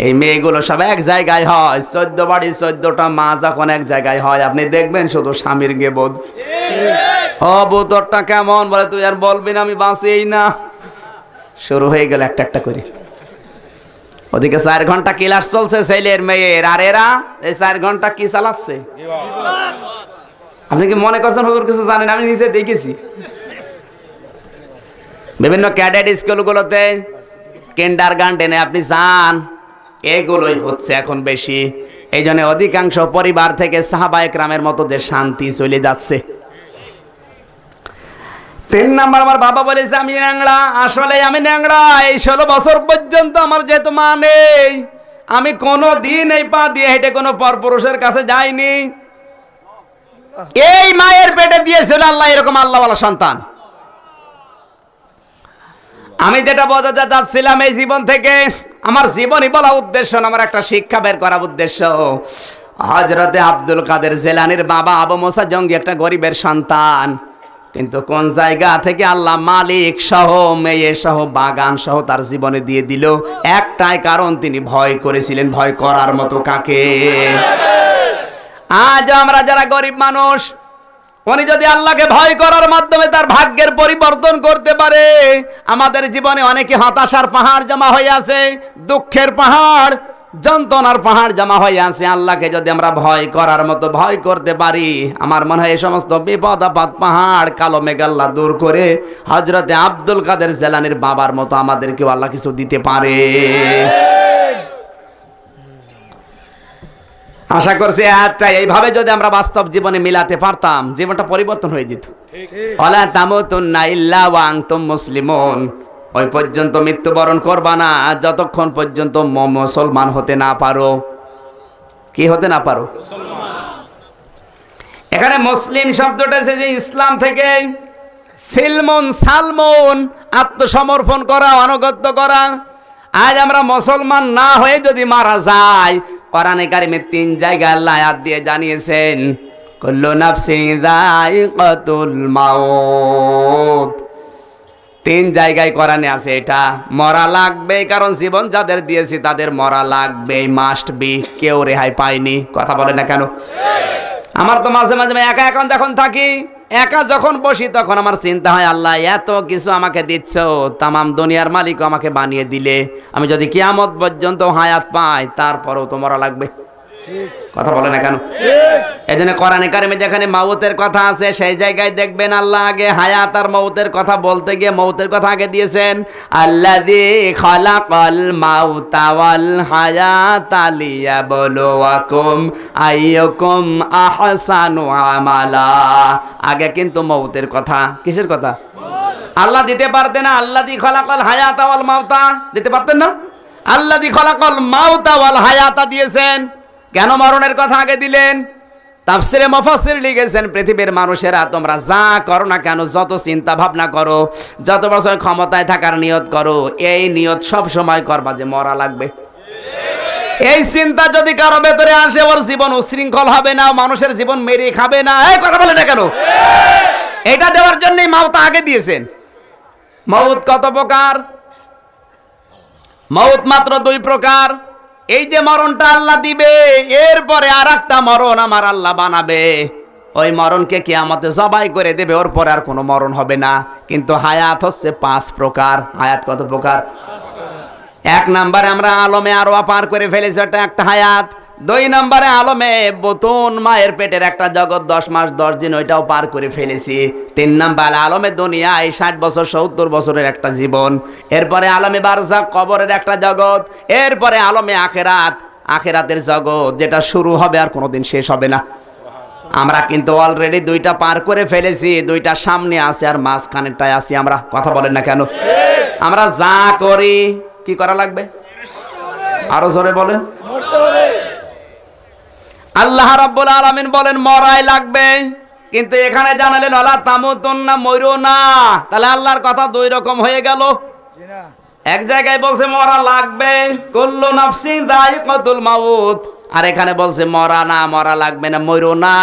এই মেয়েগুলো সব এক জায়গায় হয়, 14 বাড়ি 14টা মা যখন এক জায়গায় হয়, আপনি দেখবেন শুধু স্বামীর গেবদ। ও বোতরটা কেমন, বলে তুই আর বলবি না, আমি বাঁচি না। শুরু হয়ে গেল একটা একটা করে। ওদিকে 4 ঘন্টা ক্লাস চলছে ছেলের মেয়ের, আর এরা এই 4 ঘন্টা কি চালাচ্ছে। আপনি কি মনে করছেন হুজুর কিছু জানেন? আমি নিজে দেখেছি বিভিন্ন ক্যাডেট স্কুলগুলোতে, কিন্ডারগার্টেনে আপনি যান, এগুলোই হচ্ছে এখন বেশি। এই জন্য অধিকাংশ পরিবার থেকে সাহাবায়ে কেরামের মতো যে শান্তি চলে যাচ্ছে। 3 নাম্বার, আমার বাবা বলেছে আমি ন্যাংরা, আসলে আমি ন্যাংরা। এই 16 বছর পর্যন্ত আমার যেহেতু মা নেই, আমি কোনো দিন এই পা দিয়ে হেঁটে কোনো পরপুরুষের কাছে যাইনি। এই মায়ের পেটে দিয়েছিল আল্লাহ এরকম আল্লাহওয়ালা সন্তান। আমি যেটা বোঝাতে চাচ্ছিলাম এই জীবন থেকে, আমার জীবনই বলা উদ্দেশ্য না, আমার একটা শিক্ষা বের করা উদ্দেশ্য। হযরতে আব্দুল কাদের জিলানীর বাবা আবু মুসা জঙ্গি একটা গরিবের সন্তান, কিন্তু কোন জায়গা থেকে আল্লাহ মালিক সহ মেয়ে সহ বাগান সহ তার জীবনে দিয়ে দিল, একটাই কারণ, তিনি ভয় করেছিলেন। ভয় করার মতো কাকে? আজ আমরা যারা গরিব মানুষ, উনি যদি আল্লাহকে ভয় করার মাধ্যমে তার ভাগ্যের পরিবর্তন করতে পারে। আমাদের জীবনে অনেকে হতাশার পাহাড় জমা হয়ে আছে, দুঃখের পাহাড়, যন্ত্রণার পাহাড় জমা হয়ে আছে। আল্লাহকে যদি আমরা ভয় করার মতো ভয় করতে পারি, আমার মনে হয় এই সমস্ত বিপদ আপদ পাহাড় কালো মেঘ আল্লাহ দূর করে হযরতে আব্দুল কাদের জিলানীর বাবার মতো আমাদেরকেও আল্লাহ কিছু দিতে পারে। আশা করছি আজটা এইভাবে যদি আমরা বাস্তব জীবনে মিলাতে পারতাম, জীবনটা পরিবর্তন হয়ে যেত। ওয়ালা তামুতুন্না ইল্লা ওয়া আনতুম মুসলিমুন, ওই পর্যন্ত মৃত্যুবরণ করবা না যতক্ষণ পর্যন্ত মুসলমান হতে না পারো। কি হতে না পারো? এখানে মুসলিম শব্দটা এসেছে ইসলাম থেকে। সিলমুন সালমুন, আত্মসমর্পণ করা, আনুগত্য করা। আজ আমরা মুসলমান না হয়ে যদি মারা যাই, কোরআনে কারিমে 3 জায়গায় আল্লাহ আয়াত দিয়ে জানিয়েছেন, কুল্লু নাফসিন যায়িকাতুল মাউত। 3 জায়গায় কোরআনে আছে এটা। মরা লাগবে, কারণ জীবন যাদের দিয়েছি তাদের মরা লাগবে, মাস্ট বি। কেউ রেহাই পায়নি। কথা বলে না কেন? আমার তো মাঝে মাঝে একা এখন যখন থাকি, একা যখন বসি, তখন আমার চিন্তা হয়, আল্লাহ এত কিছু আমাকে দিচ্ছ, তামাম দুনিয়ার মালিক আমাকে বানিয়ে দিলে, আমি যদি কিয়ামত পর্যন্ত হায়াত পাই, তারপরেও তো মরা লাগবে। কথা বলে না কেন? এজন্য কোরআনে কারিমে যেখানে মওতের কথা আছে, সেই জায়গায় দেখবেন আল্লাহ আগে হায়াত আর মওতের কথা বলতে গিয়ে মওতের কথা আগে দিয়েছেন। আল্লাযী খালাকাল মাউতা ওয়াল হায়াতা লিয়াবলুয়াকুম আইয়ুকুম আহসানু আমালা। আগে কিন্তু মওতের কথা। কিসের কথা? আল্লাহ দিতে পারতেন না? আল্লাযী খালাকাল হায়াতা ওয়াল মাউতা দিতে পারতেন না? আল্লাযী খালাকাল মাউতা ওয়াল হায়াতা দিয়েছেন। কেন মরণের কথা আগে দিলেন? তাফসিরে মুফাসসির লিখেছেন, পৃথিবীর মানুষেরা তোমরা যা করো না কেন, যত চিন্তা ভাবনা করো, যত বছর ক্ষমতায় থাকার নিয়ত করো, এই নিয়ত সব সময় করবা যে মরা লাগবে। এই চিন্তা যদি কারো ভেতরে আসে, ওর জীবন উশৃঙ্খল হবে না, মানুষের জীবন মেরে খাবে না। এই কথা বলে না কেন? এটা দেওয়ার জন্যই মওত আগে দিয়েছেন। মওত কত প্রকার? মওত মাত্র 2 প্রকার। এই যে মরণটা আল্লাহ দিবে, এরপরে আর একটা মরণ আমার আল্লাহ বানাবে। ওই মরণকে কিয়ামতে জবাই করে দেবে, ওর পরে আর কোনো মরণ হবে না। কিন্তু হায়াত হচ্ছে 5 প্রকার। হায়াত কত প্রকার? 1 নম্বরে আমরা আলমে আরওয়া পার করে ফেলেছি, এটা একটা হায়াত। 2 নম্বরে আলমে বতুন মায়ের পেটের একটা জগৎ 10 মাস 10 দিন, ওইটাও পার করে ফেলেছি। 3 নম্বরে আলমে দুনিয়ায় 60 বছর 70 বছরের একটা জীবন। এরপরে আলমে বারজাক কবরের একটা জগৎ। এরপরে আলমে আখেরাত, আখেরাতের জগৎ, যেটা শুরু হবে আর কোনোদিন শেষ হবে না। আমরা কিন্তু অলরেডি 2টা পার করে ফেলেছি, 2টা সামনে আছে আর মাঝখানেরটায় আছি আমরা। কথা বলেন না কেন? আমরা যা করি কি করা লাগবে? আরো জোরে বলেন। আল্লাহ রাব্বুল আলামিন বলেন মরাই লাগবে, কিন্তু এখানে জানালেন ওয়ালা তামুতুন্না, মরো না। তাহলে আল্লাহর কথা 2 রকম হয়ে গেল। এক জায়গায় বলছে মরা লাগবে, কুল্লু নাফসিন যায়িকাতুল মাউত, আর এখানে বলছে মরা না, মরা লাগবে না, মরো না,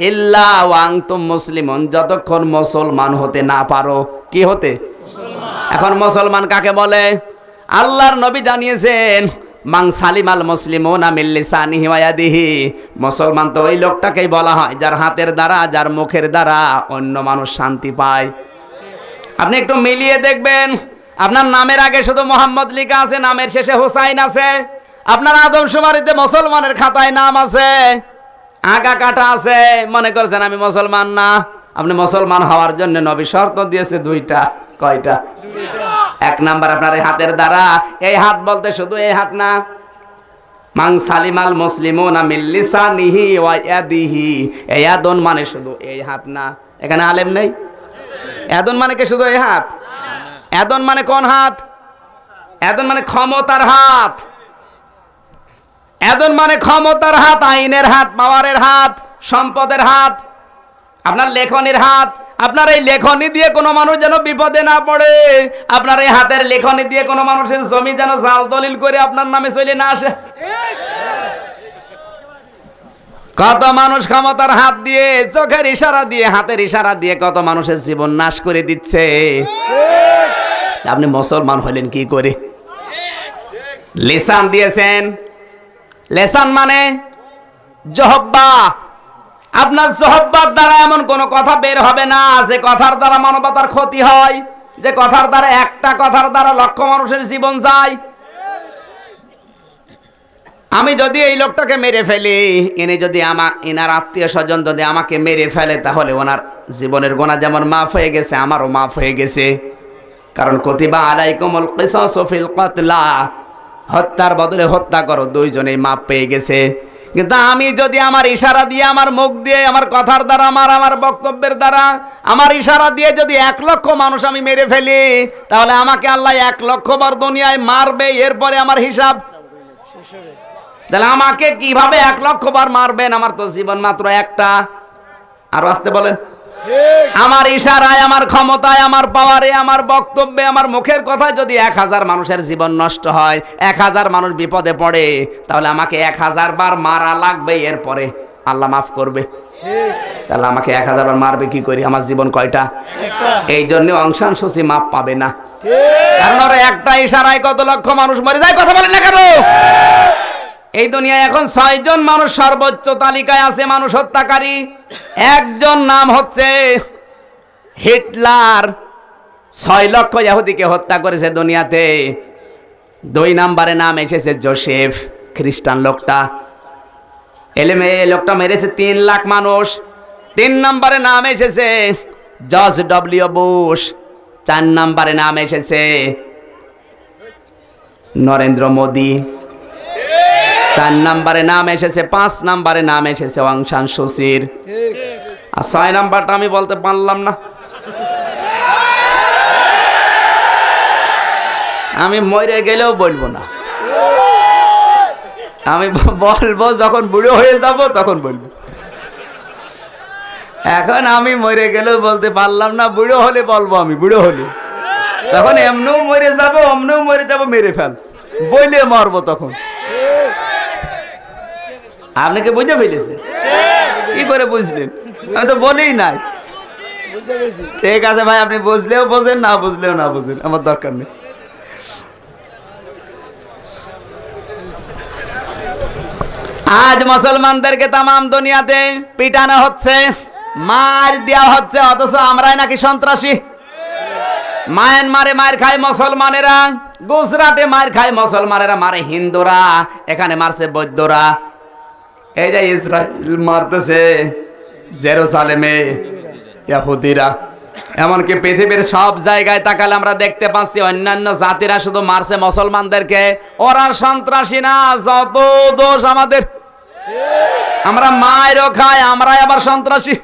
ইল্লা ওয়া আনতুম মুসলিমুন, যতক্ষণ মুসলমান হতে না পারো। কি হতে? এখন মুসলমান কাকে বলে? আল্লাহর নবী জানিয়েছেন মান সালিমাল মুসলিমুনা মিন লিসানিহি ওয়া ইয়াদিহি, মুসলমান তো ওই লোকটাকেই বলা হয় যার হাতের দ্বারা, যার মুখের দ্বারা অন্য মানুষ শান্তি পায়। আপনি একটু মিলিয়ে দেখবেন, আপনার নামের আগে শুধু মোহাম্মদ লেখা আছে, নামের শেষে হোসাইন আছে। আপনার আদমশুমারিতে মুসলমানের খাতায় নাম আছে, আগা কাটা আছে। মনে করছেন আমি মুসলমান না। আপনি মুসলমান হওয়ার জন্য নবী শর্ত দিয়েছে 2টা। কয়টা? 1 নাম্বার আপনার এই হাতের দ্বারা। এই হাত বলতে শুধু এই হাত না, মান সালিমাল মুসলিমুনা মিন লিসানিহি ওয়া ইয়াদিহি, এই ইয়াদুন মানে শুধু এই হাত না। এখানে আলেম নেই? ইয়াদুন মানে কি শুধু এই হাত? ইয়াদুন মানে কোন হাত? ইয়াদুন মানে ক্ষমতার হাত। ইয়াদুন মানে ক্ষমতার হাত, আইনের হাত, পাওয়ারের হাত, সম্পদের হাত, আপনার লেখনির হাত। আপনার এই লেখনি দিয়ে কোনো মানুষ যেন বিপদে না পড়ে, আপনার এই হাতের লেখনি দিয়ে কোনো মানুষের জমি যেন জাল দলিল করে আপনার নামে চলে না আসে। কত মানুষ ক্ষমতার হাত দিয়ে, চোখের ইশারা দিয়ে, হাতের ইশারা দিয়ে কত মানুষের জীবন নাশ করে দিচ্ছে। আপনি মুসলমান হলেন কি করে? লিসান দিয়েছেন। লিসান মানে জহব্বা। আপনার জহব্বার দ্বারা এমন কোন কথা বের হবে না যে কথার দ্বারা মানবতার ক্ষতি হয়, যে কথার দ্বারা, একটা কথার দ্বারা লক্ষ মানুষের জীবন যায়। আমি যদি এই লোকটাকে মেরে ফেলি, ইনি যদি ইনার আত্মীয় স্বজন যদি আমাকে মেরে ফেলে, তাহলে ওনার জীবনের গুনাহ যেমন মাফ হয়ে গেছে, আমারও মাফ হয়ে গেছে। কারণ কুতিবা আলাইকুমুল কিসাসু ফিল কাতলা, হত্যার বদলে হত্যা করো, 2জনেই মাফ পেয়ে গেছে। কিন্তু আমি যদি আমার ইশারা দিয়ে, আমার মুখ দিয়ে, আমার কথার দ্বারা, আমার বক্তব্যের দ্বারা, আমার ইশারা দিয়ে যদি 1 লক্ষ মানুষ আমি মেরে ফেলি, তাহলে আমাকে আল্লাহ 1 লক্ষ বার দুনিয়ায় মারবে, এরপরে আমার হিসাব। তাহলে আমাকে কিভাবে 1 লক্ষ বার মারবেন? আমার তো জীবন মাত্র একটা। আরো আসতে বলেন। আমার ইশারায়, আমার ক্ষমতায়, আমার পাওয়ারে, আমার বক্তব্যে, আমার মুখের কথায় যদি 1000 মানুষের জীবন নষ্ট হয়, 1000 মানুষ বিপদে পড়ে, তাহলে আমাকে 1000 বার মারা লাগবে, এরপরে আল্লাহ মাফ করবে। তাহলে আমাকে 1000 বার মারবে কি করে? আমার জীবন কয়টা? এই জন্য অংশাংশী মাপ পাবে না। কারণ ওর একটা ইশারায় কত লক্ষ মানুষ মরে যায়। কথা বলেন না কেন? এই দুনিয়ায় এখন 6 জন মানুষ সর্বোচ্চ তালিকায় আছে মানুষ হত্যাকারী। একজন নাম হচ্ছে হিটলার, 6 লক্ষ ইহুদিকে হত্যা করেছে দুনিয়াতে। 2 নম্বরে নাম এসেছে জোসেফ, খ্রিস্টান লোকটা। লোকটা মেরেছে 3 লাখ মানুষ। 3 নম্বরে নাম এসেছে জর্জ ডব্লিউ বুশ। 4 নম্বরে নাম এসেছে নরেন্দ্র মোদি। 4 নম্বরে নাম এসেছে, 5 নম্বরে নাম এসেছে অং সান সুচির। আর 6 নম্বরটা আমি বলতে পারলাম না। আমি মরে গেলেও বলবো না, আমি বলবো যখন বুড়ো হয়ে যাব তখন বলবো। এখন আমি মরে গেলেও বলতে পারলাম না, বুড়ো হলে বলবো। আমি বুড়ো হলে তখন এমনিও মরে যাব, অমনিও মরে যাব, মেরে ফেল বইলে মরবো তখন। আপনি কি বুঝে ফেলেছেন? কি করে বুঝলেন? আমি তো বলেই নাই। ঠিক আছে ভাই, আপনি বুঝলেও বোঝেন, না বুঝলেও না বুঝেন, আমার দরকার নেই। আজ মুসলমানদেরকে তামাম দুনিয়াতে পিটানো হচ্ছে, মার দেওয়া হচ্ছে, অথচ আমরাই নাকি সন্ত্রাসী। মায়ানমারে মার খায় মুসলমানেরা, গুজরাটে মার খায় মুসলমানেরা, মারে হিন্দুরা, এখানে মারছে বৌদ্ধরা। এই যে ইসরায়েল মারতেছে জেরুজালেমে ইহুদিরা, এমনকি পৃথিবীর সব জায়গায় তাকালে আমরা দেখতে পাচ্ছি অন্যান্য জাতিরা শুধু মারছে মুসলমানদেরকে। ওরা সন্ত্রাসী না, যত দোষ আমাদের। আমরা মায়েরও খাই, আমরাই আবার সন্ত্রাসী।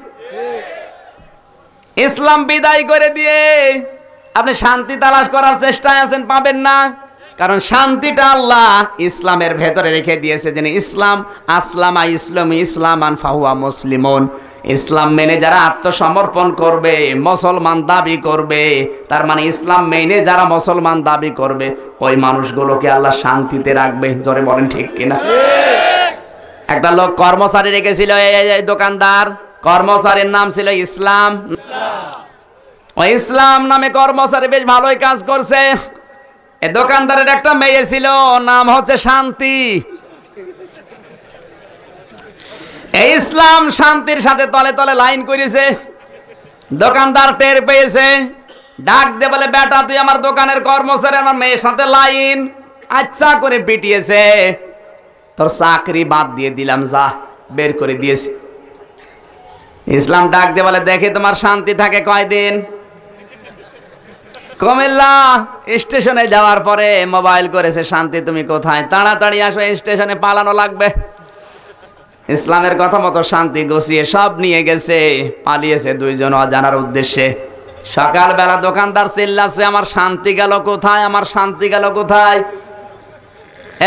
ইসলাম বিদায় করে দিয়ে আপনি শান্তি তালাশ করার চেষ্টায় আছেন, পাবেন না। কারণ শান্তিটা আল্লাহ ইসলামের ভেতরে রেখে দিয়েছে। যিনি ইসলাম আসলামা ইসলামী ইসলামান ফাহুয়া মুসলিমুন, ইসলাম মেনে যারা আত্মসমর্পণ করবে, মুসলমান দাবি করবে, তার মানে ইসলাম মেনে যারা মুসলমান দাবি করবে, ওই মানুষগুলোকে আল্লাহ শান্তিতে রাখবে। জোরে বলেন ঠিক কিনা? একটা লোক কর্মচারী রেখেছিল, এই দোকানদার, কর্মচারীর নাম ছিল ইসলাম। ওই ইসলাম নামে কর্মচারী বেশ ভালোই কাজ করছে। এই দোকানদারের একটা মেয়ে ছিল, নাম হচ্ছে শান্তি। এই ইসলাম শান্তির সাথে তলে তলে লাইন করেছে। দোকানদার টের পেয়েছে, ডাক দে বলে, বেটা তুই আমার দোকানের কর্মচারী, আমার মেয়ের সাথে লাইন। আচ্ছা করে পিটিয়েছে, তোর চাকরি বাদ দিয়ে দিলাম, যা, বের করে দিয়েছে। ইসলাম ডাক দে বলে, দেখে তোমার শান্তি থাকে কয়দিন? কুমিল্লা স্টেশনে যাওয়ার পরে মোবাইল করেছে, শান্তি তুমি কোথায়? তাড়াতাড়ি আসো, স্টেশনে পালানো লাগবে। ইসলামের কথা মতো শান্তি গুছিয়ে সব নিয়ে গেছে, পালিয়েছে দুইজন অজানার উদ্দেশ্যে। সকালবেলা দোকানদার চিল্লাচ্ছে, আমার শান্তি গেল কোথায়, আমার শান্তি গেল কোথায়?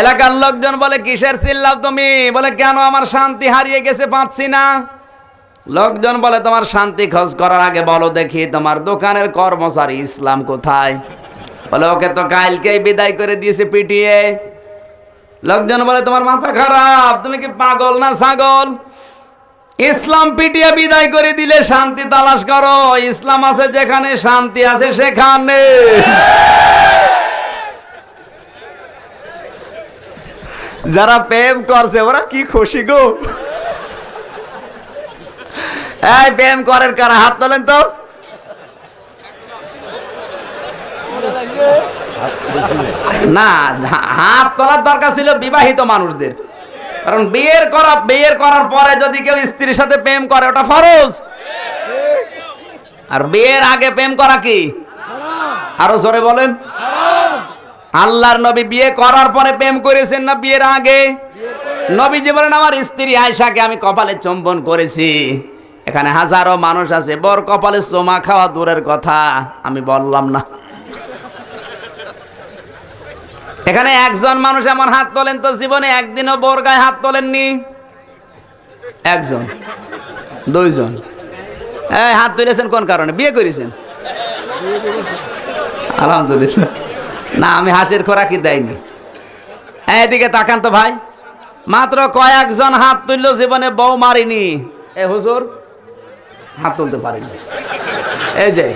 এলাকার লোকজন বলে, কিসের চিল্লাও তুমি? বলে, কেন আমার শান্তি হারিয়ে গেছে, পাচ্ছি না। লোকজন বলে, তোমার শান্তি খোঁজ করার আগে বলো দেখি তোমার দোকানের কর্মচারী ইসলাম কোথায়? বলে, ওকে তো কালকেই বিদায় করে দিয়েছে পিটিয়ে। লোকজন বলে, তোমার মাথা খারাপ, তুমি কি পাগল না ছাগল? ইসলাম পিটিয়ে বিদায় করে দিলে শান্তি তালাশ করো। ইসলাম আছে যেখানে, শান্তি আছে সেখানে। যারা প্রেম করছে ওরা কি খুশি গো। এই প্রেম করেন কারা, হাত তোলেন তো। না, হাত তোলার দরকার ছিল বিবাহিত মানুষদের, কারণ বিয়ের করার পরে যদি কেউ স্ত্রীর সাথে প্রেম করে ওটা ফরজ। আর বিয়ের আগে প্রেম করা কি? আরো জোরে বলেন। আল্লাহর নবী বিয়ে করার পরে প্রেম করেছেন না বিয়ের আগে? নবীজি বলেন, আমার স্ত্রী আয়েশাকে আমি কপালে চুম্বন করেছি। এখানে হাজারো মানুষ আছে, বর কপালে চুমা খাওয়া দূরের কথা, আমি বললাম না। এখানে একজন মানুষ এমন হাত তোলেন তো জীবনে একদিনও বোর গায়ে হাত তোলেননি? একজন, দুইজন। এই হাত তুলেছেন কোন কারণে? বিয়ে করেছেন? আলহামদুলিল্লাহ। না, আমি হাসির খোরাকি দেয়নি। এদিকে তাকান তো ভাই, মাত্র কয়েকজন হাত তুললো, জীবনে বউ মারিনি। এ হুজুর হাত তুলতে পারেনি, এই যে,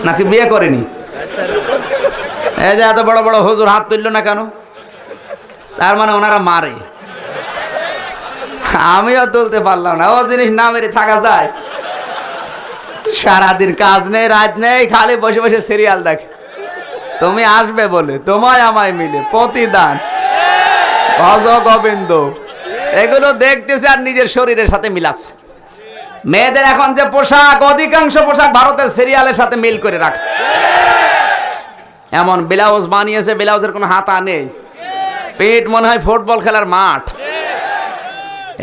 নাকি বিয়ে করেনি? এই যে এত বড় বড় হুজুর হাত তুললো না কেন? তার মানে ওনারা মারে। আমিও তুলতে পারলাম না। ও জিনিস না মেরে থাকা যায়? সারাদিন কাজ নেই, রাত নেই, খালি বসে বসে সিরিয়াল দেখে। তুমি আসবে বলে তোমায় আমায় মিলে প্রতিদান, ভজ গোবিন্দ, এগুলো দেখতেছে আর নিজের শরীরের সাথে মিলাচ্ছে। মেয়েদের এখন যে পোশাক, অধিকাংশ পোশাক ভারতের সিরিয়ালের সাথে মিল করে রাখে। এমন ব্লাউজ বানিয়েছে, ব্লাউজের কোনো হাতা নেই, পেট মনে হয় ফুটবল খেলার মাঠ।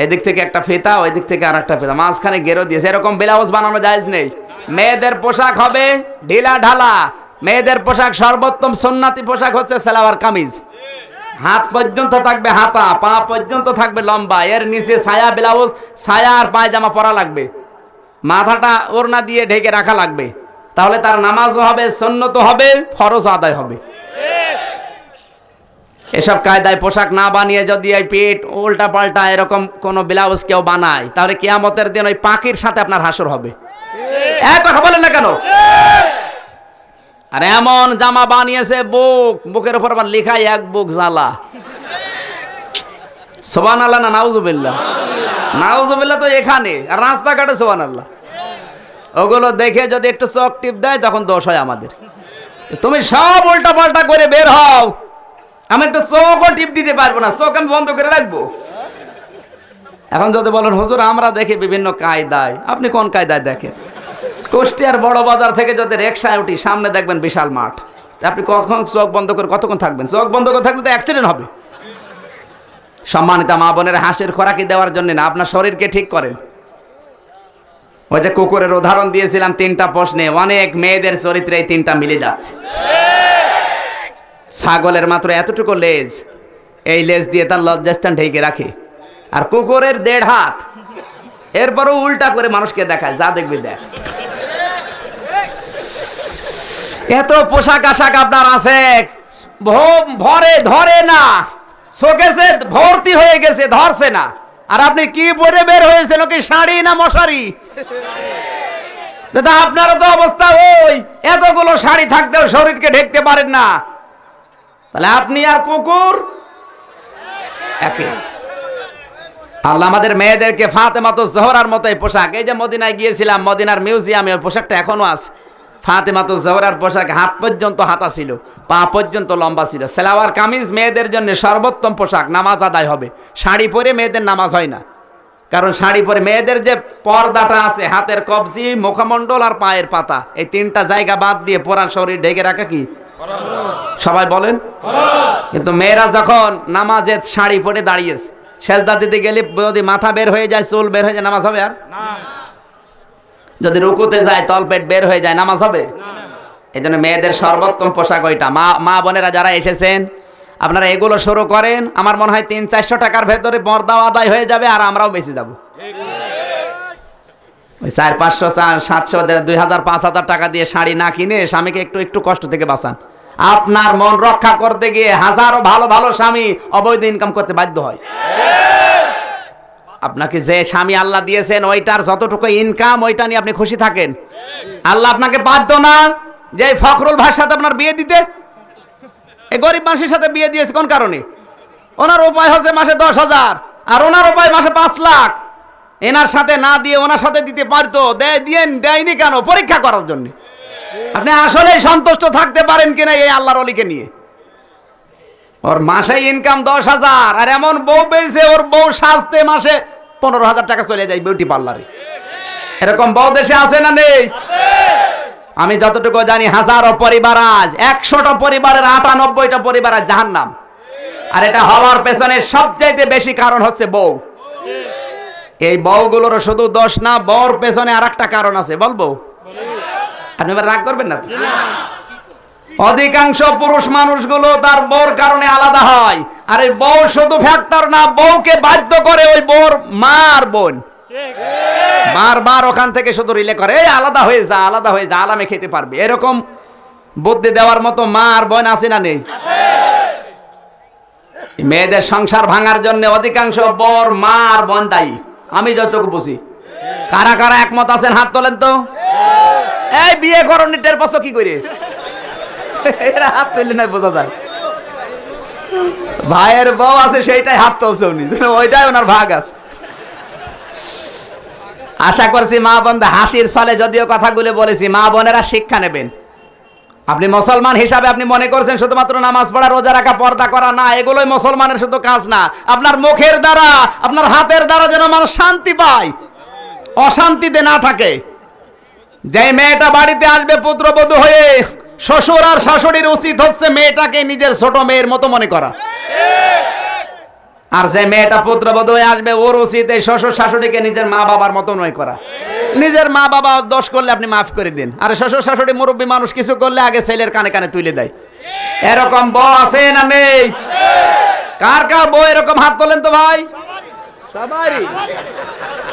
এদিক থেকে একটা ফিতা, ওই দিক থেকে আর একটা ফিতা, মাঝখানে গেরো দিয়েছে। এরকম ব্লাউজ বানানো জায়েজ নেই। মেয়েদের পোশাক হবে ঢিলা ঢালা। মেয়েদের পোশাক সর্বোত্তম সুন্নাতি পোশাক হচ্ছে সালোয়ার কামিজ। হাত পর্যন্ত থাকবে হাতা, পা পর্যন্ত থাকবে লম্বা, এর নিচে ছায়া ব্লাউজ, ছায়া আর পায়জামা পরা লাগবে, মাথাটা ওড়না দিয়ে ঢেকে রাখা লাগবে। তাহলে তার নামাজও হবে, সুন্নত হবে, ফরজ আদায় হবে। এসব কায়দায় পোশাক না বানিয়ে যদি এই পেট উল্টা পাল্টা এরকম কোন ব্লাউজ কেউ বানায়, তাহলে কিয়ামতের দিন ওই পাখির সাথে আপনার হাসর হবে। এক কথা বলেন না কেন? আর এমন জামা বানিয়েছে, বুকের উপর আবার লেখাই এক বুক জ্বালা। সুবহানাল্লাহ না নাউজুবিল্লাহ? নাউজুবিল্লাহ তো এখানে, আর রাস্তাঘাটে সুবহানাল্লাহ। ওগুলো দেখে যদি একটু চোখ টিপ দেয় তখন দোষ হয় আমাদের। তুমি সব উল্টা পাল্টা করে বের হও, আমি একটু চোখও টিপ দিতে পারবো না, চোখ আমি বন্ধ করে রাখবো। এখন যদি বলেন হুজুর আমরা দেখি বিভিন্ন কায়দায়, আপনি কোন কায়দায় দেখেন? কুষ্টিয়ার বড় বাজার থেকে যদি রিকশায় উঠি, সামনে দেখবেন বিশাল মাঠ, আপনি কখন চোখ বন্ধ করে কতক্ষণ থাকবেন? চোখ বন্ধ করে থাকলে তো অ্যাক্সিডেন্ট হবে। সম্মানিত মা বোনের, হাসির খোরাকি দেওয়ার জন্য না, আপনার শরীরকে ঠিক করেন। ওই যে কুকুরের উদাহরণ দিয়েছিলাম 3টা প্রশ্নে, অনেক মেয়েদের চরিত্রে এই 3টা মিলে যাচ্ছে। ছাগলের মাত্র এতটুকু লেজ, এই লেজ দিয়ে তার লজ্জাস্থান ঢেকে রাখে, আর কুকুরের 1.5 হাত, এরপরও উল্টা করে মানুষকে দেখায়, যা দেখবি দেখ। এত পোশাক আশাক আপনার আছে, ভরে ধরে না, শোকেসে ভর্তি হয়ে গেছে, ধরছে না। আর আপনি কি পরে বের হয়েছেন, কি শাড়ি না মশারি? দাদা আপনারও তো অবস্থা ওই, এতগুলো শাড়ি থাকতেও শরীরকে ঢেকতে পারেন না, তাহলে আপনি আর কুকুর একই। আল্লাহ আমাদের মেয়েদেরকে ফাতেমাতুজ জোহরার মতোই পোশাক, এই যে মদিনায় গিয়েছিলাম, মদিনার মিউজিয়ামে ওই পোশাকটা এখনো আছে। ফাতেমাতুজ জোহরার পোশাক হাত পর্যন্ত হাতা ছিল, পা পর্যন্ত লম্বা ছিল। সালোয়ার কামিজ মেয়েদের জন্য সর্বোত্তম পোশাক, নামাজ আদায় হবে। শাড়ি পরে মেয়েদের নামাজ হয় না, কারণ শাড়ি পরে মেয়েদের যে পর্দাটা আছে, হাতের কবজি, মুখমণ্ডল আর পায়ের পাতা, এই 3টা জায়গা বাদ দিয়ে পুরা শরীর ঢেকে রাখা কি সবাই বলেন? কিন্তু মেয়েরা যখন নামাজে শাড়ি পরে দাঁড়িয়েছে, সেজদা দিতে গেলে যদি মাথা বের হয়ে যায়, চুল বের হয়ে যায়, নামাজ হবে? আর যদি রুকুতে যায় তলপেট বের হয়ে যায়, নামাজ হবে? এই জন্য মেয়েদের সর্বোত্তম পোশাক ওইটা। মা বোনেরা যারা এসেছেন, আপনারা এগুলো শুরু করেন, আমার মনে হয় 300-400 টাকার ভেতরে পর্দাও আদায় হয়ে যাবে, আর আমরাও বেঁচে যাব। ওই 400-500-700 2000-5000 টাকা দিয়ে শাড়ি না কিনে স্বামীকে একটু একটু কষ্ট থেকে বাঁচান। আপনার মন রক্ষা করতে গিয়ে হাজারো ভালো ভালো স্বামী অবৈধ ইনকাম করতে বাধ্য হয়। আপনাকে যে স্বামী আল্লাহ দিয়েছেন, ওইটার যতটুকু ইনকাম, ওইটা নিয়ে আপনি খুশি থাকেন। আল্লাহ আপনাকে বাধ্য না যে ফখরুল ভাইয়ের সাথে আপনার বিয়ে দিতে, এই গরিব মানুষের সাথে বিয়ে দিয়েছে কোন কারণে? ওনার উপায় হচ্ছে মাসে 10,000, আর ওনার উপায় মাসে 5 লাখ। এনার সাথে না দিয়ে ওনার সাথে দিতে পারতো, দেয়নি কেন? পরীক্ষা করার জন্য। আপনি আসলেই সন্তুষ্ট থাকতে পারেন কিনা এই আল্লাহর ওলিকে নিয়ে? ওর মাসে ইনকাম 10,000, আর এমন বউ পেয়েছে ওর বউ সাজতে মাসে 15,000 টাকা চলে যায় বিউটি পার্লারে। এরকম বউ দেশে আছে না নেই? আমি যতটুকু জানি হাজারো পরিবার, আজ 100টা পরিবারের 98টা পরিবার আজ জাহান্নাম। আর এটা হওয়ার পেছনে সবচাইতে বেশি কারণ হচ্ছে বউ। এই বউগুলোর শুধু দোষ না, বউর পেছনে আরেকটা কারণ আছে, বলবো? আপনি এবার রাগ করবেন না? অধিকাংশ পুরুষ মানুষগুলো তার বউর কারণে আলাদা হয়, আর এই বউ শুধু ফ্যাক্টর না, বউকে বাধ্য করে ওই বউর মা আর বোন বারবার ওখান থেকে শুধু রিলে করে, এই আলাদা হয়ে যা, আলাদা হয়ে যা, আলামে খেতে পারবে। এরকম বুদ্ধি দেওয়ার মতো মা আর বোন আছে না নেই? মেয়েদের সংসার ভাঙার জন্য অধিকাংশ বর, মা আর বোন দায়ী, আমি যতটুকু বুঝি। কারা কারা একমত আছেন হাত তোলেন তো। এই বিয়ে করো নিটের পাশে কি করে? এরা হাত তুললে না, বোঝা যায়। ভাইয়ের বউ আছে সেইটাই হাত তুলছে উনি, ওইটাই ওনার ভাগ আছে। আশা করছি মা বোনদের হাসির ছলে যদিও কথাগুলো বলেছি, মা বোনেরা শিক্ষা নেবেন। আপনি মুসলমান হিসাবে আপনি মনে করছেন শুধুমাত্র নামাজ পড়া, রোজা রাখা, পর্দা করা, না, এগুলোই মুসলমানের শুধু কাজ না। আপনার মুখের দ্বারা, আপনার হাতের দ্বারা যেন মানুষ শান্তি পায়, অশান্তিতে না থাকে। যে মেয়েটা বাড়িতে আসবে পুত্রবধূ হয়ে, শ্বশুর আর শাশুড়ির উচিত হচ্ছে মেয়েটাকে নিজের ছোট মেয়ের মতো মনে করা। আর যে মেয়েটা পুত্রবধূ হয়ে আসবে, ওর উচিত এই শ্বশুর শাশুড়িকে নিজের মা বাবার মতো নয় করা। নিজের মা বাবা দোষ করলে আপনি মাফ করে দিন, আর শ্বশুর শাশুড়ি মুরব্বী মানুষ কিছু করলে আগে ছেলের কানে কানে তুলে দেয়। এরকম বউ আছে না নেই? কার কার বউ এরকম? হাত তোলেন তো ভাই। সবাই।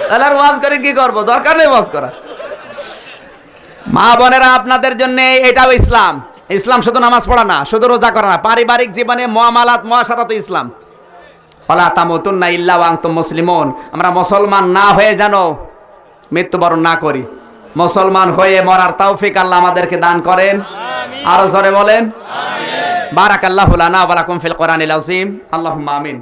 তাহলে আর ওয়াজ করে কি করবো? দরকার নেই ওয়াজ করা। মা বোনেরা, আপনাদের জন্য এটাও ইসলাম। ইসলাম শুধু নামাজ পড়া না, শুধু রোজা করা না, পারিবারিক জীবনে মুআমালাত, মুআশারাত ইসলাম। ওয়ালা তামুতুন্না ইল্লা ওয়া আনতুম মুসলিমুন। আমরা মুসলমান না হয়ে যেন মৃত্যুবরণ না করি, মুসলমান হয়ে মরার তৌফিক আল্লাহ আমাদেরকে দান করেন। আরো জোরে বলেন আমিন। বারাকাল্লাহু লানা ওয়া লাকুম ফিল কোরআনিল আযীম। আল্লাহুম্মা আমিন।